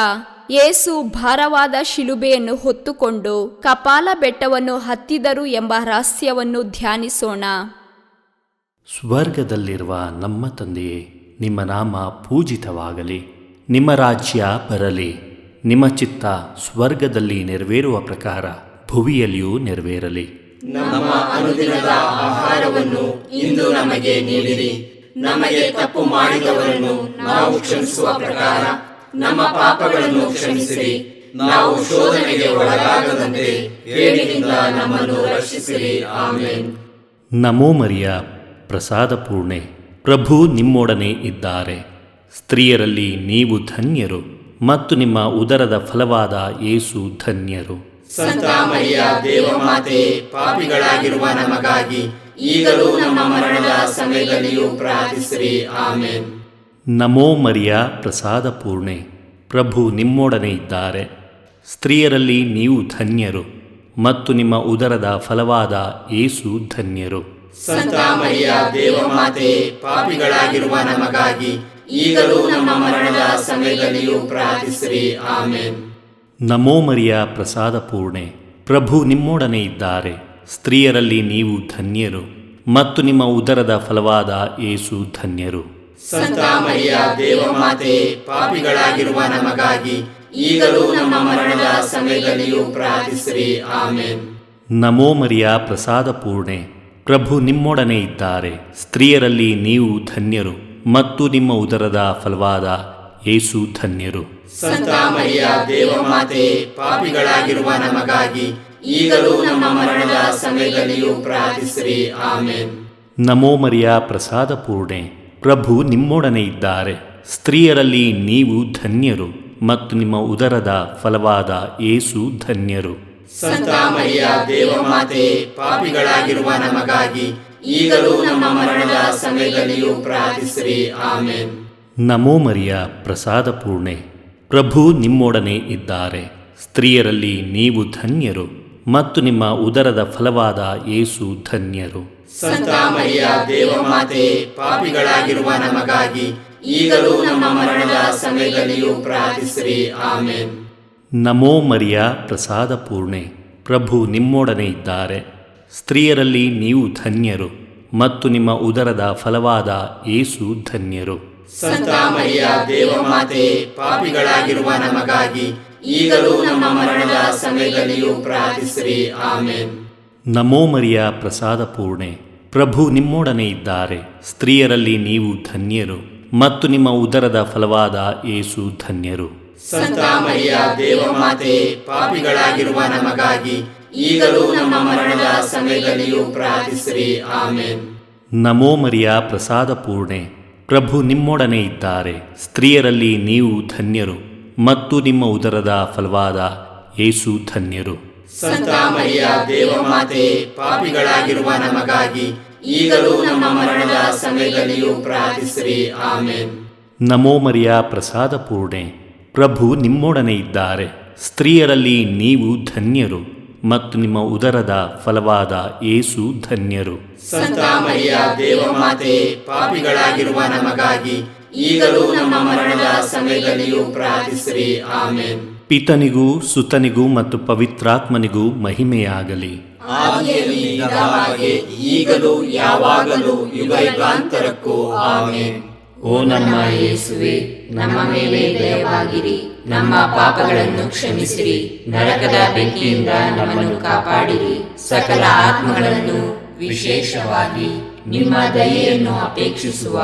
ಯೇಸು ಭಾರವಾದ ಶಿಲುಬೆಯನ್ನು ಹೊತ್ತುಕೊಂಡು ಕಪಾಲ ಬೆಟ್ಟವನ್ನು ಹತ್ತಿದರು ಎಂಬ ರಹಸ್ಯವನ್ನು ಧ್ಯಾನಿಸೋಣ. ಸ್ವರ್ಗದಲ್ಲಿರುವ ನಮ್ಮ ತಂದೆಯೇ, ನಿಮ್ಮ ನಾಮ ಪೂಜಿತವಾಗಲಿ, ನಿಮ್ಮ ರಾಜ್ಯ ಬರಲಿ, ನಿಮ್ಮ ಚಿತ್ತ ಸ್ವರ್ಗದಲ್ಲಿ ನೆರವೇರುವ ಪ್ರಕಾರ ಭುವಿಯಲ್ಲಿಯೂ ನೆರವೇರಲಿ. ನಮ್ಮ ಅನುದಿನದ ಆಹಾರವನ್ನು ಇಂದು ನಮಗೆ ನೀಡಿರಿ. ನಮಗೆ ತಪ್ಪು ಮಾಡಿದವರನ್ನು ನಾವು ಕ್ಷಮಿಸುವ ಪ್ರಕಾರ ನಮ್ಮ ಪಾಪಗಳನ್ನು ಕ್ಷಮಿಸಿರಿ. ನಾವು ಶೋಧನೆಗೆ ಒಳಗಾಗದಂತೆ ಕೇಡಿನಿಂದ ನಮ್ಮನ್ನು ರಕ್ಷಿಸಿರಿ. ಆಮೆನ್. ನಮೋ ಮರಿಯ, ಪ್ರಸಾದ ಪೂರ್ಣೆ, ಪ್ರಭು ನಿಮ್ಮೊಡನೆ ಇದ್ದಾರೆ. ಸ್ತ್ರೀಯರಲ್ಲಿ ನೀವು ಧನ್ಯರು ಮತ್ತು ನಿಮ್ಮ ಉದರದ ಫಲವಾದ ಯೇಸು ಧನ್ಯರು. ಸಂತ ಮರಿಯ ದೇವಮಾತೆ, ಪಾಪಿಗಳಾಗಿರುವ ನಮಗಾಗಿ ಈಗಲೂ ನಮ್ಮ ಮರಣದ ಸಮಯದಲ್ಲಿಯೂ ಪ್ರಾರ್ಥಿಸಿರಿ. ಆಮೆನ್. ನಮೋ ಮರಿಯ ಪ್ರಸಾದ ಪೂರ್ಣೆ, ಪ್ರಭು ನಿಮ್ಮೊಡನೆ ಇದ್ದಾರೆ. ಸ್ತ್ರೀಯರಲ್ಲಿ ನೀವು ಧನ್ಯರು ಮತ್ತು ನಿಮ್ಮ ಉದರದ ಫಲವಾದ ಯೇಸು ಧನ್ಯರು. ಸಂತ ಮರಿಯ ದೇವಮಾತೆ, ಪಾಪಿಗಳಾಗಿರುವ ನಮಗಾಗಿ ಈಗಲೂ ನಮ್ಮ ಮರಣದ ಸಮಯದಲ್ಲಿಯೂ ಪ್ರಾರ್ಥಿಸಿರಿ. ಆಮೆನ್. ನಮೋ ಮರಿಯ ಪ್ರಸಾದ ಪೂರ್ಣೆ, ಪ್ರಭು ನಿಮ್ಮೊಡನೆ ಇದ್ದಾರೆ. ಸ್ತ್ರೀಯರಲ್ಲಿ ನೀವು ಧನ್ಯರು ಮತ್ತು ನಿಮ್ಮ ಉದರದ ಫಲವಾದ ಯೇಸು ಧನ್ಯರು. ಸಂತ ಮರಿಯ ದೇವಮಾತೆ, ಪಾಪಿಗಳಾಗಿರುವ ನಮಗಾಗಿ ಈಗಲೂ ನಮ್ಮ ಮರಣದ ಸಮಯದಲ್ಲಿಯೂ ಪ್ರಾರ್ಥಿಸಿರಿ. ಆಮೆನ್. ನಮೋ ಮರಿಯ ಪ್ರಸಾದ ಪೂರ್ಣೆ, ಪ್ರಭು ನಿಮ್ಮೊಡನೆ ಇದ್ದಾರೆ. ಸ್ತ್ರೀಯರಲ್ಲಿ ನೀವು ಧನ್ಯರು ಮತ್ತು ನಿಮ್ಮ ಉದರದ ಫಲವಾದ ಯೇಸು ಧನ್ಯರು. ಸಂತ ಮರಿಯ ದೇವಮಾತೆ, ಪಾಪಿಗಳಾಗಿರುವ ನಮಗಾಗಿ ಈಗಲೂ ನಮ್ಮ ಮರಣದ ಸಮಯದಲ್ಲಿಯೂ ಪ್ರಾರ್ಥಿಸಿರಿ. ಆಮೆನ್. ನಮೋ ಮರಿಯ ಪ್ರಸಾದ ಪೂರ್ಣೆ, ಪ್ರಭು ನಿಮ್ಮೊಡನೆ ಇದ್ದಾರೆ. ಸ್ತ್ರೀಯರಲ್ಲಿ ನೀವು ಧನ್ಯರು ಮತ್ತು ನಿಮ್ಮ ಉದರದ ಫಲವಾದ ಯೇಸು ಧನ್ಯರು. ಸಂತ ಮರಿಯ ದೇವಮಾತೆ, ಪಾಪಿಗಳಾಗಿರುವ ನಮಗಾಗಿ ಈಗಲೂ ನಮ್ಮ ಮರಣದ ಸಮಯದಲ್ಲಿಯೂ ಪ್ರಾರ್ಥಿಸಿರಿ. ಆಮೆನ್. ನಮೋ ಮರಿಯ ಪ್ರಸಾದ ಪೂರ್ಣೆ, ಪ್ರಭು ನಿಮ್ಮೊಡನೆ ಇದ್ದಾರೆ. ಸ್ತ್ರೀಯರಲ್ಲಿ ನೀವು ಧನ್ಯರು ಮತ್ತು ನಿಮ್ಮ ಉದರದ ಫಲವಾದ ಯೇಸು ಧನ್ಯರು. ಸಂತ ಮರಿಯ ದೇವಮಾತೆ, ಪಾಪಿಗಳಾಗಿರುವ ನಮಗಾಗಿ ಈಗಲೂ ನಮ್ಮ ಮರಣದ ಸಮಯದಲ್ಲಿಯೂ ಪ್ರಾರ್ಥಿಸಿರಿ. ಆಮೆನ್. ನಮೋ ಮರಿಯ ಪ್ರಸಾದ ಪೂರ್ಣೆ, ಪ್ರಭು ನಿಮ್ಮೊಡನೆ ಇದ್ದಾರೆ. ಸ್ತ್ರೀಯರಲ್ಲಿ ನೀವು ಧನ್ಯರು ಮತ್ತು ನಿಮ್ಮ ಉದರದ ಫಲವಾದ ಯೇಸು ಧನ್ಯರು. ಸಂತ ಮರಿಯ ದೇವಮಾತೆ, ಪಾಪಿಗಳಾಗಿರುವ ನಮಗಾಗಿ ಈಗಲೂ ನಮ್ಮ ಮರಣದ ಸಮಯದಲ್ಲಿಯೂ ಪ್ರಾರ್ಥಿಸಿರಿ. ಆಮೆನ್. ನಮೋ ಮರಿಯ ಪ್ರಸಾದ ಪೂರ್ಣೆ, ಪ್ರಭು ನಿಮ್ಮೊಡನೆ ಇದ್ದಾರೆ. ಸ್ತ್ರೀಯರಲ್ಲಿ ನೀವು ಧನ್ಯರು ಮತ್ತು ನಿಮ್ಮ ಉದರದ ಫಲವಾದ ಯೇಸು ಧನ್ಯರು. ಸಂತ ಮರಿಯ ದೇವಮಾತೆ, ಪಾಪಿಗಳಾಗಿರುವ ನಮಗಾಗಿ ಈಗಲೂ ನಮ್ಮ ಮರಣದ ಸಮಯದಲ್ಲಿಯೂ ಪ್ರಾರ್ಥಿಸಿರಿ. ಆಮೆನ್. ನಮೋ ಮರಿಯ ಪ್ರಸಾದ ಪೂರ್ಣೆ, ಪ್ರಭು ನಿಮ್ಮೊಡನೆ ಇದ್ದಾರೆ. ಸ್ತ್ರೀಯರಲ್ಲಿ ನೀವು ಧನ್ಯರು ಮತ್ತು ನಿಮ್ಮ ಉದರದ ಫಲವಾದ ಯೇಸು ಧನ್ಯರು. ಸಂತ ಮರಿಯ ದೇವಮಾತೆ, ಪಾಪಿಗಳಾಗಿರುವ ನಮಗಾಗಿ ಈಗಲೂ ನಮ್ಮ ಮರಣದ ಸಮಯದಲ್ಲಿಯೂ ಪ್ರಾರ್ಥಿಸಿರಿ. ಆಮೆನ್. ನಮೋ ಮರಿಯ ಪ್ರಸಾದ ಪೂರ್ಣೆ, ಪ್ರಭು ನಿಮ್ಮೊಡನೆ ಇದ್ದಾರೆ. ಸ್ತ್ರೀಯರಲ್ಲಿ ನೀವು ಧನ್ಯರು ಮತ್ತು ನಿಮ್ಮ ಉದರದ ಫಲವಾದ ಯೇಸು ಧನ್ಯರು. ಸಂತ ಮರಿಯ ದೇವಮಾತೆ, ಪಾಪಿಗಳಾಗಿರುವ ನಮಗಾಗಿ ಈಗಲೂ ನಮ್ಮ ಮರಣದ ಸಮಯದಲ್ಲಿಯೂ ಪ್ರಾರ್ಥಿಸಿರಿ. ಆಮೆನ್. ಪಿತನಿಗೂ ಸುತನಿಗೂ ಮತ್ತು ಪವಿತ್ರಾತ್ಮನಿಗೂ ಮಹಿಮೆಯಾಗಲಿ. ಆದಿಯಲ್ಲಿ ಇದ್ದ ಹಾಗೆ ಈಗಲೂ ಯಾವಾಗಲೂ ಯುಗಾಂತರಕ್ಕೂ. ಆಮೆನ್. ಓ ನಮ್ಮ ಯೇಸುವೆ, ನಮ್ಮ ಮೇಲೆ ದಯವಾಗಿರಿ. ನಮ್ಮ ಪಾಪಗಳನ್ನು ಕ್ಷಮಿಸಿರಿ. ನರಕದ ಬೆಂಕಿಯಿಂದ ನಮ್ಮನ್ನು ಕಾಪಾಡಿರಿ. ಸಕಲ ಆತ್ಮಗಳನ್ನು, ವಿಶೇಷವಾಗಿ ನಿಮ್ಮ ದಯೆಯನ್ನು ಅಪೇಕ್ಷಿಸುವ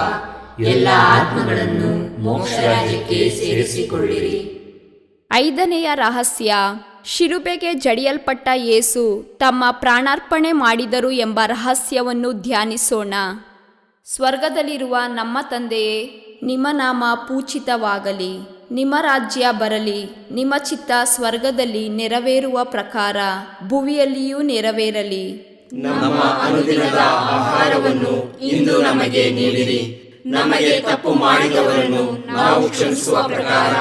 ಎಲ್ಲ ಆತ್ಮಗಳನ್ನು ಮೋಕ್ಷ ರಾಜ್ಯಕ್ಕೆ ಸೇರಿಸಿಕೊಳ್ಳಿರಿ. 5ನೆಯ ರಹಸ್ಯ, ಶಿಲುಬೆಗೆ ಜಡಿಯಲ್ಪಟ್ಟ ಯೇಸು ತಮ್ಮ ಪ್ರಾಣಾರ್ಪಣೆ ಮಾಡಿದರು ಎಂಬ ರಹಸ್ಯವನ್ನು ಧ್ಯಾನಿಸೋಣ. ಸ್ವರ್ಗದಲ್ಲಿರುವ ನಮ್ಮ ತಂದೆಯೇ, ನಿಮ್ಮ ನಾಮ ಪೂಜಿತವಾಗಲಿ. ನಿಮ್ಮ ರಾಜ್ಯ ಬರಲಿ. ನಿಮ್ಮ ಚಿತ್ತ ಸ್ವರ್ಗದಲ್ಲಿ ನೆರವೇರುವ ಪ್ರಕಾರ ಭುವಿಯಲ್ಲಿಯೂ ನೆರವೇರಲಿ. ನಮ್ಮ ಅನುದಿನದ ಆಹಾರವನ್ನು ಇಂದು ನಮಗೆ ನೀಡಿರಿ. ನಮಗೆ ತಪ್ಪು ಮಾಡಿದವರನ್ನು ನಾವು ಕ್ಷಮಿಸುವ ಪ್ರಕಾರ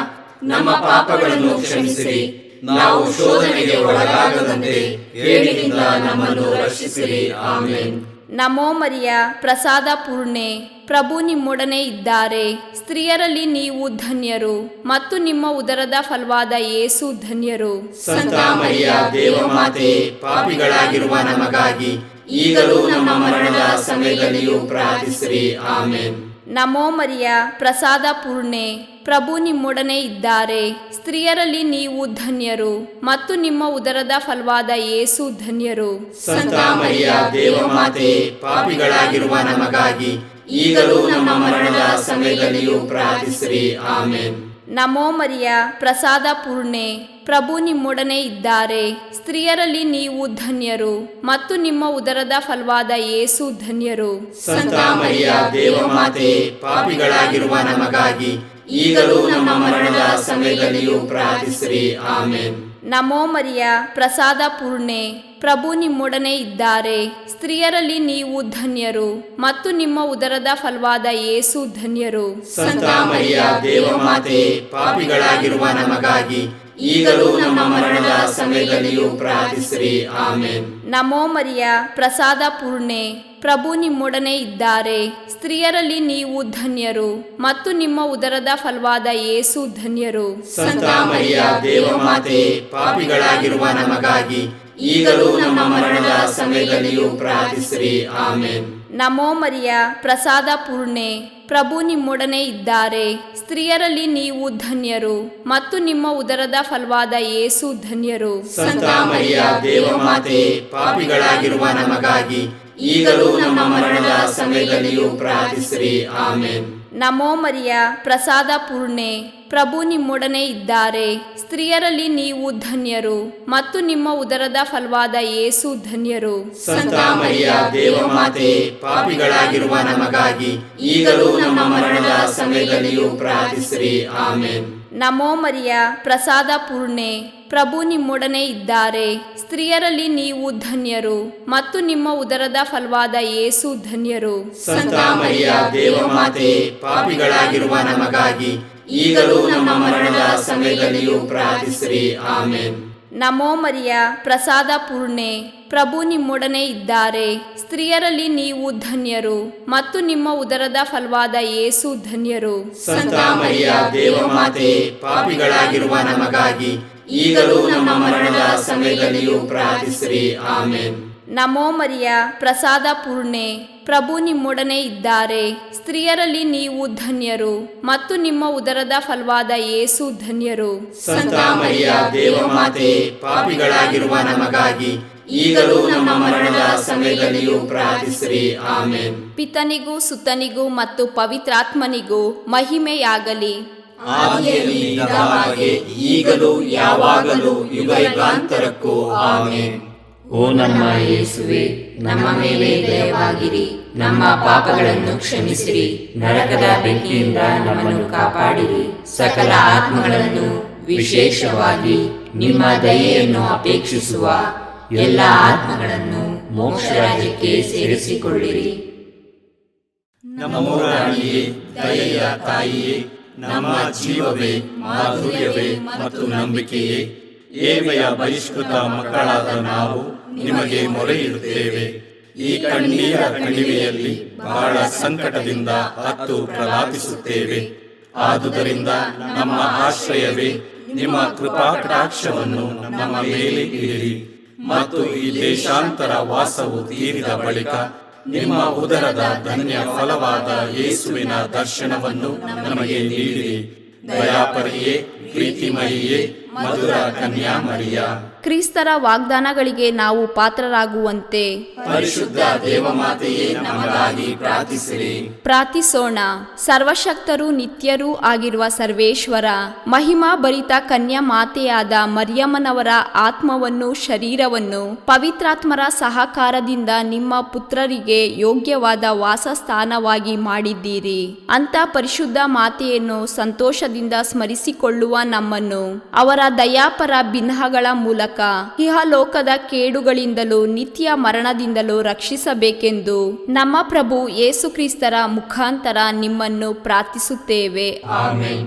ನಮ್ಮ ಪಾಪಗಳನ್ನು ಕ್ಷಮಿಸಿರಿ. ನಾವು ಶೋಧನೆಗೆ ಒಳಗಾಗದಂತೆ ಕೇಡಿನಿಂದ ನಮ್ಮನ್ನು ರಕ್ಷಿಸಿರಿ. ಆಮೆನ್. ನಮೋ ಮರಿಯ ಪ್ರಸಾದ ಪೂರ್ಣೆ, ಪ್ರಭು ನಿಮ್ಮೊಡನೆ ಇದ್ದಾರೆ. ಸ್ತ್ರೀಯರಲ್ಲಿ ನೀವು ಧನ್ಯರು ಮತ್ತು ನಿಮ್ಮ ಉದರದ ಫಲವಾದ ಯೇಸು ಧನ್ಯರು. ಸಂತ ಮರಿಯ ದೇವಮಾತೆ, ಪಾಪಿಗಳಾಗಿರುವ ನಮಗಾಗಿ ಈಗಲೂ ನಮ್ಮ ಮರಣದ ಸಮಯದಲ್ಲಿಯೂ ಪ್ರಾರ್ಥಿಸಿರಿ. ಆಮೆನ್. ನಮೋ ಮರಿಯ ಪ್ರಸಾದ ಪೂರ್ಣೆ, ಪ್ರಭು ನಿಮ್ಮೊಡನೆ ಇದ್ದಾರೆ. ಸ್ತ್ರೀಯರಲ್ಲಿ ನೀವು ಧನ್ಯರು ಮತ್ತು ನಿಮ್ಮ ಉದರದ ಫಲವಾದ ಯೇಸು ಧನ್ಯರು. ಸಂತ ಮರಿಯ ದೇವಮಾತೆ, ಪಾಪಿಗಳಾಗಿರುವ ನಮಗಾಗಿ ಈಗಲೂ ನಮ್ಮ ಮರಣದ ಸಮಯದಲ್ಲಿಯೂ ಪ್ರಾರ್ಥಿಸಿರಿ. ಆಮೆನ್. ನಮೋ ಮರಿಯ ಪ್ರಸಾದ ಪೂರ್ಣೆ, ಪ್ರಭು ನಿಮ್ಮೊಡನೆ ಇದ್ದಾರೆ. ಸ್ತ್ರೀಯರಲ್ಲಿ ನೀವು ಧನ್ಯರು ಮತ್ತು ನಿಮ್ಮ ಉದರದ ಫಲವಾದ ಯೇಸು ಧನ್ಯರು. ಸಂತ ಮರಿಯ ದೇವಮಾತೆ, ಪಾಪಿಗಳಾಗಿರುವ ನಮಗಾಗಿ ಈಗಲೂ ನಮ್ಮ ಮರಣದ ಸಮಯದಲ್ಲಿಯೂ ಪ್ರಾರ್ಥಿಸಿರಿ. ಆಮೇನ್. ನಮೋ ಮರಿಯ ಪ್ರಸಾದ ಪೂರ್ಣೆ, ಪ್ರಭು ನಿಮ್ಮೊಡನೆ ಇದ್ದಾರೆ. ಸ್ತ್ರೀಯರಲ್ಲಿ ನೀವು ಧನ್ಯರು ಮತ್ತು ನಿಮ್ಮ ಉದರದ ಫಲವಾದ ಯೇಸು ಧನ್ಯರು. ಸಂತ ಮರಿಯ ದೇವಮಾತೆ, ಪಾಪಿಗಳಾಗಿರುವ ನಮಗಾಗಿ ಈಗಲೂ ನಮ್ಮ ಮರಣದ ಸಮಯದಲ್ಲಿಯೂ ಪ್ರಾರ್ಥಿಸಿರಿ. ಆಮೇನ್. ನಮೋ ಮರಿಯ ಪ್ರಸಾದ ಪೂರ್ಣೆ, ಪ್ರಭು ನಿಮ್ಮೊಡನೆ ಇದ್ದಾರೆ. ಸ್ತ್ರೀಯರಲ್ಲಿ ನೀವು ಧನ್ಯರು ಮತ್ತು ನಿಮ್ಮ ಉದರದ ಫಲವಾದ ಯೇಸು ಧನ್ಯರು. ಸಂತ ಮರಿಯ ದೇವಮಾತೆ, ಪಾಪಿಗಳಾಗಿರುವ ನಮಗಾಗಿ ಈಗಲೂ ನಮ್ಮ ಮರಣದ ಸಮಯದಲ್ಲಿಯೂ ಪ್ರಾರ್ಥಿಸಿರಿ. ಆಮೇನ್. ನಮೋ ಮರಿಯ ಪ್ರಸಾದ ಪೂರ್ಣೆ, ಪ್ರಭು ನಿಮ್ಮೊಡನೆ ಇದ್ದಾರೆ. ಸ್ತ್ರೀಯರಲ್ಲಿ ನೀವು ಧನ್ಯರು ಮತ್ತು ನಿಮ್ಮ ಉದರದ ಫಲವಾದ ಯೇಸು ಧನ್ಯರು. ಸಂತ ಮರಿಯ ದೇವಮಾತೆ, ಪಾಪಿಗಳಾಗಿರುವ ನಮಗಾಗಿ ಈಗಲೂ ನಮ್ಮ ಮರಣದ ಸಮಯದಲ್ಲಿಯೂ ಪ್ರಾರ್ಥಿಸಿರಿ. ಆಮೇನ್. ನಮೋ ಮರಿಯ ಪ್ರಸಾದ ಪೂರ್ಣೆ, ಪ್ರಭು ನಿಮ್ಮೊಡನೆ ಇದ್ದಾರೆ. ಸ್ತ್ರೀಯರಲ್ಲಿ ನೀವು ಧನ್ಯರು ಮತ್ತು ನಿಮ್ಮ ಉದರದ ಫಲವಾದ ಯೇಸು ಧನ್ಯರು. ಸಂತ ಮರಿಯ ದೇವಮಾತೆ, ಪಾಪಿಗಳಾಗಿರುವ ನಮಗಾಗಿ ಈಗಲೂ ನಮ್ಮ ಮರಣದ ಸಮಯದಲ್ಲಿಯೂ ಪ್ರಾರ್ಥಿಸಿರಿ. ಆಮೇನ್. ನಮೋ ಮರಿಯ ಪ್ರಸಾದ ಪೂರ್ಣೆ, ಪ್ರಭು ನಿಮ್ಮೊಡನೆ ಇದ್ದಾರೆ. ಸ್ತ್ರೀಯರಲ್ಲಿ ನೀವು ಧನ್ಯರು ಮತ್ತು ನಿಮ್ಮ ಉದರದ ಫಲವಾದ ಯೇಸು ಧನ್ಯರು. ಸಂತ ಮರಿಯ ದೇವಮಾತೆ, ಪಾಪಿಗಳಾಗಿರುವ ನಮಗಾಗಿ ಈಗಲೂ ನಮ್ಮ ಮರಣದ ಸಮಯದಲ್ಲಿಯೂ ಪ್ರಾರ್ಥಿಸಿರಿ. ಆಮೇನ್. ನಮೋ ಮರಿಯ ಪ್ರಸಾದ ಪೂರ್ಣೆ, ಪ್ರಭು ನಿಮ್ಮೊಡನೆ ಇದ್ದಾರೆ. ಸ್ತ್ರೀಯರಲ್ಲಿ ನೀವು ಧನ್ಯರು ಮತ್ತು ನಿಮ್ಮ ಉದರದ ಫಲವಾದ ಯೇಸು ಧನ್ಯರು. ಸಂತ ಮರಿಯ ದೇವಮಾತೆ, ಪಾಪಿಗಳಾಗಿರುವ ನಮಗಾಗಿ ಈಗಲೂ ನಮ್ಮ ಮರಣದ ಸಮಯದಲ್ಲಿಯೂ ಪ್ರಾರ್ಥಿಸಿರಿ. ಆಮೇನ್. ನಮೋ ಮರಿಯ ಪ್ರಸಾದ ಪೂರ್ಣೆ, ಪ್ರಭು ನಿಮ್ಮೊಡನೆ ಇದ್ದಾರೆ. ಸ್ತ್ರೀಯರಲ್ಲಿ ನೀವು ಧನ್ಯರು ಮತ್ತು ನಿಮ್ಮ ಉದರದ ಫಲವಾದ ಯೇಸು ಧನ್ಯರು. ಸಂತ ಮರಿಯ ದೇವಮಾತೆ, ಪಾಪಿಗಳಾಗಿರುವ ನಮಗಾಗಿ ಈಗಲೂ ನಮ್ಮ ಮರಣದ ಸಮಯದಲ್ಲಿಯೂ ಪ್ರಾರ್ಥಿಸಿರಿ. ಆಮೇನ್. ಪಿತನಿಗೂ ಸುತನಿಗೂ ಮತ್ತು ಪವಿತ್ರಾತ್ಮನಿಗೂ ಮಹಿಮೆಯಾಗಲಿ. ಆದಿಯಲ್ಲಿ ಇದ್ದ ಹಾಗೆ ಈಗಲೂ ಯಾವಾಗಲೂ ಯುಗಾಂತರಕ್ಕೂ. ಆಮೇನ್. ಓ ನಮ್ಮ ಯೇಸುವೆ, ನಮ್ಮ ಮೇಲೆ ದಯವಾಗಿರಿ, ನಮ್ಮ ಪಾಪಗಳನ್ನು ಕ್ಷಮಿಸಿರಿ, ನರಕದ ಬೆಂಕಿಯಿಂದ ನಮ್ಮನ್ನು ಕಾಪಾಡಿರಿ, ಸಕಲ ಆತ್ಮಗಳನ್ನು ವಿಶೇಷವಾಗಿ ನಿಮ್ಮ ದಯೆಯನ್ನು ಅಪೇಕ್ಷಿಸುವ ಎಲ್ಲ ಆತ್ಮಗಳನ್ನು ಮೋಕ್ಷ ರಾಜ್ಯಕ್ಕೆ ಸೇರಿಸಿಕೊಳ್ಳಿರಿ. ನಮೋ ರಾಣಿಯೇ, ದಯೆಯ ತಾಯಿಯೇ, ನಮ್ಮ ಜೀವವೇ, ಮಾಧುರ್ಯವೇ ಮತ್ತು ನಂಬಿಕೆಯೇ, ಏವೆಯ ಬಹಿಷ್ಕೃತ ಮಕ್ಕಳಾದ ನಾವು ನಿಮಗೆ ಮೊರೆ ಇಡುತ್ತೇವೆ. ಈ ಕಣ್ಣೀರ ಕಣಿವೆಯಲ್ಲಿ ಬಹಳ ಸಂಕಟದಿಂದ ಅತ್ತು ಪ್ರಲಾಪಿಸುತ್ತೇವೆ. ಆದುದರಿಂದ ನಮ್ಮ ಆಶ್ರಯವೇ, ನಿಮ್ಮ ಕೃಪಾಕಟಾಕ್ಷವನ್ನು ನಮ್ಮ ಮೇಲೆ ಇಡಿರಿ ಮತ್ತು ಈ ದೇಶಾಂತರ ವಾಸವು ತೀರಿದ ಬಳಿಕ ನಿಮ್ಮ ಉದರದ ಧನ್ಯ ಫಲವಾದ ಯೇಸುವಿನ ದರ್ಶನವನ್ನು ನಮಗೆ ನೀಡಿರಿ. ದಯಾಪರಿಯೇ, ಪ್ರೀತಿಮಯಿಯೇ, ಮಧುರ ಕನ್ಯಾಮರಿಯ, ಕ್ರಿಸ್ತರ ವಾಗ್ದಾನಗಳಿಗೆ ನಾವು ಪಾತ್ರರಾಗುವಂತೆ ಪರಿಶುದ್ಧ ದೇವಮಾತೆಯೇ ನಮಗಾಗಿ ಪ್ರಾರ್ಥಿಸಿರಿ. ಪ್ರಾರ್ಥಿಸೋಣ. ಸರ್ವಶಕ್ತರೂ ನಿತ್ಯರೂ ಆಗಿರುವ ಸರ್ವೇಶ್ವರ, ಮಹಿಮಾ ಭರಿತ ಕನ್ಯಾ ಮಾತೆಯಾದ ಮರಿಯಮ್ಮನವರ ಆತ್ಮವನ್ನು ಶರೀರವನ್ನು ಪವಿತ್ರಾತ್ಮರ ಸಹಕಾರದಿಂದ ನಿಮ್ಮ ಪುತ್ರರಿಗೆ ಯೋಗ್ಯವಾದ ವಾಸಸ್ಥಾನವಾಗಿ ಮಾಡಿದ್ದೀರಿ. ಅಂತ ಪರಿಶುದ್ಧ ಮಾತೆಯನ್ನು ಸಂತೋಷದಿಂದ ಸ್ಮರಿಸಿಕೊಳ್ಳುವ ನಮ್ಮನ್ನು ಅವರ ದಯಾಪರ ಬಿನ್ನಹಗಳ ಮೂಲಕ ಇಹಲೋಕದ ಕೇಡುಗಳಿಂದಲೂ ನಿತ್ಯ ಮರಣದಿಂದಲೂ ರಕ್ಷಿಸಬೇಕೆಂದು ನಮ್ಮ ಪ್ರಭು ಯೇಸು ಕ್ರಿಸ್ತರ ಮುಖಾಂತರ ನಿಮ್ಮನ್ನು ಪ್ರಾರ್ಥಿಸುತ್ತೇವೆ. ಆಮೆನ್.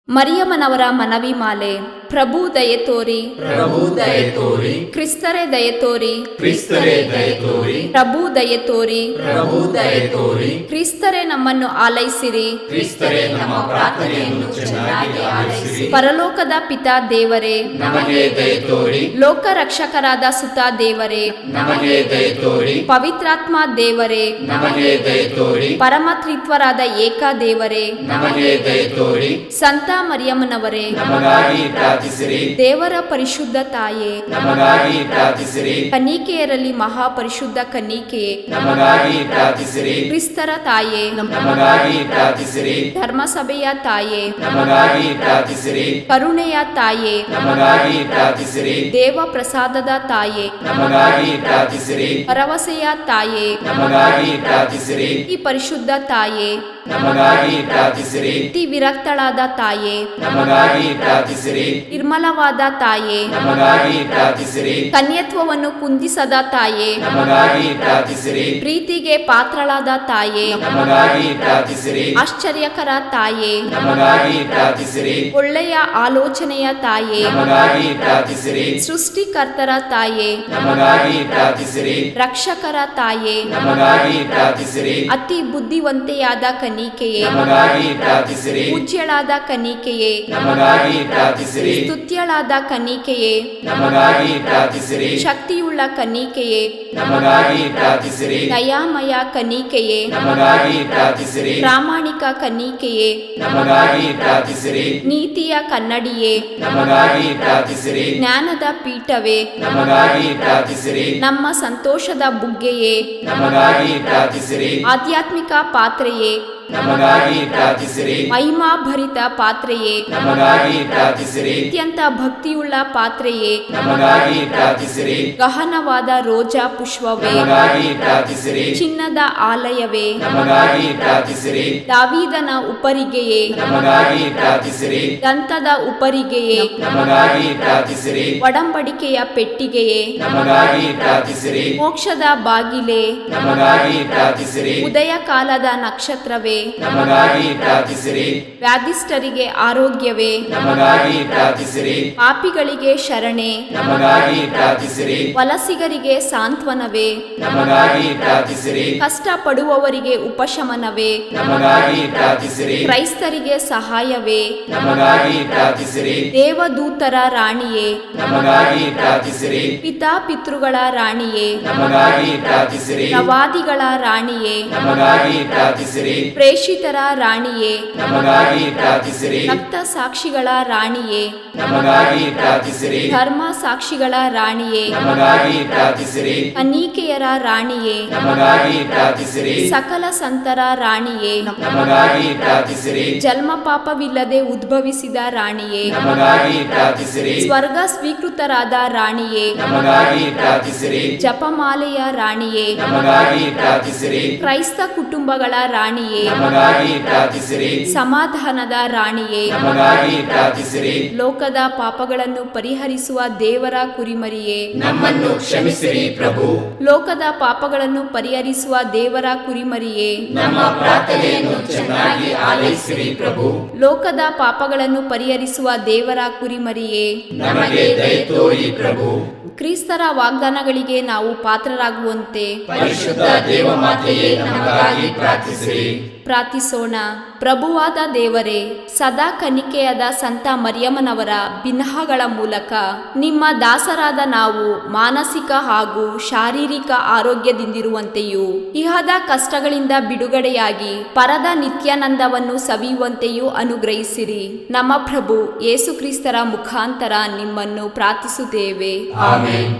ಮರಿಯಮ್ಮನವರ ಮನವಿ ಮಾಲೆ. ಪ್ರಭು ದಯೆ ತೋರಿ, ಪ್ರಭು ದಯೆ ತೋರಿ, ಕ್ರಿಸ್ತರೇ ದಯೆ ತೋರಿ, ಕ್ರಿಸ್ತರೇ ದಯೆ ತೋರಿ, ಪ್ರಭು ದಯೆ ತೋರಿ, ಪ್ರಭು ದಯೆ ತೋರಿ, ಕ್ರಿಸ್ತರೇ ನಮ್ಮನ್ನು ಆಲೈಸಿರಿ, ಕ್ರಿಸ್ತರೇ ನಮ್ಮ ಪ್ರಾರ್ಥನೆಯನ್ನು ಚೆನ್ನಾಗಿ ಆಲಿಸಿರಿ. ಪರಲೋಕದ ಪಿತಾ ದೇವರೇ, ನಮಗೆ ದಯೆ ತೋರಿ, ಲೋಕ ರಕ್ಷಕರಾದ ಸುತ ದೇವರೇ, ನಮಗೆ ದಯೆ ತೋರಿ, ಪವಿತ್ರಾತ್ಮ ದೇವರೇ, ನಮಗೆ ದಯೆ ತೋರಿ, ಪರಮತ್ರಿತ್ವರಾದ ಏಕ ದೇವರೇ, ನಮಗೆ ದಯೆ ತೋರಿ, ಸಂತ ಮರಿಯಮ್ಮನವರೇ, ನಮಗಾಗಿ ಪ್ರಾರ್ಥಿಸಿರಿ. ದೇವರ ಪರಿಶುದ್ಧ ತಾಯೇ, ನಮಗಾಗಿ ಪ್ರಾರ್ಥಿಸಿರಿ. ಕನ್ನಿಕೆಯರಲ್ಲಿ ಮಹಾಪರಿಶುದ್ಧ ಕನ್ನಿಕೆಯೇ, ನಮಗಾಗಿ ಪ್ರಾರ್ಥಿಸಿರಿ. ಕ್ರಿಸ್ತರ ತಾಯೇ, ನಮಗಾಗಿ ಪ್ರಾರ್ಥಿಸಿರಿ. ಧರ್ಮಸಭೆಯ ತಾಯೇ, ನಮಗಾಗಿ ಪ್ರಾರ್ಥಿಸಿರಿ. ಕರುಣೆಯ ತಾಯೇ, ನಮಗಾಗಿ ಪ್ರಾರ್ಥಿಸಿರಿ. ದೇವ ಪ್ರಸಾದದ ತಾಯೇ, ನಮಗಾಗಿ ಪ್ರಾರ್ಥಿಸಿರಿ. ಭರವಸೆಯ ತಾಯೇ, ನಮಗಾಗಿ ಪ್ರಾರ್ಥಿಸಿರಿ. ಈ ಪರಿಶುದ್ಧ ತಾಯೇ, ನಮಗಾಗಿ ಪ್ರಾರ್ಥಿಸಿರಿ. ಅತಿ ವಿರಕ್ತಳಾದ ತಾಯೇ, ನಮಗಾಗಿ ಪ್ರಾರ್ಥಿಸಿರಿ. ನಿರ್ಮಲವಾದ ತಾಯೇ, ನಮಗಾಗಿ ಪ್ರಾರ್ಥಿಸಿರಿ. ಕನ್ಯತ್ವವನ್ನು ಕುಂದಿಸದ ತಾಯೇ, ನಮಗಾಗಿ ಪ್ರಾರ್ಥಿಸಿರಿ. ಪ್ರೀತಿಗೆ ಪಾತ್ರಳಾದ ತಾಯೇ, ನಮಗಾಗಿ ಪ್ರಾರ್ಥಿಸಿರಿ. ಆಶ್ಚರ್ಯಕರ ತಾಯೇ, ನಮಗಾಗಿ ಪ್ರಾರ್ಥಿಸಿರಿ. ಒಳ್ಳೆಯ ಆಲೋಚನೆಯ ತಾಯೇ, ನಮಗಾಗಿ ಪ್ರಾರ್ಥಿಸಿರಿ. ಸೃಷ್ಟಿಕರ್ತರ ತಾಯೇ, ನಮಗಾಗಿ ಪ್ರಾರ್ಥಿಸಿರಿ. ರಕ್ಷಕರ ತಾಯೇ, ನಮಗಾಗಿ ಪ್ರಾರ್ಥಿಸಿರಿ. ಅತಿ ಬುದ್ಧಿವಂತೆಯಾದ ಕನ್ನಿಕೆಯೇ, ನಮಗಾಗಿ ಪ್ರಾರ್ಥಿಸಿರಿ. ಪೂಜ್ಯಳಾದ ಕನ್ನಿಕೆಯೇ, ನಮಗಾಗಿ ಪ್ರಾರ್ಥಿಸಿರಿ. ಸ್ತುತ್ಯಳಾದ ಕನ್ನಿಕೆಯೇ, ನಮಗಾಗಿ ಪ್ರಾರ್ಥಿಸಿರಿ. ಶಕ್ತಿಯುಳ್ಳ ಕನ್ನಿಕೆಯೇ, ನಮಗಾಗಿ ಪ್ರಾರ್ಥಿಸಿರಿ. ದಯಾಮಯ ಕನ್ನಿಕೆಯೇ, ನಮಗಾಗಿ ಪ್ರಾರ್ಥಿಸಿರಿ. ಪ್ರಾಮಾಣಿಕ ಕನ್ನಿಕೆಯೇ, ನಮಗಾಗಿ ಪ್ರಾರ್ಥಿಸಿರಿ. ನೀತಿಯ ಕನ್ನಡಿಯೇ, ನಮಗಾಗಿ ಪ್ರಾರ್ಥಿಸಿರಿ. ಜ್ಞಾನದ ಪೀಠವೇ, ನಮಗಾಗಿ ಪ್ರಾರ್ಥಿಸಿರಿ. ನಮ್ಮ ಸಂತೋಷದ ಬುಗ್ಗೆಯೇ, ನಮಗಾಗಿ ಪ್ರಾರ್ಥಿಸಿರಿ. ಆಧ್ಯಾತ್ಮಿಕ ಪಾತ್ರೆಯೇ, ನಮಗಾಗಿ ಪ್ರಾರ್ಥಿಸಿರಿ. ಮಹಿಮಾಭರಿತ ಪಾತ್ರೆಯೇ, ನಮಗಾಗಿ ಪ್ರಾರ್ಥಿಸಿರಿ. ಅತ್ಯಂತ ಭಕ್ತಿಯುಳ್ಳ ಪಾತ್ರೆಯೇ, ನಮಗಾಗಿ ಪ್ರಾರ್ಥಿಸಿರಿ. ಗಹನವಾದ ರೋಜಾ ಪುಷ್ಪವೇ, ನಮಗಾಗಿ ಪ್ರಾರ್ಥಿಸಿರಿ. ಚಿನ್ನದ ಆಲಯವೇ, ನಮಗಾಗಿ ಪ್ರಾರ್ಥಿಸಿರಿ. ದಾವೀದನ ಉಪರಿಗೆಯೇ, ನಮಗಾಗಿ ಪ್ರಾರ್ಥಿಸಿರಿ. ದಂತದ ಉಪರಿಗೆಯೇ, ನಮಗಾಗಿ ಪ್ರಾರ್ಥಿಸಿರಿ. ಒಡಂಬಡಿಕೆಯ ಪೆಟ್ಟಿಗೆಯೇ, ನಮಗಾಗಿ ಪ್ರಾರ್ಥಿಸಿರಿ. ಮೋಕ್ಷದ ಬಾಗಿಲೇ, ನಮಗಾಗಿ ಪ್ರಾರ್ಥಿಸಿರಿ. ಉದಯ ಕಾಲದ ನಕ್ಷತ್ರವೇ, ನಮಗಾಗಿ ಪ್ರಾರ್ಥಿಸಿರಿ. ವ್ಯಾಧಿಷ್ಠರಿಗೆ ಆರೋಗ್ಯವೇ, ನಮಗಾಗಿ ಪ್ರಾರ್ಥಿಸಿರಿ. ಪಾಪಿಗಳಿಗೆ ಶರಣೆ, ನಮಗಾಗಿ ಪ್ರಾರ್ಥಿಸಿರಿ. ವಲಸಿಗರಿಗೆ ಸಾಂತ್ವನವೇ, ನಮಗಾಗಿ ಪ್ರಾರ್ಥಿಸಿರಿ. ಕಷ್ಟಪಡುವವರಿಗೆ ಉಪಶಮನವೇ, ನಮಗಾಗಿ ಪ್ರಾರ್ಥಿಸಿರಿ. ಕ್ರೈಸ್ತರಿಗೆ ಸಹಾಯವೇ, ನಮಗಾಗಿ ಪ್ರಾರ್ಥಿಸಿರಿ. ದೇವದೂತರ ರಾಣಿಯೇ, ನಮಗಾಗಿ ಪ್ರಾರ್ಥಿಸಿರಿ. ಪಿತಾಪಿತೃಗಳ ರಾಣಿಯೇ, ನಮಗಾಗಿ ಪ್ರಾರ್ಥಿಸಿರಿ. ಪ್ರವಾದಿಗಳ ರಾಣಿಯೇ, ನಮಗಾಗಿ ಪ್ರಾರ್ಥಿಸಿರಿ. ಪ್ರೇಷಿತರ ರಾಣಿಯೇ, ನಮಗಾಗಿ ಪ್ರಾರ್ಥಿಸಿರಿ. ರಕ್ತ ಸಾಕ್ಷಿಗಳ ರಾಣಿಯೇ, ನಮಗಾಗಿ ಪ್ರಾರ್ಥಿಸಿರಿ. ಧರ್ಮ ಸಾಕ್ಷಿಗಳ ರಾಣಿಯೇ, ನಮಗಾಗಿ ಪ್ರಾರ್ಥಿಸಿರಿ. ಕನ್ನಿಕೆಯರ ರಾಣಿಯೇ, ನಮಗಾಗಿ ಪ್ರಾರ್ಥಿಸಿರಿ. ಸಕಲ ಸಂತರ ರಾಣಿಯೇ, ನಮಗಾಗಿ ಪ್ರಾರ್ಥಿಸಿರಿ. ಜನ್ಮ ಪಾಪವಿಲ್ಲದೆ ಉದ್ಭವಿಸಿದ ರಾಣಿಯೇ, ನಮಗಾಗಿ ಪ್ರಾರ್ಥಿಸಿರಿ. ಸ್ವರ್ಗ ಸ್ವೀಕೃತರಾದ ರಾಣಿಯೇ, ನಮಗಾಗಿ ಪ್ರಾರ್ಥಿಸಿರಿ. ಜಪಮಾಲೆಯ ರಾಣಿಯೇ, ನಮಗಾಗಿ ಪ್ರಾರ್ಥಿಸಿರಿ. ಕ್ರೈಸ್ತ ಕುಟುಂಬಗಳ ರಾಣಿಯೇ, ನಮಗಾಗಿ ಪ್ರಾರ್ಥಿಸಿರಿ. ಸಮಾಧಾನದ ರಾಣಿಯೇ, ನಮಗಾಗಿ ಪ್ರಾರ್ಥಿಸಿರಿ. ಲೋಕದ ಪಾಪಗಳನ್ನು ಪರಿಹರಿಸುವ ದೇವರ ಕುರಿಮರಿಯೇ, ನಮ್ಮನ್ನು ಕ್ಷಮಿಸಿರಿ ಪ್ರಭು. ಲೋಕದ ಪಾಪಗಳನ್ನು ಪರಿಹರಿಸುವ ದೇವರ ಕುರಿಮರಿಯೇ, ನಮ್ಮ ಪ್ರಾರ್ಥನೆಯನ್ನು ಚೆನ್ನಾಗಿ ಆಲೈಸಿರಿ ಪ್ರಭು. ಲೋಕದ ಪಾಪಗಳನ್ನು ಪರಿಹರಿಸುವ ದೇವರ ಕುರಿಮರಿಯೇ, ನಮಗೆ ದಯೆ ತೋರಿ ಪ್ರಭು. ಕ್ರಿಸ್ತರ ವಾಗ್ದಾನಗಳಿಗೆ ನಾವು ಪಾತ್ರರಾಗುವಂತೆ ಪರಿಶುದ್ಧ ದೇವಮಾತೆಯೇ ನಮಗಾಗಿ ಪ್ರಾರ್ಥಿಸಿರಿ. ಪ್ರಾರ್ಥಿಸೋಣ. ಪ್ರಭುವಾದ ದೇವರೇ, ಸದಾ ಕನ್ನಿಕೆಯಾದ ಸಂತ ಮರಿಯಮ್ಮನವರ ಬಿನ್ನಹಗಳ ಮೂಲಕ ನಿಮ್ಮ ದಾಸರಾದ ನಾವು ಮಾನಸಿಕ ಹಾಗೂ ಶಾರೀರಿಕ ಆರೋಗ್ಯದಿಂದಿರುವಂತೆಯೂ ಇಹದ ಕಷ್ಟಗಳಿಂದ ಬಿಡುಗಡೆಯಾಗಿ ಪರದ ನಿತ್ಯಾನಂದವನ್ನು ಸವಿಯುವಂತೆಯೂ ಅನುಗ್ರಹಿಸಿರಿ. ನಮ್ಮ ಪ್ರಭು ಯೇಸು ಕ್ರಿಸ್ತರ ಮುಖಾಂತರ ನಿಮ್ಮನ್ನು ಪ್ರಾರ್ಥಿಸುತ್ತೇವೆ. ಆಮೆನ್.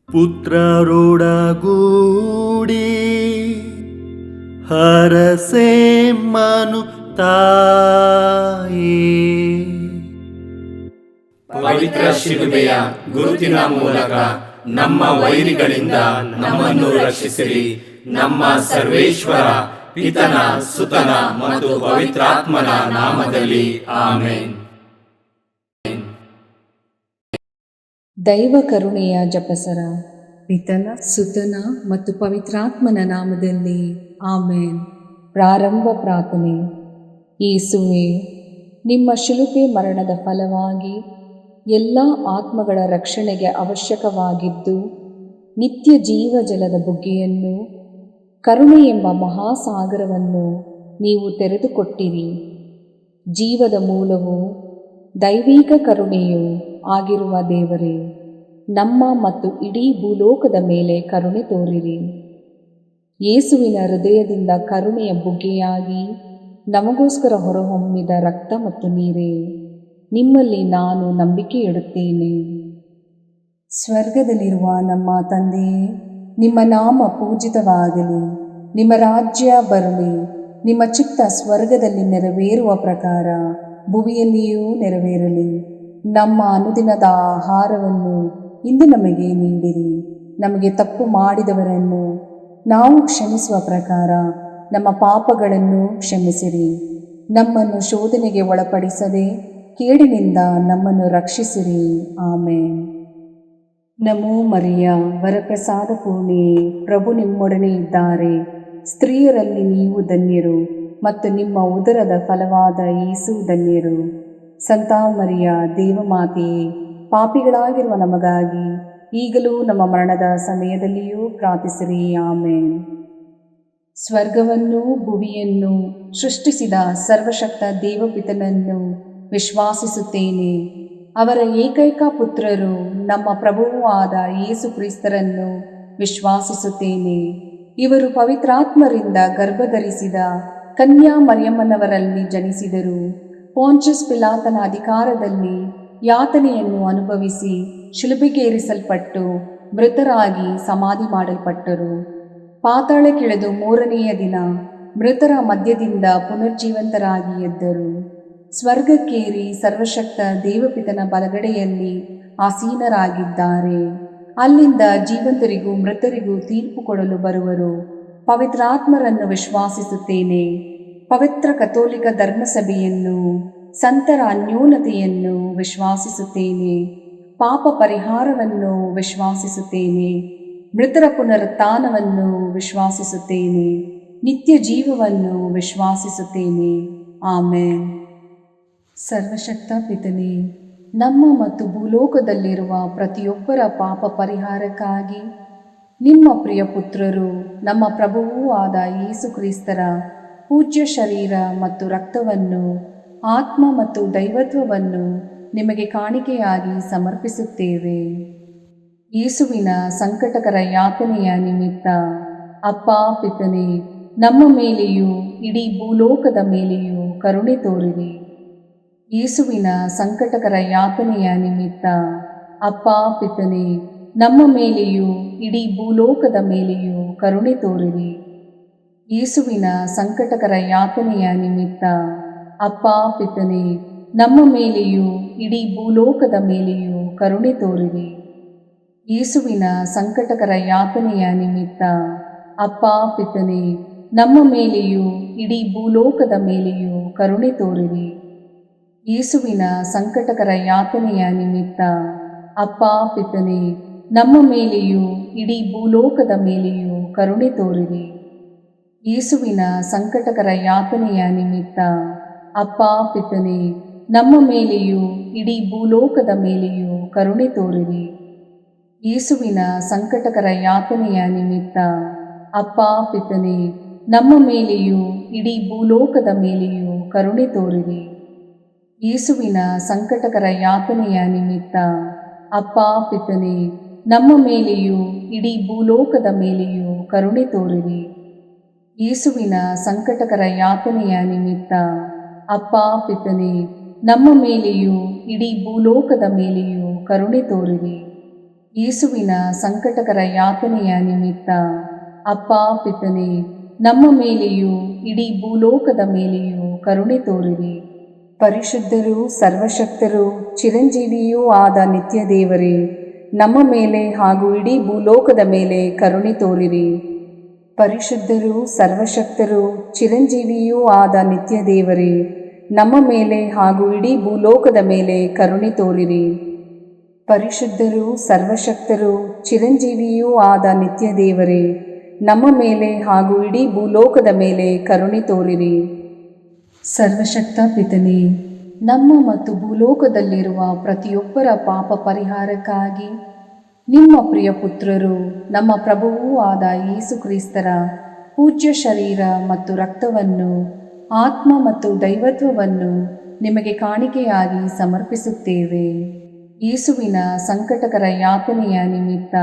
ಪುತ್ರರೊಡಗೂಡಿ ಹರಸೆ ಮನು ತಾಯಿ ಪವಿತ್ರ ಶಿಲುಬೆಯ ಗುರುತಿನ ಮೂಲಕ ನಮ್ಮ ವೈರಿಗಳಿಂದ ನಮ್ಮನ್ನು ರಕ್ಷಿಸಿರಿ. ನಮ್ಮ ಸರ್ವೇಶ್ವರ ಪಿತನ ಸುತನ ಮತ್ತು ಪವಿತ್ರಾತ್ಮನ ನಾಮದಲ್ಲಿ ಆಮೆನ್. ದೈವ ಕರುಣೆಯ ಜಪಸರ. ಪಿತನ ಸುತನ ಮತ್ತು ಪವಿತ್ರಾತ್ಮನ ನಾಮದಲ್ಲಿ ಆಮೇನ್. ಪ್ರಾರಂಭ ಪ್ರಾರ್ಥನೆ. ಯೇಸುವೇ, ನಿಮ್ಮ ಶಿಲುಬೆ ಮರಣದ ಫಲವಾಗಿ ಎಲ್ಲ ಆತ್ಮಗಳ ರಕ್ಷಣೆಗೆ ಅವಶ್ಯಕವಾಗಿದ್ದು ನಿತ್ಯ ಜೀವ ಜಲದ ಬುಗ್ಗೆಯನ್ನು, ಕರುಣೆ ಎಂಬ ಮಹಾಸಾಗರವನ್ನು ನೀವು ತೆರೆದುಕೊಟ್ಟಿರಿ. ಜೀವದ ಮೂಲವು ದೈವಿಕ ಕರುಣೆಯೂ ಆಗಿರುವ ದೇವರೇ, ನಮ್ಮ ಮತ್ತು ಇಡೀ ಭೂಲೋಕದ ಮೇಲೆ ಕರುಣೆ ತೋರಿರಿ. ಯೇಸುವಿನ ಹೃದಯದಿಂದ ಕರುಣೆಯ ಬುಗ್ಗೆಯಾಗಿ ನಮಗೋಸ್ಕರ ಹೊರಹೊಮ್ಮಿದ ರಕ್ತ ಮತ್ತು ನೀರೇ, ನಿಮ್ಮಲ್ಲಿ ನಾನು ನಂಬಿಕೆ ಇಡುತ್ತೇನೆ. ಸ್ವರ್ಗದಲ್ಲಿರುವ ನಮ್ಮ ತಂದೆಯೇ, ನಿಮ್ಮ ನಾಮ ಪೂಜಿತವಾಗಲಿ, ನಿಮ್ಮ ರಾಜ್ಯ ಬರಲಿ, ನಿಮ್ಮ ಚಿತ್ತ ಸ್ವರ್ಗದಲ್ಲಿ ನೆರವೇರುವ ಪ್ರಕಾರ ಭುವಿಯಲ್ಲಿಯೂ ನೆರವೇರಲಿ. ನಮ್ಮ ಅನುದಿನದ ಆಹಾರವನ್ನು ಇಂದು ನಮಗೆ ನೀಡಿರಿ. ನಮಗೆ ತಪ್ಪು ಮಾಡಿದವರನ್ನು ನಾವು ಕ್ಷಮಿಸುವ ಪ್ರಕಾರ ನಮ್ಮ ಪಾಪಗಳನ್ನು ಕ್ಷಮಿಸಿರಿ. ನಮ್ಮನ್ನು ಶೋಧನೆಗೆ ಒಳಪಡಿಸದೆ ಕೇಡಿನಿಂದ ನಮ್ಮನ್ನು ರಕ್ಷಿಸಿರಿ. ಆಮೇನ್. ನಮೋ ಮರಿಯ, ವರಪ್ರಸಾದ ಪೂರ್ಣಿಯೇ, ಪ್ರಭು ನಿಮ್ಮೊಡನೆ ಇದ್ದಾರೆ. ಸ್ತ್ರೀಯರಲ್ಲಿ ನೀವು ಧನ್ಯರು ಮತ್ತು ನಿಮ್ಮ ಉದರದ ಫಲವಾದ ಯೇಸು ಧನ್ಯರು. ಸಂತ ಮರಿಯ, ದೇವಮಾತೆಯೇ, ಪಾಪಿಗಳಾಗಿರುವ ನಮಗಾಗಿ ಈಗಲೂ ನಮ್ಮ ಮರಣದ ಸಮಯದಲ್ಲಿಯೂ ಪ್ರಾರ್ಥಿಸಿರಿ. ಆಮೇನ್. ಸ್ವರ್ಗವನ್ನು ಭುವಿಯನ್ನು ಸೃಷ್ಟಿಸಿದ ಸರ್ವಶಕ್ತ ದೇವಪಿತನನ್ನು ವಿಶ್ವಾಸಿಸುತ್ತೇನೆ. ಅವರ ಏಕೈಕ ಪುತ್ರರು ನಮ್ಮ ಪ್ರಭುವೂ ಆದ ಯೇಸು ಕ್ರಿಸ್ತರನ್ನು ವಿಶ್ವಾಸಿಸುತ್ತೇನೆ. ಇವರು ಪವಿತ್ರಾತ್ಮರಿಂದ ಗರ್ಭಧರಿಸಿದ ಕನ್ಯಾ ಮರಿಯಮ್ಮನವರಲ್ಲಿ ಜನಿಸಿದರು. ಪೋಂಚಸ್ ಪಿಲಾತನ ಅಧಿಕಾರದಲ್ಲಿ ಯಾತನೆಯನ್ನು ಅನುಭವಿಸಿ ಶಿಲುಬೆಗೇರಿಸಲ್ಪಟ್ಟು ಮೃತರಾಗಿ ಸಮಾಧಿ ಮಾಡಲ್ಪಟ್ಟರು. ಪಾತಾಳಕ್ಕಿಳಿದು ಮೂರನೆಯ ದಿನ ಮೃತರ ಮಧ್ಯದಿಂದ ಪುನರ್ಜೀವಂತರಾಗಿ ಎದ್ದರು. ಸ್ವರ್ಗಕ್ಕೇರಿ ಸರ್ವಶಕ್ತ ದೇವಪಿತನ ಬಲಗಡೆಯಲ್ಲಿ ಆಸೀನರಾಗಿದ್ದಾರೆ. ಅಲ್ಲಿಂದ ಜೀವಂತರಿಗೂ ಮೃತರಿಗೂ ತೀರ್ಪು ಕೊಡಲು ಬರುವರು. ಪವಿತ್ರಾತ್ಮರನ್ನು ವಿಶ್ವಾಸಿಸುತ್ತೇನೆ. ಪವಿತ್ರ ಕಥೋಲಿಕ ಧರ್ಮಸಭೆಯನ್ನು, ಸಂತರ ಅನ್ಯೋನ್ಯತೆಯನ್ನು ವಿಶ್ವಾಸಿಸುತ್ತೇನೆ. ಪಾಪ ಪರಿಹಾರವನ್ನು ವಿಶ್ವಾಸಿಸುತ್ತೇನೆ. ಮೃತರ ಪುನರುತ್ಥಾನವನ್ನು ವಿಶ್ವಾಸಿಸುತ್ತೇನೆ. ನಿತ್ಯ ಜೀವವನ್ನು ವಿಶ್ವಾಸಿಸುತ್ತೇನೆ. ಆಮೇನ್. ಸರ್ವಶಕ್ತ ಪಿತನೇ, ನಮ್ಮ ಮತ್ತು ಭೂಲೋಕದಲ್ಲಿರುವ ಪ್ರತಿಯೊಬ್ಬರ ಪಾಪ ಪರಿಹಾರಕ್ಕಾಗಿ ನಿಮ್ಮ ಪ್ರಿಯ ಪುತ್ರರು, ನಮ್ಮ ಪ್ರಭುವೂ ಆದ ಯೇಸು ಕ್ರಿಸ್ತರ ಪೂಜ್ಯ ಶರೀರ ಮತ್ತು ರಕ್ತವನ್ನು, ಆತ್ಮ ಮತ್ತು ದೈವತ್ವವನ್ನು ನಿಮಗೆ ಕಾಣಿಕೆಯಾಗಿ ಸಮರ್ಪಿಸುತ್ತೇವೆ. ಯೇಸುವಿನ ಸಂಕಟಕರ ಯಾತನೆಯ ನಿಮಿತ್ತ ಅಪ್ಪ ಪಿತನೇ, ನಮ್ಮ ಮೇಲೆಯೂ ಇಡೀ ಭೂಲೋಕದ ಮೇಲೆಯೂ ಕರುಣೆ ತೋರಿರಿ. ಯೇಸುವಿನ ಸಂಕಟಕರ ಯಾತನೆಯ ನಿಮಿತ್ತ ಅಪ್ಪ ಪಿತನೇ, ನಮ್ಮ ಮೇಲೆಯೂ ಇಡೀ ಭೂಲೋಕದ ಮೇಲೆಯೂ ಕರುಣೆ ತೋರಿರಿ. ಯೇಸುವಿನ ಸಂಕಟಕರ ಯಾತನೆಯ ನಿಮಿತ್ತ ಅಪ್ಪ ಪಿತನೇ, ನಮ್ಮ ಮೇಲೆಯೂ ಇಡೀ ಭೂಲೋಕದ ಮೇಲೆಯೂ ಕರುಣೆ ತೋರಿರಿ. ಯೇಸುವಿನ ಸಂಕಟಕರ ಯಾತನೆಯ ನಿಮಿತ್ತ ಅಪ್ಪ ಪಿತನೇ, ನಮ್ಮ ಮೇಲೆಯೂ ಇಡೀ ಭೂಲೋಕದ ಮೇಲೆಯೂ ಕರುಣೆ ತೋರಿರಿ. ಯೇಸುವಿನ ಸಂಕಟಕರ ಯಾತನೆಯ ನಿಮಿತ್ತ ಅಪ್ಪ ಪಿತನೇ, ನಮ್ಮ ಮೇಲೆಯೂ ಇಡೀ ಭೂಲೋಕದ ಮೇಲೆಯೂ ಕರುಣೆ ತೋರಿರಿ. ಯೇಸುವಿನ ಸಂಕಟಕರ ಯಾತನೆಯ ನಿಮಿತ್ತ ಅಪ್ಪ ಪಿತನೇ, ನಮ್ಮ ಮೇಲೆಯೂ ಇಡೀ ಭೂಲೋಕದ ಮೇಲೆಯೂ ಕರುಣೆ ತೋರಿರಿ. ಯೇಸುವಿನ ಸಂಕಟಕರ ಯಾತನೆಯ ನಿಮಿತ್ತ ಅಪ್ಪ ಪಿತನೇ, ನಮ್ಮ ಮೇಲೆಯೂ ಇಡೀ ಭೂಲೋಕದ ಮೇಲೆಯೂ ಕರುಣೆ ತೋರಿರಿ. ಯೇಸುವಿನ ಸಂಕಟಕರ ಯಾತನೆಯ ನಿಮಿತ್ತ ಅಪ್ಪ ಪಿತನೇ, ನಮ್ಮ ಮೇಲೆಯೂ ಇಡೀ ಭೂಲೋಕದ ಮೇಲೆಯೂ ಕರುಣೆ ತೋರಿರಿ. ಯೇಸುವಿನ ಸಂಕಟಕರ ಯಾತನೆಯ ನಿಮಿತ್ತ ಅಪ್ಪ ಪಿತನೇ, ನಮ್ಮ ಮೇಲೆಯೂ ಇಡೀ ಭೂಲೋಕದ ಮೇಲೆಯೂ ಕರುಣೆ ತೋರಿರಿ. ಯೇಸುವಿನ ಸಂಕಟಕರ ಯಾತನೆಯ ನಿಮಿತ್ತ ಅಪ್ಪ ಪಿತನೇ, ನಮ್ಮ ಮೇಲೆಯೂ ಇಡೀ ಭೂಲೋಕದ ಮೇಲೆಯೂ ಕರುಣೆ ತೋರಿರಿ. ಪರಿಶುದ್ಧರೂ ಸರ್ವಶಕ್ತರೂ ಚಿರಂಜೀವಿಯೂ ಆದ ನಿತ್ಯ ದೇವರೇ, ನಮ್ಮ ಮೇಲೆ ಹಾಗೂ ಇಡೀ ಭೂಲೋಕದ ಮೇಲೆ ಕರುಣೆ ತೋರಿರಿ. ಪರಿಶುದ್ಧರೂ ಸರ್ವಶಕ್ತರೂ ಚಿರಂಜೀವಿಯೂ ಆದ ನಿತ್ಯ ದೇವರೇ, ನಮ್ಮ ಮೇಲೆ ಹಾಗೂ ಇಡೀ ಭೂಲೋಕದ ಮೇಲೆ ಕರುಣೆ ತೋರಿರಿ. ಪರಿಶುದ್ಧರೂ ಸರ್ವಶಕ್ತರೂ ಚಿರಂಜೀವಿಯೂ ಆದ ನಿತ್ಯ ದೇವರೇ, ನಮ್ಮ ಮೇಲೆ ಹಾಗೂ ಇಡೀ ಭೂಲೋಕದ ಮೇಲೆ ಕರುಣೆ ತೋರಿರಿ. ಸರ್ವಶಕ್ತ ಪಿತನೇ, ನಮ್ಮ ಮತ್ತು ಭೂಲೋಕದಲ್ಲಿರುವ ಪ್ರತಿಯೊಬ್ಬರ ಪಾಪ ಪರಿಹಾರಕ್ಕಾಗಿ ನಿಮ್ಮ ಪ್ರಿಯ ಪುತ್ರರು, ನಮ್ಮ ಪ್ರಭುವೂ ಆದ ಯೇಸು ಕ್ರಿಸ್ತರ ಪೂಜ್ಯ ಶರೀರ ಮತ್ತು ರಕ್ತವನ್ನು, ಆತ್ಮ ಮತ್ತು ದೈವತ್ವವನ್ನು ನಿಮಗೆ ಕಾಣಿಕೆಯಾಗಿ ಸಮರ್ಪಿಸುತ್ತೇವೆ. ಯೇಸುವಿನ ಸಂಕಟಕರ ಯಾತನೆಯ ನಿಮಿತ್ತ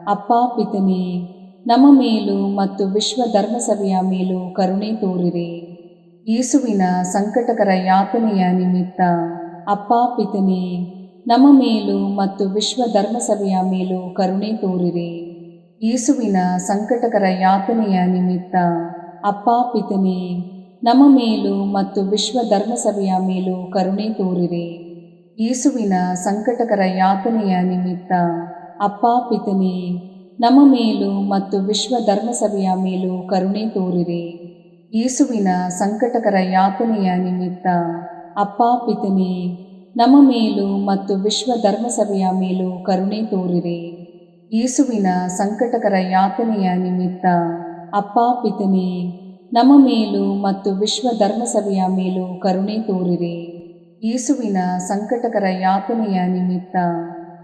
ಅಪ್ಪ ಪಿತನೇ, ನಮ್ಮ ಮೇಲೂ ಮತ್ತು ವಿಶ್ವ ಧರ್ಮಸಭೆಯ ಮೇಲೂ ಕರುಣೆ ತೋರಿರಿ. ಯೇಸುವಿನ ಸಂಕಟಕರ ಯಾತನೆಯ ನಿಮಿತ್ತ ಅಪ್ಪ ಪಿತನೇ, ನಮ್ಮ ಮೇಲೂ ಮತ್ತು ವಿಶ್ವ ಧರ್ಮಸಭೆಯ ಮೇಲೂ ಕರುಣೆ ತೋರಿರಿ. ಯೇಸುವಿನ ಸಂಕಟಕರ ಯಾತನೆಯ ನಿಮಿತ್ತ ಅಪ್ಪ ಪಿತನೇ, ನಮ್ಮ ಮೇಲೂ ಮತ್ತು ವಿಶ್ವ ಧರ್ಮಸಭೆಯ ಮೇಲೂ ಕರುಣೆ ತೋರಿರಿ. ಯೇಸುವಿನ ಸಂಕಟಕರ ಯಾತನೆಯ ನಿಮಿತ್ತ ಅಪ್ಪ ಪಿತನೇ, ನಮ್ಮ ಮೇಲೂ ಮತ್ತು ವಿಶ್ವ ಧರ್ಮಸಭೆಯ ಮೇಲೂ ಕರುಣೆ ತೋರಿರಿ. ಯೇಸುವಿನ ಸಂಕಟಕರ ಯಾತನೆಯ ನಿಮಿತ್ತ ಅಪ್ಪ ಪಿತನೇ, ನಮ್ಮ ಮೇಲೂ ಮತ್ತು ವಿಶ್ವ ಧರ್ಮಸಭೆಯ ಮೇಲೂ ಕರುಣೆ ತೋರಿರಿ. ಯೇಸುವಿನ ಸಂಕಟಕರ ಯಾತನೆಯ ನಿಮಿತ್ತ ಅಪ್ಪ ಪಿತನೇ, ನಮ್ಮ ಮೇಲೂ ಮತ್ತು ವಿಶ್ವ ಧರ್ಮಸಭೆಯ ಮೇಲೂ ಕರುಣೆ ತೋರಿರಿ. ಯೇಸುವಿನ ಸಂಕಟಕರ ಯಾತನೆಯ ನಿಮಿತ್ತ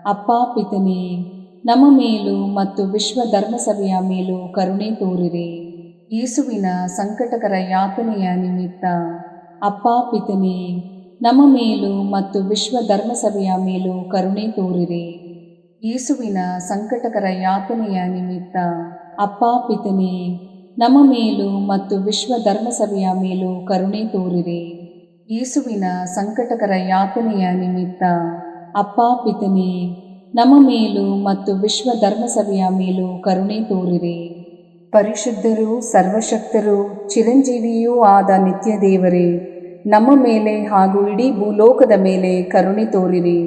ಅಪ್ಪ ಪಿತನೇ, ನಮ್ಮ ಮೇಲೂ ಮತ್ತು ವಿಶ್ವ ಧರ್ಮಸಭೆಯ ಮೇಲೂ ಕರುಣೆ ತೋರಿರಿ. ಯೇಸುವಿನ ಸಂಕಟಕರ ಯಾತನೆಯ ನಿಮಿತ್ತ ಅಪ್ಪ ಪಿತನೇ, ನಮ್ಮ ಮೇಲೂ ಮತ್ತು ವಿಶ್ವ ಧರ್ಮಸಭೆಯ ಮೇಲೂ ಕರುಣೆ ತೋರಿರಿ. ಯೇಸುವಿನ ಸಂಕಟಕರ ಯಾತನೆಯ ನಿಮಿತ್ತ ಅಪ್ಪ ಪಿತನೇ, ನಮ್ಮ ಮೇಲೂ ಮತ್ತು ವಿಶ್ವ ಧರ್ಮಸಭೆಯ ಮೇಲೂ ಕರುಣೆ ತೋರಿರಿ. ಯೇಸುವಿನ ಸಂಕಟಕರ ಯಾತನೆಯ ನಿಮಿತ್ತ ಅಪ್ಪ ಪಿತನೇ, ನಮ್ಮ ಮೇಲೂ ಮತ್ತು ವಿಶ್ವ ಧರ್ಮಸಭೆಯ ಮೇಲೂ ಕರುಣೆ ತೋರಿರಿ. ಪರಿಶುದ್ಧರೂ ಸರ್ವಶಕ್ತರೂ ಚಿರಂಜೀವಿಯೂ ಆದ ನಿತ್ಯ ದೇವರೇ, ನಮ್ಮ ಮೇಲೆ ಹಾಗೂ ಇಡೀ ಭೂಲೋಕದ ಮೇಲೆ ಕರುಣೆ ತೋರಿರಿ.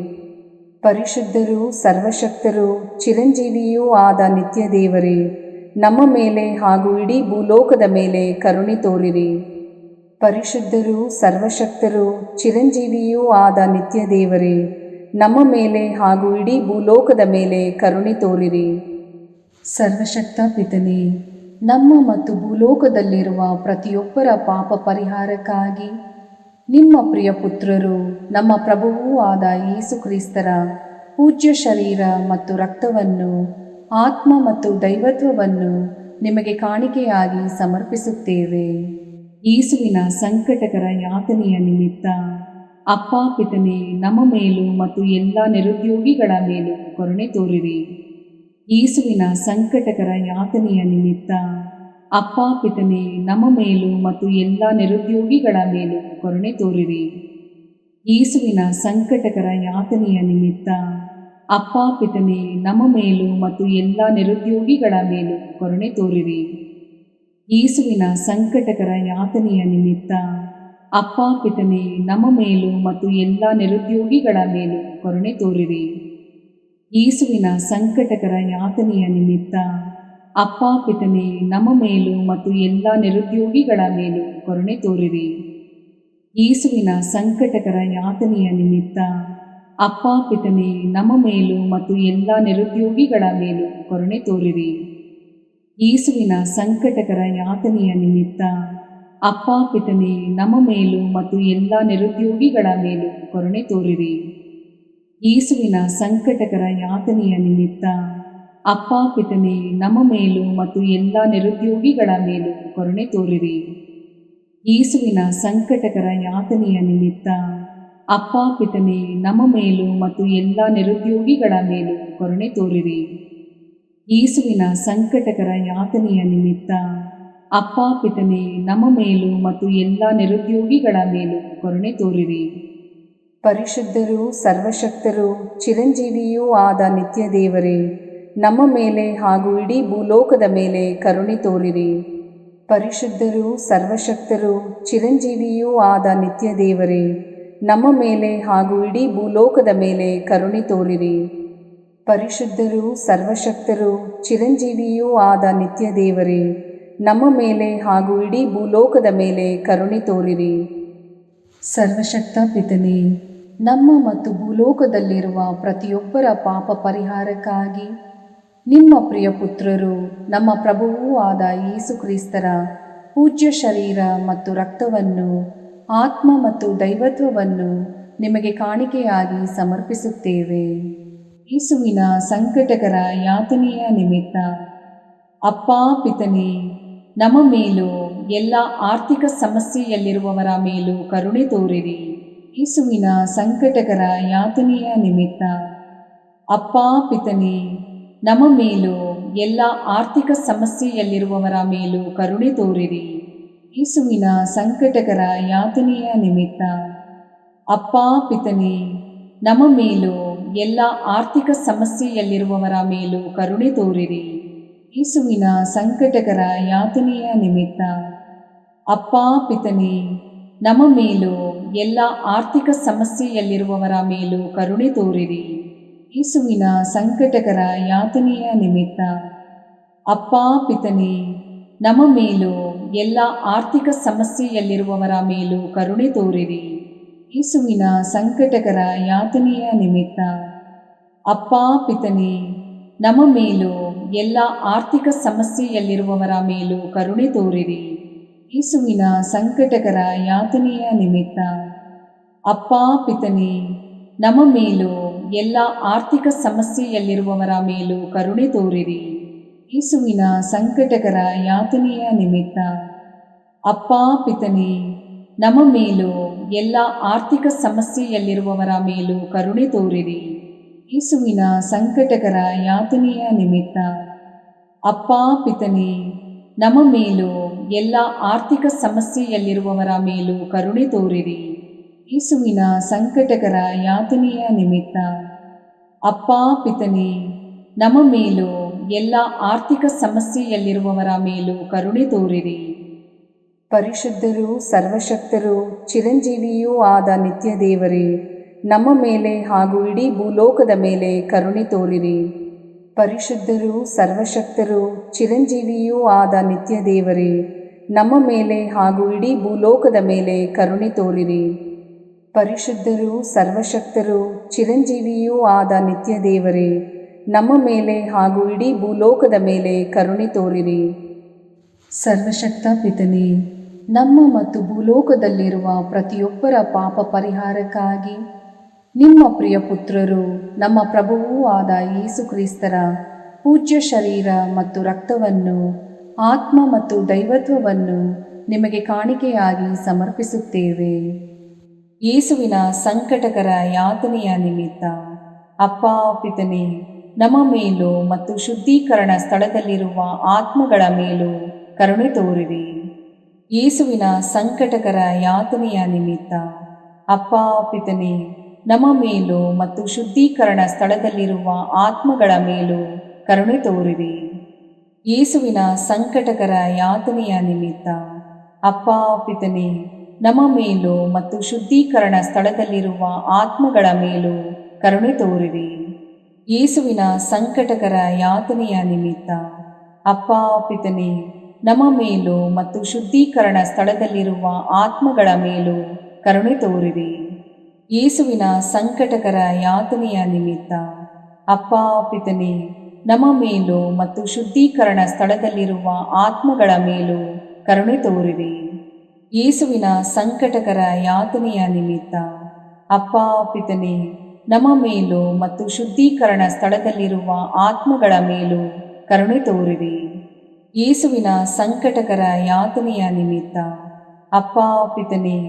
ಪರಿಶುದ್ಧರೂ ಸರ್ವಶಕ್ತರೂ ಚಿರಂಜೀವಿಯೂ ಆದ ನಿತ್ಯ ದೇವರೇ, ನಮ್ಮ ಮೇಲೆ ಹಾಗೂ ಇಡೀ ಭೂಲೋಕದ ಮೇಲೆ ಕರುಣೆ ತೋರಿರಿ. ಪರಿಶುದ್ಧರೂ ಸರ್ವಶಕ್ತರೂ ಚಿರಂಜೀವಿಯೂ ಆದ ನಿತ್ಯ ದೇವರೇ, ನಮ್ಮ ಮೇಲೆ ಹಾಗೂ ಇಡೀ ಭೂಲೋಕದ ಮೇಲೆ ಕರುಣೆ ತೋರಿರಿ. ಸರ್ವಶಕ್ತ ಪಿತನೇ, ನಮ್ಮ ಮತ್ತು ಭೂಲೋಕದಲ್ಲಿರುವ ಪ್ರತಿಯೊಬ್ಬರ ಪಾಪ ಪರಿಹಾರಕ್ಕಾಗಿ ನಿಮ್ಮ ಪ್ರಿಯ ಪುತ್ರರು ನಮ್ಮ ಪ್ರಭುವೂ ಆದ ಯೇಸು ಕ್ರಿಸ್ತರ ಪೂಜ್ಯ ಶರೀರ ಮತ್ತು ರಕ್ತವನ್ನು, ಆತ್ಮ ಮತ್ತು ದೈವತ್ವವನ್ನು ನಿಮಗೆ ಕಾಣಿಕೆಯಾಗಿ ಸಮರ್ಪಿಸುತ್ತೇವೆ. ಯೇಸುವಿನ ಸಂಕಟಕರ ಯಾತನೆಯ ನಿಮಿತ್ತ ಅಪ್ಪ ಪಿತನೇ, ನಮ್ಮ ಮೇಲೂ ಮತ್ತು ಎಲ್ಲ ನಿರುದ್ಯೋಗಿಗಳ ಮೇಲೂ ಕರುಣೆ ತೋರಿರಿ. ಯೇಸುವಿನ ಸಂಕಟಕರ ಯಾತನೆಯ ನಿಮಿತ್ತ ಅಪ್ಪ ಪಿತನೇ, ನಮ್ಮ ಮೇಲೂ ಮತ್ತು ಎಲ್ಲ ನಿರುದ್ಯೋಗಿಗಳ ಮೇಲೂ ಕರುಣೆ ತೋರಿರಿ. ಯೇಸುವಿನ ಸಂಕಟಕರ ಯಾತನೆಯ ನಿಮಿತ್ತ ಅಪ್ಪ ಪಿತನೇ, ನಮ್ಮ ಮೇಲೂ ಮತ್ತು ಎಲ್ಲ ನಿರುದ್ಯೋಗಿಗಳ ಮೇಲೂ ಕರುಣೆ ತೋರಿರಿ. ಯೇಸುವಿನ ಸಂಕಟಕರ ಯಾತನೆಯ ನಿಮಿತ್ತ ಅಪ್ಪ ಪಿತನೇ, ನಮ್ಮ ಮೇಲೂ ಮತ್ತು ಎಲ್ಲ ನಿರುದ್ಯೋಗಿಗಳ ಮೇಲೂ ಕರುಣೆ ತೋರಿರಿ. ಯೇಸುವಿನ ಸಂಕಟಕರ ಯಾತನೆಯ ನಿಮಿತ್ತ ಅಪ್ಪ ಪಿತನೇ, ನಮ್ಮ ಮೇಲೂ ಮತ್ತು ಎಲ್ಲ ನಿರುದ್ಯೋಗಿಗಳ ಮೇಲೂ ಕರುಣೆ ತೋರಿರಿ. ಯೇಸುವಿನ ಸಂಕಟಕರ ಯಾತನೆಯ ನಿಮಿತ್ತ ಅಪ್ಪ ಪಿತನೇ, ನಮ್ಮ ಮೇಲೂ ಮತ್ತು ಎಲ್ಲ ನಿರುದ್ಯೋಗಿಗಳ ಮೇಲೂ ಕರುಣೆ ತೋರಿರಿ. ಯೇಸುವಿನ ಸಂಕಟಕರ ಯಾತನೆಯ ನಿಮಿತ್ತ ಅಪ್ಪ ಪಿತನೇ, ನಮ್ಮ ಮೇಲೂ ಮತ್ತು ಎಲ್ಲ ನಿರುದ್ಯೋಗಿಗಳ ಮೇಲೂ ಕರುಣೆ ತೋರಿರಿ. ಯೇಸುವಿನ ಸಂಕಟಕರ ಯಾತನೆಯ ನಿಮಿತ್ತ ಅಪ್ಪ ಪಿತನೇ, ನಮ್ಮ ಮೇಲೂ ಮತ್ತು ಎಲ್ಲ ನಿರುದ್ಯೋಗಿಗಳ ಮೇಲೂ ಕರುಣೆ ತೋರಿರಿ. ಯೇಸುವಿನ ಸಂಕಟಕರ ಯಾತನೆಯ ನಿಮಿತ್ತ ಅಪ್ಪ ಪಿತನೇ, ನಮ್ಮ ಮೇಲೂ ಮತ್ತು ಎಲ್ಲ ನಿರುದ್ಯೋಗಿಗಳ ಮೇಲೂ ಕರುಣೆ ತೋರಿರಿ. ಯೇಸುವಿನ ಸಂಕಟಕರ ಯಾತನೆಯ ನಿಮಿತ್ತ ಅಪ್ಪ ಪಿತನೇ, ನಮ್ಮ ಮೇಲೂ ಮತ್ತು ಎಲ್ಲ ನಿರುದ್ಯೋಗಿಗಳ ಮೇಲೂ ಕರುಣೆ ತೋರಿರಿ. ಪರಿಶುದ್ಧರೂ ಸರ್ವಶಕ್ತರೂ ಚಿರಂಜೀವಿಯೂ ಆದ ನಿತ್ಯ ದೇವರೇ, ನಮ್ಮ ಮೇಲೆ ಹಾಗೂ ಇಡೀ ಭೂಲೋಕದ ಮೇಲೆ ಕರುಣೆ ತೋರಿರಿ. ಪರಿಶುದ್ಧರೂ ಸರ್ವಶಕ್ತರೂ ಚಿರಂಜೀವಿಯೂ ಆದ ನಿತ್ಯ ದೇವರೇ, ನಮ್ಮ ಮೇಲೆ ಹಾಗೂ ಇಡೀ ಭೂಲೋಕದ ಮೇಲೆ ಕರುಣೆ ತೋರಿರಿ. ಪರಿಶುದ್ಧರೂ ಸರ್ವಶಕ್ತರೂ ಚಿರಂಜೀವಿಯೂ ಆದ ನಿತ್ಯ ದೇವರೇ, ನಮ್ಮ ಮೇಲೆ ಹಾಗೂ ಇಡೀ ಭೂಲೋಕದ ಮೇಲೆ ಕರುಣೆ ತೋರಿರಿ. ಸರ್ವಶಕ್ತ ಪಿತನೇ, ನಮ್ಮ ಮತ್ತು ಭೂಲೋಕದಲ್ಲಿರುವ ಪ್ರತಿಯೊಬ್ಬರ ಪಾಪ ಪರಿಹಾರಕ್ಕಾಗಿ ನಿಮ್ಮ ಪ್ರಿಯ ಪುತ್ರರು ನಮ್ಮ ಪ್ರಭುವೂ ಆದ ಯೇಸು ಕ್ರಿಸ್ತರ ಪೂಜ್ಯ ಶರೀರ ಮತ್ತು ರಕ್ತವನ್ನು, ಆತ್ಮ ಮತ್ತು ದೈವತ್ವವನ್ನು ನಿಮಗೆ ಕಾಣಿಕೆಯಾಗಿ ಸಮರ್ಪಿಸುತ್ತೇವೆ. ಯೇಸುವಿನ ಸಂಕಟಕರ ಯಾತನೆಯ ನಿಮಿತ್ತ ಅಪ್ಪ ಪಿತನೇ, ನಮ್ಮ ಮೇಲೂ ಎಲ್ಲ ಆರ್ಥಿಕ ಸಮಸ್ಯೆಯಲ್ಲಿರುವವರ ಮೇಲೂ ಕರುಣೆ ತೋರಿರಿ. ಯೇಸುವಿನ ಸಂಕಟಕರ ಯಾತನೆಯ ನಿಮಿತ್ತ ಅಪ್ಪ ಪಿತನೇ, ನಮ್ಮ ಮೇಲೂ ಎಲ್ಲ ಆರ್ಥಿಕ ಸಮಸ್ಯೆಯಲ್ಲಿರುವವರ ಮೇಲೂ ಕರುಣೆ ತೋರಿರಿ. ಯೇಸುವಿನ ಸಂಕಟಕರ ಯಾತನೆಯ ನಿಮಿತ್ತ ಅಪ್ಪ ಪಿತನೇ, ನಮ್ಮ ಮೇಲೂ ಎಲ್ಲ ಆರ್ಥಿಕ ಸಮಸ್ಯೆಯಲ್ಲಿರುವವರ ಮೇಲೂ ಕರುಣೆ ತೋರಿರಿ. ಯೇಸುವಿನ ಸಂಕಟಕರ ಯಾತನೆಯ ನಿಮಿತ್ತ ಅಪ್ಪ ಪಿತನೇ, ನಮ್ಮ ಮೇಲೂ ಎಲ್ಲ ಆರ್ಥಿಕ ಸಮಸ್ಯೆಯಲ್ಲಿರುವವರ ಮೇಲೂ ಕರುಣೆ ತೋರಿರಿ. ಯೇಸುವಿನ ಸಂಕಟಕರ ಯಾತನೆಯ ನಿಮಿತ್ತ ಅಪ್ಪ ಪಿತನೇ, ನಮ್ಮ ಮೇಲೂ ಎಲ್ಲ ಆರ್ಥಿಕ ಸಮಸ್ಯೆಯಲ್ಲಿರುವವರ ಮೇಲೂ ಕರುಣೆ ತೋರಿರಿ. ಯೇಸುವಿನ ಸಂಕಟಕರ ಯಾತನೆಯ ನಿಮಿತ್ತ ಅಪ್ಪಾ ಪಿತನೇ, ನಮ್ಮ ಮೇಲೂ ಎಲ್ಲ ಆರ್ಥಿಕ ಸಮಸ್ಯೆಯಲ್ಲಿರುವವರ ಮೇಲೂ ಕರುಣೆ ತೋರಿರಿ. ಯೇಸುವಿನ ಸಂಕಟಕರ ಯಾತನೆಯ ನಿಮಿತ್ತ ಅಪ್ಪಾ ಪಿತನೇ, ನಮ್ಮ ಮೇಲೂ ಎಲ್ಲ ಆರ್ಥಿಕ ಸಮಸ್ಯೆಯಲ್ಲಿರುವವರ ಮೇಲೂ ಕರುಣೆ ತೋರಿರಿ. ಯೇಸುವಿನ ಸಂಕಟಕರ ಯಾತನೆಯ ನಿಮಿತ್ತ ಅಪ್ಪಾ ಪಿತನೇ, ನಮ್ಮ ಮೇಲೂ ಎಲ್ಲ ಆರ್ಥಿಕ ಸಮಸ್ಯೆಯಲ್ಲಿರುವವರ ಮೇಲೂ ಕರುಣೆ ತೋರಿರಿ. ಯೇಸುವಿನ ಸಂಕಟಕರ ಯಾತನೆಯ ನಿಮಿತ್ತ ಅಪ್ಪಾ ಪಿತನೇ, ನಮ್ಮ ಮೇಲೂ ಎಲ್ಲ ಆರ್ಥಿಕ ಸಮಸ್ಯೆಯಲ್ಲಿರುವವರ ಮೇಲೂ ಕರುಣೆ ತೋರಿರಿ. ಯೇಸುವಿನ ಸಂಕಟಕರ ಯಾತನೆಯ ನಿಮಿತ್ತ ಅಪ್ಪಾ ಪಿತನೇ, ನಮ್ಮ ಮೇಲೂ ಎಲ್ಲ ಆರ್ಥಿಕ ಸಮಸ್ಯೆಯಲ್ಲಿರುವವರ ಮೇಲೂ ಕರುಣೆ ತೋರಿರಿ. ಪರಿಶುದ್ಧರೂ ಸರ್ವಶಕ್ತರೂ ಚಿರಂಜೀವಿಯೂ ಆದ ನಿತ್ಯ ದೇವರೇ, ನಮ್ಮ ಮೇಲೆ ಹಾಗೂ ಇಡೀ ಭೂಲೋಕದ ಮೇಲೆ ಕರುಣೆ ತೋರಿರಿ. ಪರಿಶುದ್ಧರೂ ಸರ್ವಶಕ್ತರೂ ಚಿರಂಜೀವಿಯೂ ಆದ ನಿತ್ಯ ದೇವರೇ, ನಮ್ಮ ಮೇಲೆ ಹಾಗೂ ಇಡೀ ಭೂಲೋಕದ ಮೇಲೆ ಕರುಣೆ ತೋರಿರಿ. ಪರಿಶುದ್ಧರೂ ಸರ್ವಶಕ್ತರೂ ಚಿರಂಜೀವಿಯೂ ಆದ ನಿತ್ಯ ದೇವರೇ, ನಮ್ಮ ಮೇಲೆ ಹಾಗೂ ಇಡೀ ಭೂಲೋಕದ ಮೇಲೆ ಕರುಣೆ ತೋರಿರಿ. ಸರ್ವಶಕ್ತ ಪಿತನೇ, ನಮ್ಮ ಮತ್ತು ಭೂಲೋಕದಲ್ಲಿರುವ ಪ್ರತಿಯೊಬ್ಬರ ಪಾಪ ಪರಿಹಾರಕ್ಕಾಗಿ ನಿಮ್ಮ ಪ್ರಿಯ ಪುತ್ರರು, ನಮ್ಮ ಪ್ರಭುವೂ ಆದ ಯೇಸು ಕ್ರಿಸ್ತರ ಪೂಜ್ಯ ಶರೀರ ಮತ್ತು ರಕ್ತವನ್ನು, ಆತ್ಮ ಮತ್ತು ದೈವತ್ವವನ್ನು ನಿಮಗೆ ಕಾಣಿಕೆಯಾಗಿ ಸಮರ್ಪಿಸುತ್ತೇವೆ. ಯೇಸುವಿನ ಸಂಕಟಕರ ಯಾತನೆಯ ನಿಮಿತ್ತ ಅಪ್ಪಾ ಪಿತನೇ, ನಮ್ಮ ಮೇಲೂ ಮತ್ತು ಶುದ್ಧೀಕರಣ ಸ್ಥಳದಲ್ಲಿರುವ ಆತ್ಮಗಳ ಮೇಲೂ ಕರುಣೆ ತೋರಿರಿ. ಯೇಸುವಿನ ಸಂಕಟಕರ ಯಾತನೆಯ ನಿಮಿತ್ತ ಅಪ್ಪಾ ಪಿತನೇ, ನಮ್ಮ ಮೇಲೂ ಮತ್ತು ಶುದ್ಧೀಕರಣ ಸ್ಥಳದಲ್ಲಿರುವ ಆತ್ಮಗಳ ಮೇಲೂ ಕರುಣೆ ತೋರಿರಿ. ಯೇಸುವಿನ ಸಂಕಟಕರ ಯಾತನೆಯ ನಿಮಿತ್ತ ಅಪ್ಪಾ ಪಿತನೇ, ನಮ್ಮ ಮೇಲೂ ಮತ್ತು ಶುದ್ಧೀಕರಣ ಸ್ಥಳದಲ್ಲಿರುವ ಆತ್ಮಗಳ ಮೇಲೂ ಕರುಣೆ ತೋರಿರಿ. ಯೇಸುವಿನ ಸಂಕಟಕರ ಯಾತನೆಯ ನಿಮಿತ್ತ ಅಪ್ಪಾ ಪಿತನೇ, ನಮ್ಮ ಮೇಲೂ ಮತ್ತು ಶುದ್ಧೀಕರಣ ಸ್ಥಳದಲ್ಲಿರುವ ಆತ್ಮಗಳ ಮೇಲೂ ಕರುಣೆ ತೋರಿರಿ. ಯೇಸುವಿನ ಸಂಕಟಕರ ಯಾತನೆಯ ನಿಮಿತ್ತ ಅಪ್ಪಾ ಪಿತನೇ, ನಮ್ಮ ಮೇಲೂ ಮತ್ತು ಶುದ್ಧೀಕರಣ ಸ್ಥಳದಲ್ಲಿರುವ ಆತ್ಮಗಳ ಮೇಲೂ ಕರುಣೆ ತೋರಿರಿ. ಯೇಸುವಿನ ಸಂಕಟಕರ ಯಾತನೆಯ ನಿಮಿತ್ತ ಅಪ್ಪಾ ಪಿತನೇ, ನಮ್ಮ ಮೇಲೂ ಮತ್ತು ಶುದ್ಧೀಕರಣ ಸ್ಥಳದಲ್ಲಿರುವ ಆತ್ಮಗಳ ಮೇಲೂ ಕರುಣೆ ತೋರಿರಿ. ಯೇಸುವಿನ ಸಂಕಟಕರ ಯಾತನೆಯ ನಿಮಿತ್ತ ಅಪ್ಪಾ ಪಿತನೇ,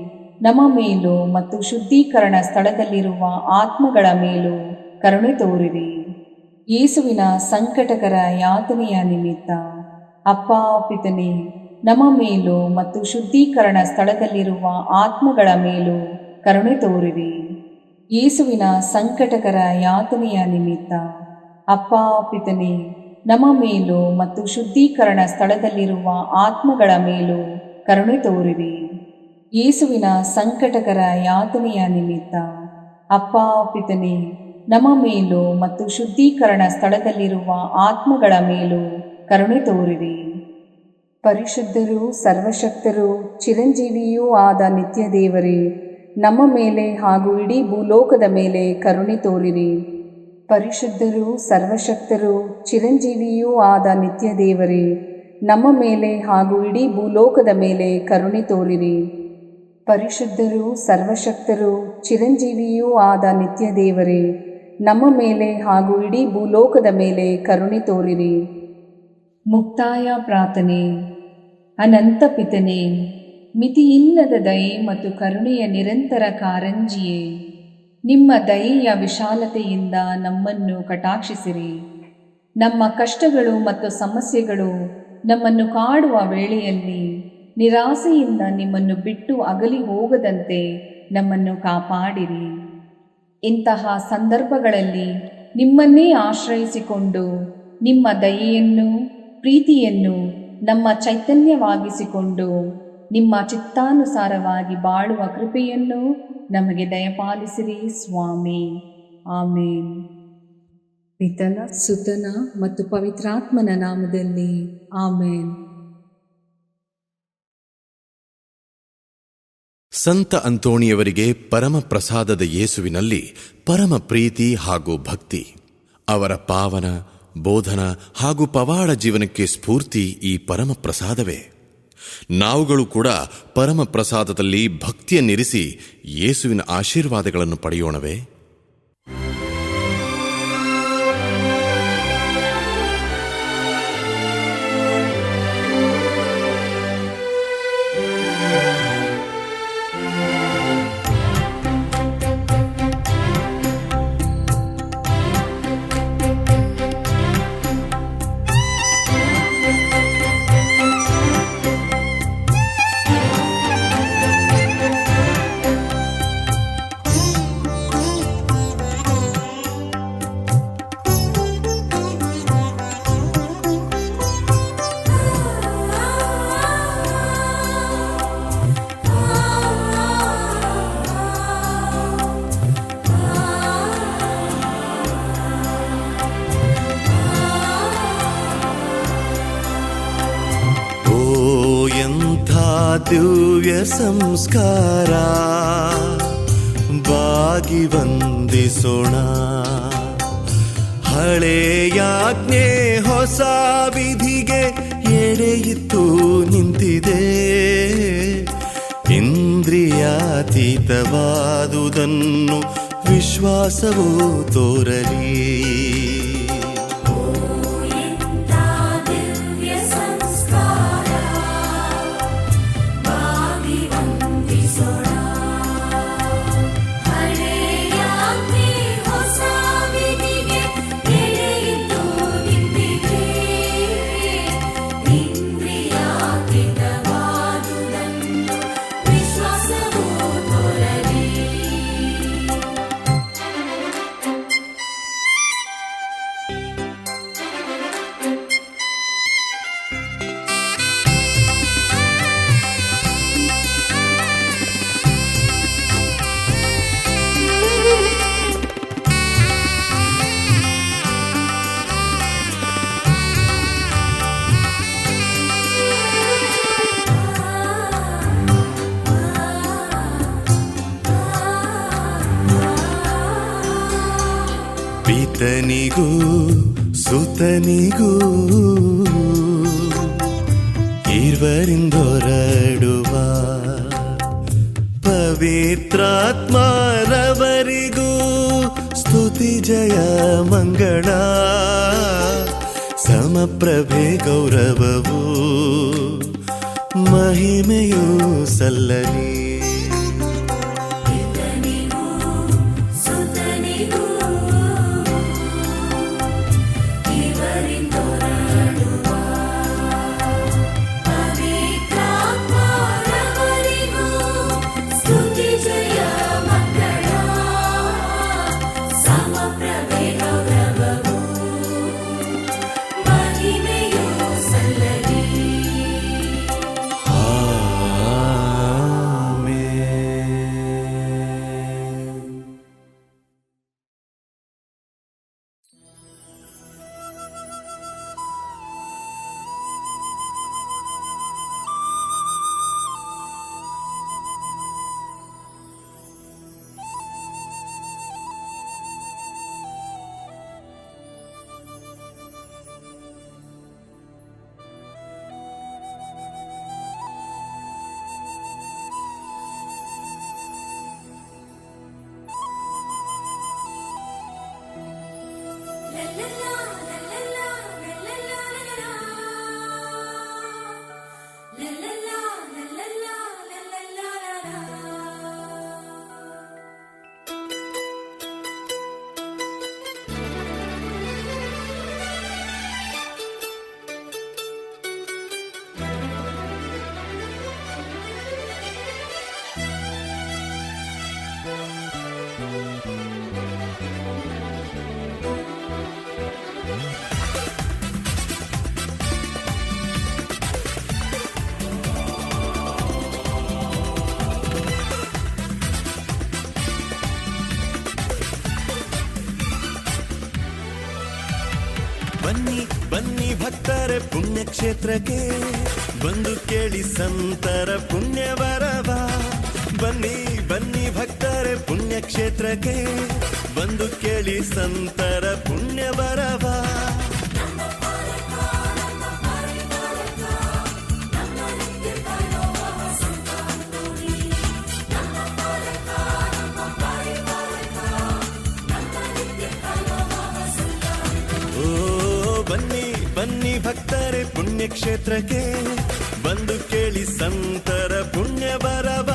ನಮ್ಮ ಮೇಲೂ ಮತ್ತು ಶುದ್ಧೀಕರಣ ಸ್ಥಳದಲ್ಲಿರುವ ಆತ್ಮಗಳ ಮೇಲೂ ಕರುಣೆ ತೋರಿರಿ. ಯೇಸುವಿನ ಸಂಕಟಕರ ಯಾತನೆಯ ನಿಮಿತ್ತ ಅಪ್ಪಾ ಪಿತನೇ, ನಮ್ಮ ಮೇಲೂ ಮತ್ತು ಶುದ್ಧೀಕರಣ ಸ್ಥಳದಲ್ಲಿರುವ ಆತ್ಮಗಳ ಮೇಲೂ ಕರುಣೆ ತೋರಿರಿ. ಯೇಸುವಿನ ಸಂಕಟಕರ ಯಾತನೆಯ ನಿಮಿತ್ತ ಅಪ್ಪಾ ಪಿತನೇ, ನಮ್ಮ ಮೇಲೂ ಮತ್ತು ಶುದ್ಧೀಕರಣ ಸ್ಥಳದಲ್ಲಿರುವ ಆತ್ಮಗಳ ಮೇಲೂ ಕರುಣೆ ತೋರಿರಿ. ಯೇಸುವಿನ ಸಂಕಟಕರ ಯಾತನೆಯ ನಿಮಿತ್ತ ಅಪ್ಪಾ ಪಿತನೇ, ನಮ್ಮ ಮೇಲೂ ಮತ್ತು ಶುದ್ಧೀಕರಣ ಸ್ಥಳದಲ್ಲಿರುವ ಆತ್ಮಗಳ ಮೇಲೂ ಕರುಣೆ ತೋರಿರಿ. ಪರಿಶುದ್ಧರೂ ಸರ್ವಶಕ್ತರೂ ಚಿರಂಜೀವಿಯೂ ಆದ ನಿತ್ಯ ದೇವರೇ, ನಮ್ಮ ಮೇಲೆ ಹಾಗೂ ಇಡೀ ಭೂಲೋಕದ ಮೇಲೆ ಕರುಣೆ ತೋರಿರಿ. ಪರಿಶುದ್ಧರೂ ಸರ್ವಶಕ್ತರೂ ಚಿರಂಜೀವಿಯೂ ಆದ ನಿತ್ಯ ದೇವರೇ, ನಮ್ಮ ಮೇಲೆ ಹಾಗೂ ಇಡೀ ಭೂಲೋಕದ ಮೇಲೆ ಕರುಣೆ ತೋರಿರಿ. ಪರಿಶುದ್ಧರೂ ಸರ್ವಶಕ್ತರೂ ಚಿರಂಜೀವಿಯೂ ಆದ ನಿತ್ಯ ದೇವರೇ, ನಮ್ಮ ಮೇಲೆ ಹಾಗೂ ಇಡೀ ಭೂಲೋಕದ ಮೇಲೆ ಕರುಣೆ ತೋರಿರಿ. ಮುಕ್ತಾಯ ಪ್ರಾರ್ಥನೆ. ಅನಂತ ಪಿತನೇ, ಮಿತಿಯಿಲ್ಲದ ದಯೆ ಮತ್ತು ಕರುಣೆಯ ನಿರಂತರ ಕಾರಂಜಿಯೇ, ನಿಮ್ಮ ದಯೆಯ ವಿಶಾಲತೆಯಿಂದ ನಮ್ಮನ್ನು ಕಟಾಕ್ಷಿಸಿರಿ. ನಮ್ಮ ಕಷ್ಟಗಳು ಮತ್ತು ಸಮಸ್ಯೆಗಳು ನಮ್ಮನ್ನು ಕಾಡುವ ವೇಳೆಯಲ್ಲಿ ನಿರಾಸೆಯಿಂದ ನಿಮ್ಮನ್ನು ಬಿಟ್ಟು ಅಗಲಿ ಹೋಗದಂತೆ ನಮ್ಮನ್ನು ಕಾಪಾಡಿರಿ. ಇಂತಹ ಸಂದರ್ಭಗಳಲ್ಲಿ ನಿಮ್ಮನ್ನೇ ಆಶ್ರಯಿಸಿಕೊಂಡು ನಿಮ್ಮ ದಯೆಯನ್ನು ಪ್ರೀತಿಯನ್ನು ನಮ್ಮ ಚೈತನ್ಯವಾಗಿಸಿಕೊಂಡು ನಿಮ್ಮ ಚಿತ್ತಾನುಸಾರವಾಗಿ ಬಾಳುವ ಕೃಪೆಯನ್ನು ನಮಗೆ ದಯಪಾಲಿಸಿರಿ ಸ್ವಾಮಿ. ಆಮೇನ್. ಪಿತನ ಸುತನ ಮತ್ತು ಪವಿತ್ರಾತ್ಮನ ನಾಮದಲ್ಲಿ ಆಮೇನ್. ಸಂತ ಅಂತೋಣಿಯವರಿಗೆ ಪರಮ ಪ್ರಸಾದದ ಯೇಸುವಿನಲ್ಲಿ ಪರಮ ಪ್ರೀತಿ ಹಾಗೂ ಭಕ್ತಿ. ಅವರ ಪಾವನ ಬೋಧನ ಹಾಗೂ ಪವಾಡ ಜೀವನಕ್ಕೆ ಸ್ಫೂರ್ತಿ ಈ ಪರಮ ಪ್ರಸಾದವೇ. ನಾವುಗಳು ಕೂಡ ಪರಮ ಪ್ರಸಾದದಲ್ಲಿ ಭಕ್ತಿಯನ್ನಿರಿಸಿ ಯೇಸುವಿನ ಆಶೀರ್ವಾದಗಳನ್ನು ಪಡೆಯೋಣವೇ? ದಿವ್ಯ ಸಂಸ್ಕಾರ ಬಾಗಿ ವಂದಿಸೋಣ. ಹಳೆಯಾಜ್ಞೆ ಹೊಸ ವಿಧಿಗೆ ಎಡೆಯಿತ್ತು ನಿಂತಿದೆ. ಇಂದ್ರಿಯಾತೀತವಾದುದನ್ನು ವಿಶ್ವಾಸವೂ ತೋರಲಿ. ಪಿತನಿಗೂ ಸುತನಿಗೂ ಇರುವರಿಂದೊರಡುವ ಪವಿತ್ರಾತ್ಮರವರಿಗೂ ಸ್ತುತಿ ಜಯ ಮಂಗಳ. ಸಮಪ್ರಭೆ ಗೌರವವು ಮಹಿಮೆಯೂ ಸಲ್ಲಲಿ. ಬನ್ನಿ ಬನ್ನಿ ಭಕ್ತರ ಪುಣ್ಯಕ್ಷೇತ್ರಕ್ಕೆ ಬಂದು ಕೇಳಿ ಸಂತರ ಪುಣ್ಯವರವ. ಬನ್ನಿ ಬನ್ನಿ ಭಕ್ತರೆ ಪುಣ್ಯಕ್ಷೇತ್ರಕ್ಕೆ ಬಂದು ಕೇಳಿ ಸಂತರ ಪುಣ್ಯ ಬರವ. ಬನ್ನಿ ಬನ್ನಿ ಭಕ್ತರೆ ಪುಣ್ಯಕ್ಷೇತ್ರಕ್ಕೆ ಬಂದು ಕೇಳಿ ಸಂತರ ಪುಣ್ಯ ಬರವ.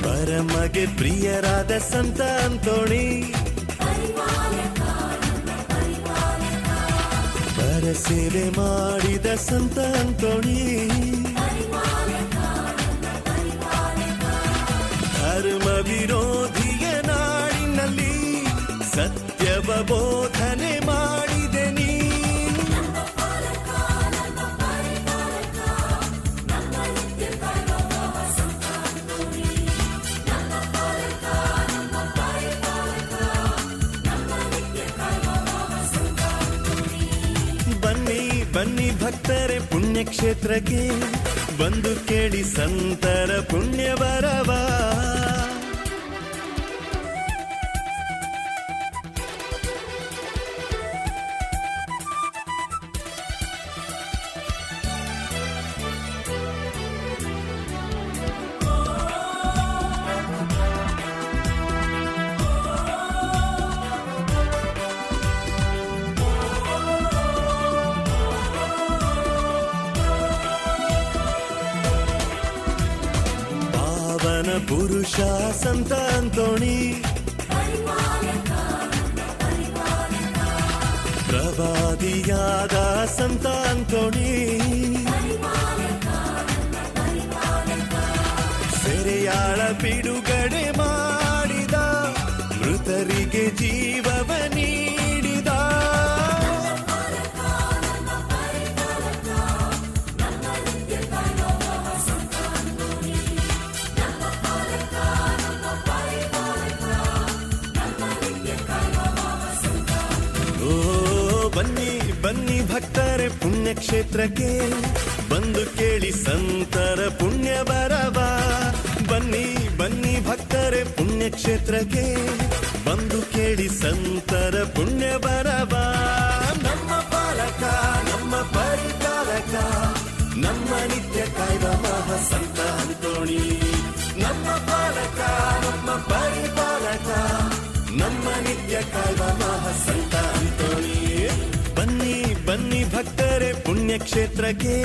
ಪರಮಗೆ ಪ್ರಿಯರಾದ ಸಂತ ಅಂತೋಣಿ, ಪರ ಸೇವೆ ಮಾಡಿದ ಸಂತ ಅಂತೋಣಿ, ಧರ್ಮ ವಿರೋಧಿಯ ನಾಡಿನಲ್ಲಿ ಸತ್ಯವ ಬೋಧನೆ ಮಾಡಿದೆ ನೀ. ಬನ್ನಿ ಬನ್ನಿ ಭಕ್ತರೆ ಪುಣ್ಯಕ್ಷೇತ್ರಕ್ಕೆ ಬಂದು ಕೇಳಿ ಸಂತರ ಪುಣ್ಯ ಬರವ. ಪುರುಷ ಸಂತ ಅಂತೋಣಿ, ಪ್ರವಾದಿಯಾದ ಸಂತ ಅಂತೋಣಿ, ಸೆರೆಯಾಳ ಬಿಡುಗಡೆ ಮಾಡಿದ ಮೃತರಿಗೆ ಜೀವವ ನೀಡಿದ. ಬನ್ನಿ ಬನ್ನಿ ಭಕ್ತರೆ ಪುಣ್ಯಕ್ಷೇತ್ರಕ್ಕೆ ಬಂದು ಕೇಳಿ ಸಂತರ ಪುಣ್ಯ ಬರವ. ಬನ್ನಿ ಬನ್ನಿ ಭಕ್ತರೆ ಪುಣ್ಯಕ್ಷೇತ್ರಕ್ಕೆ ಬಂದು ಕೇಳಿ ಸಂತರ ಪುಣ್ಯ ಬರವ. ನಮ್ಮ ಪಾಲಕ ನಮ್ಮ ಪರಿಪಾಲಕ ನಮ್ಮ ನಿತ್ಯ ಕಾಯ್ವ ಮಹಾ ಸಂತ ಅಂತೋಣಿ. ನಮ್ಮ ಪಾಲಕ ನಮ್ಮ ಪರಿಪಾಲಕ ನಮ್ಮ ನಿತ್ಯ ಕಾಯ್ವ ಮಹಾ ಸಂತ ಅಂತೋಣಿ. ಬನ್ನಿ ಬನ್ನಿ ಭಕ್ತರೆ ಪುಣ್ಯಕ್ಷೇತ್ರಕ್ಕೆ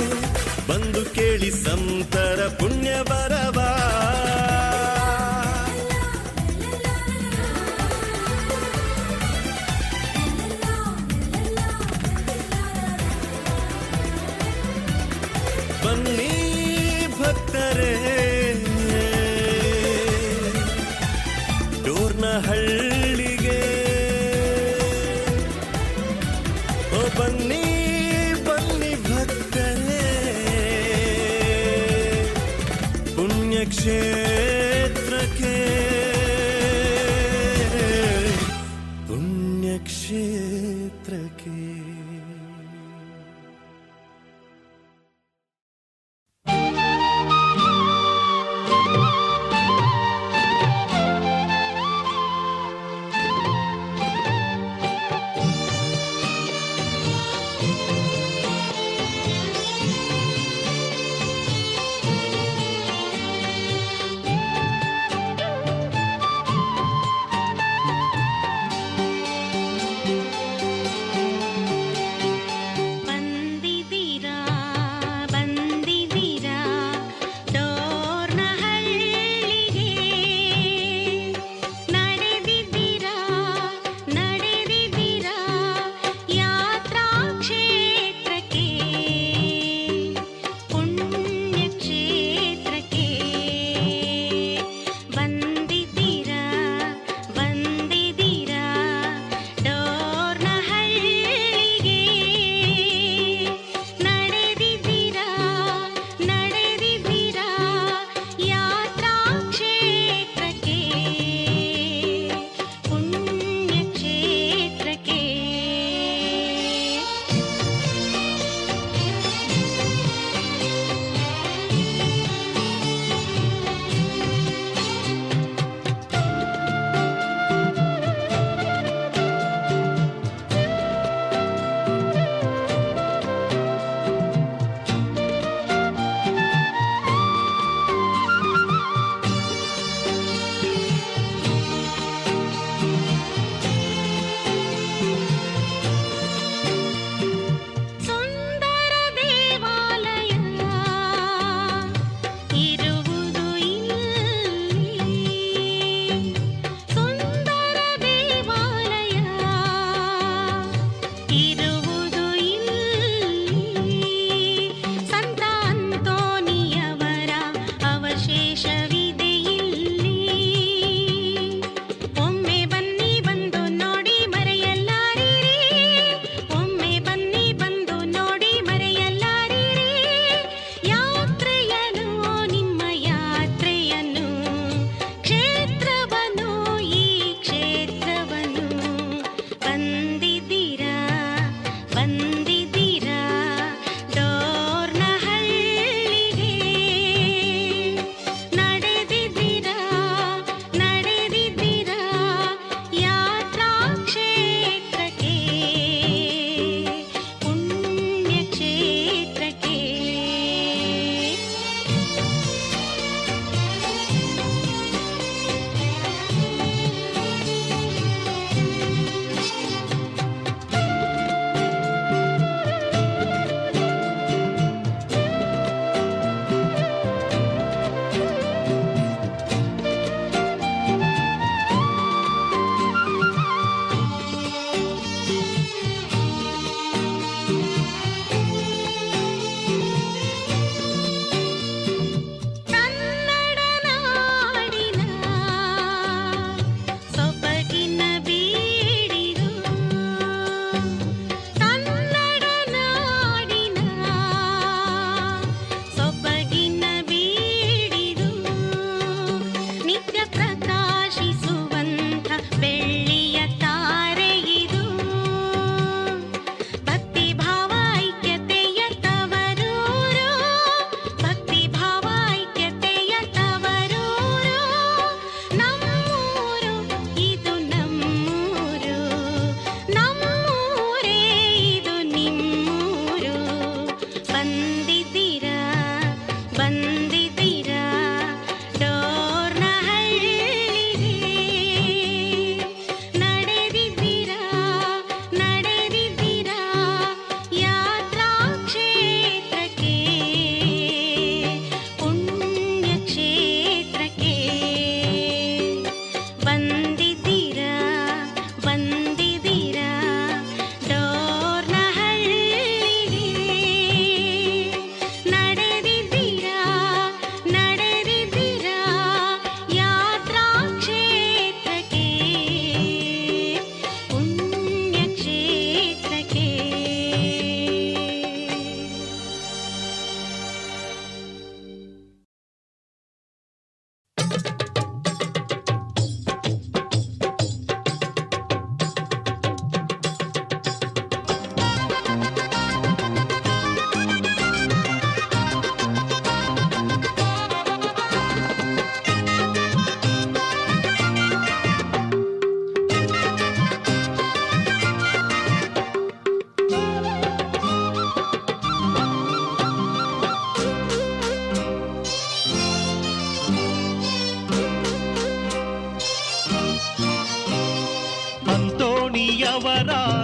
ಬಂದು ಕೇಳಿ ಸಂತರ ಪುಣ್ಯ ಬರವ. ಬನ್ನಿ ಭಕ್ತರೆ ಡೋರ್ನಹಳ್ಳಿಗೆ, ಬನ್ನಿ ಬನ್ನಿ ಭಕ್ತರೇ ಪುಣ್ಯಕ್ಷೇತ್ರಕ್ಕೆ ಪುಣ್ಯಕ್ಷೇತ್ರಕ್ಕೆ.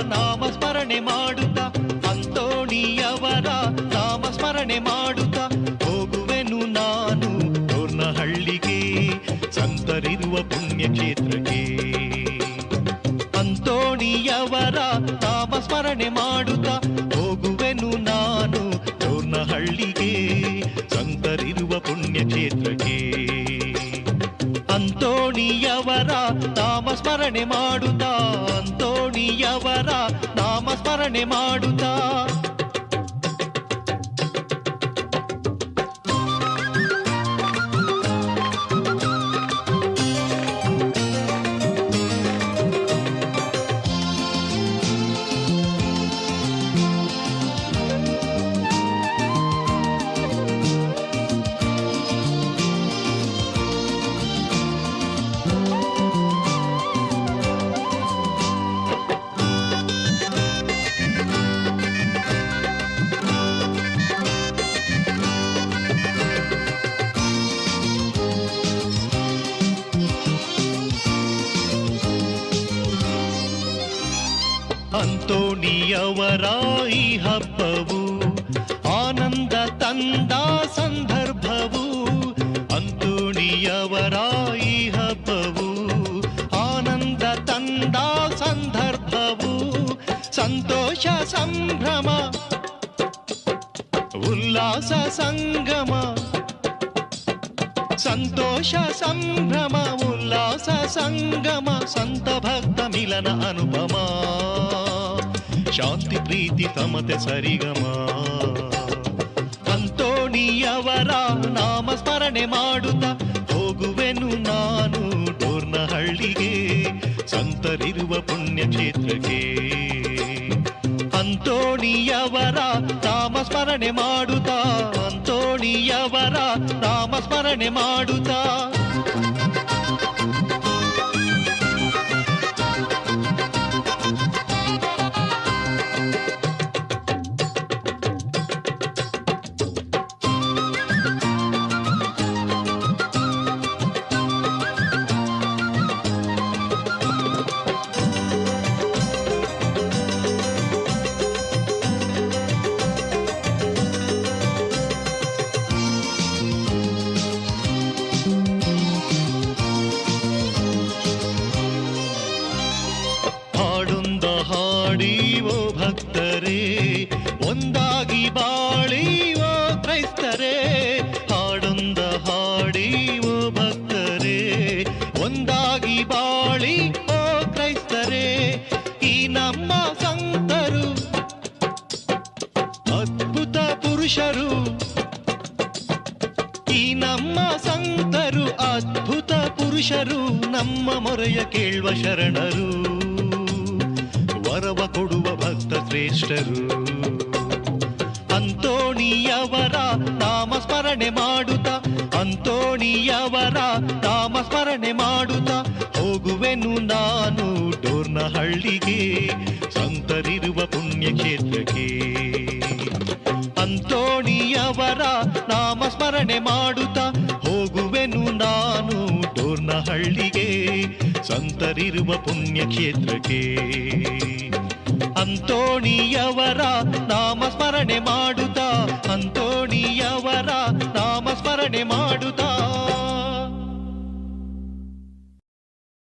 ನಾಮಸ್ಮರಣೆ ಮಾಡುತ್ತಾ, ಅಂತೋಣಿಯವರ ನಾಮಸ್ಮರಣೆ ಮಾಡುತ್ತಾ ಹೋಗುವೆನು ನಾನು ಡೋರ್ನಹಳ್ಳಿಗೆ, ಸಂತರಿರುವ ಪುಣ್ಯಕ್ಷೇತ್ರಕ್ಕೆ. ಅಂತೋಣಿಯವರ ನಾಮಸ್ಮರಣೆ ಮಾಡುತ್ತಾ ಹೋಗುವೆನು ನಾನು ಡೋರ್ನಹಳ್ಳಿಗೆ, ಸಂತರಿರುವ ಪುಣ್ಯಕ್ಷೇತ್ರಕ್ಕೆ. ಅಂತೋಣಿಯವರ ನಾಮಸ್ಮರಣೆ ಮಾಡುತ್ತಾ, ಅಂತೋಣಿಯವರ ನಾಮಸ್ಮರಣೆ ಮಾಡುತ್ತಾ. ಅಂತೋಣಿಯವರ ಈ ಹಬ್ಬವು ಆನಂದ ತಂದ ಸಂದರ್ಭವು. ಅಂತೋಣಿಯವರ ಈ ಹಬ್ಬವು ಆನಂದ ತಂದ ಸಂದರ್ಭವು. ಸಂತೋಷ ಸಂಭ್ರಮ ಉಲ್ಲಾಸ ಸಂಗಮ, ಸಂತೋಷ ಸಂಭ್ರಮ ಉಲ್ಲಾಸ ಸಂಗಮ. ಸಂತ ಭಕ್ತ ಮಿಲನ ಅನುಪಮ, ಶಾಂತಿ ಪ್ರೀತಿ ಸಮತೆ ಸರಿಗಮ. ಅಂತೋಣಿಯವರ ನಾಮಸ್ಮರಣೆ ಮಾಡುತ್ತಾ ಹೋಗುವೆನು ನಾನು ಡೋರ್ನಹಳ್ಳಿಗೆ, ಸಂತರಿರುವ ಪುಣ್ಯಕ್ಷೇತ್ರಕ್ಕೆ. ಅಂತೋಣಿಯವರ ನಾಮಸ್ಮರಣೆ ಮಾಡುತ್ತಾ, ಅಂತೋಣಿಯವರ ನಾಮಸ್ಮರಣೆ ಮಾಡುತ್ತಾ. ಹಾಡೀವೋ ಭಕ್ತರೇ, ಒಂದಾಗಿ ಬಾಳೀವೋ ಕ್ರೈಸ್ತರೇ. ಹಾಡೊಂದ ಹಾಡೀವೋ ಭಕ್ತರೇ, ಒಂದಾಗಿ ಬಾಳಿ ಓ ಕ್ರೈಸ್ತರೇ. ಈ ನಮ್ಮ ಸಂತರು ಅದ್ಭುತ ಪುರುಷರು, ಈ ನಮ್ಮ ಸಂತರು ಅದ್ಭುತ ಪುರುಷರು. ನಮ್ಮ ಮೊರೆಯ ಕೇಳುವ ಶರಣರು, ವರವ ಕೊಡುವ ಭಕ್ತ ಶ್ರೇಷ್ಠರು. ಅಂತೋಣಿಯವರ ನಾಮಸ್ಮರಣೆ ಮಾಡುತ್ತಾ, ಅಂತೋಣಿಯವರ ನಾಮಸ್ಮರಣೆ ಮಾಡುತ್ತಾ ಹೋಗುವೆನು ನಾನು ಡೋರ್ನಹಳ್ಳಿಗೆ, ಸಂತರಿರುವ ಪುಣ್ಯಕ್ಷೇತ್ರಕ್ಕೆ. ಅಂತೋಣಿಯವರ ನಾಮಸ್ಮರಣೆ ಮಾಡುತ್ತಾ ಹೋಗುವೆನು ನಾನು ಡೋರ್ನಹಳ್ಳಿಗೆ, ಸಂತರಿರುವ ಪುಣ್ಯಕ್ಷೇತ್ರಕ್ಕೆ. ಅಂತೋಣಿಯವರ ನಾಮಸ್ಮರಣೆ ಮಾಡುತ್ತಾ, ಅಂತೋಣಿಯವರ ನಾಮಸ್ಮರಣೆ ಮಾಡುತ್ತಾ.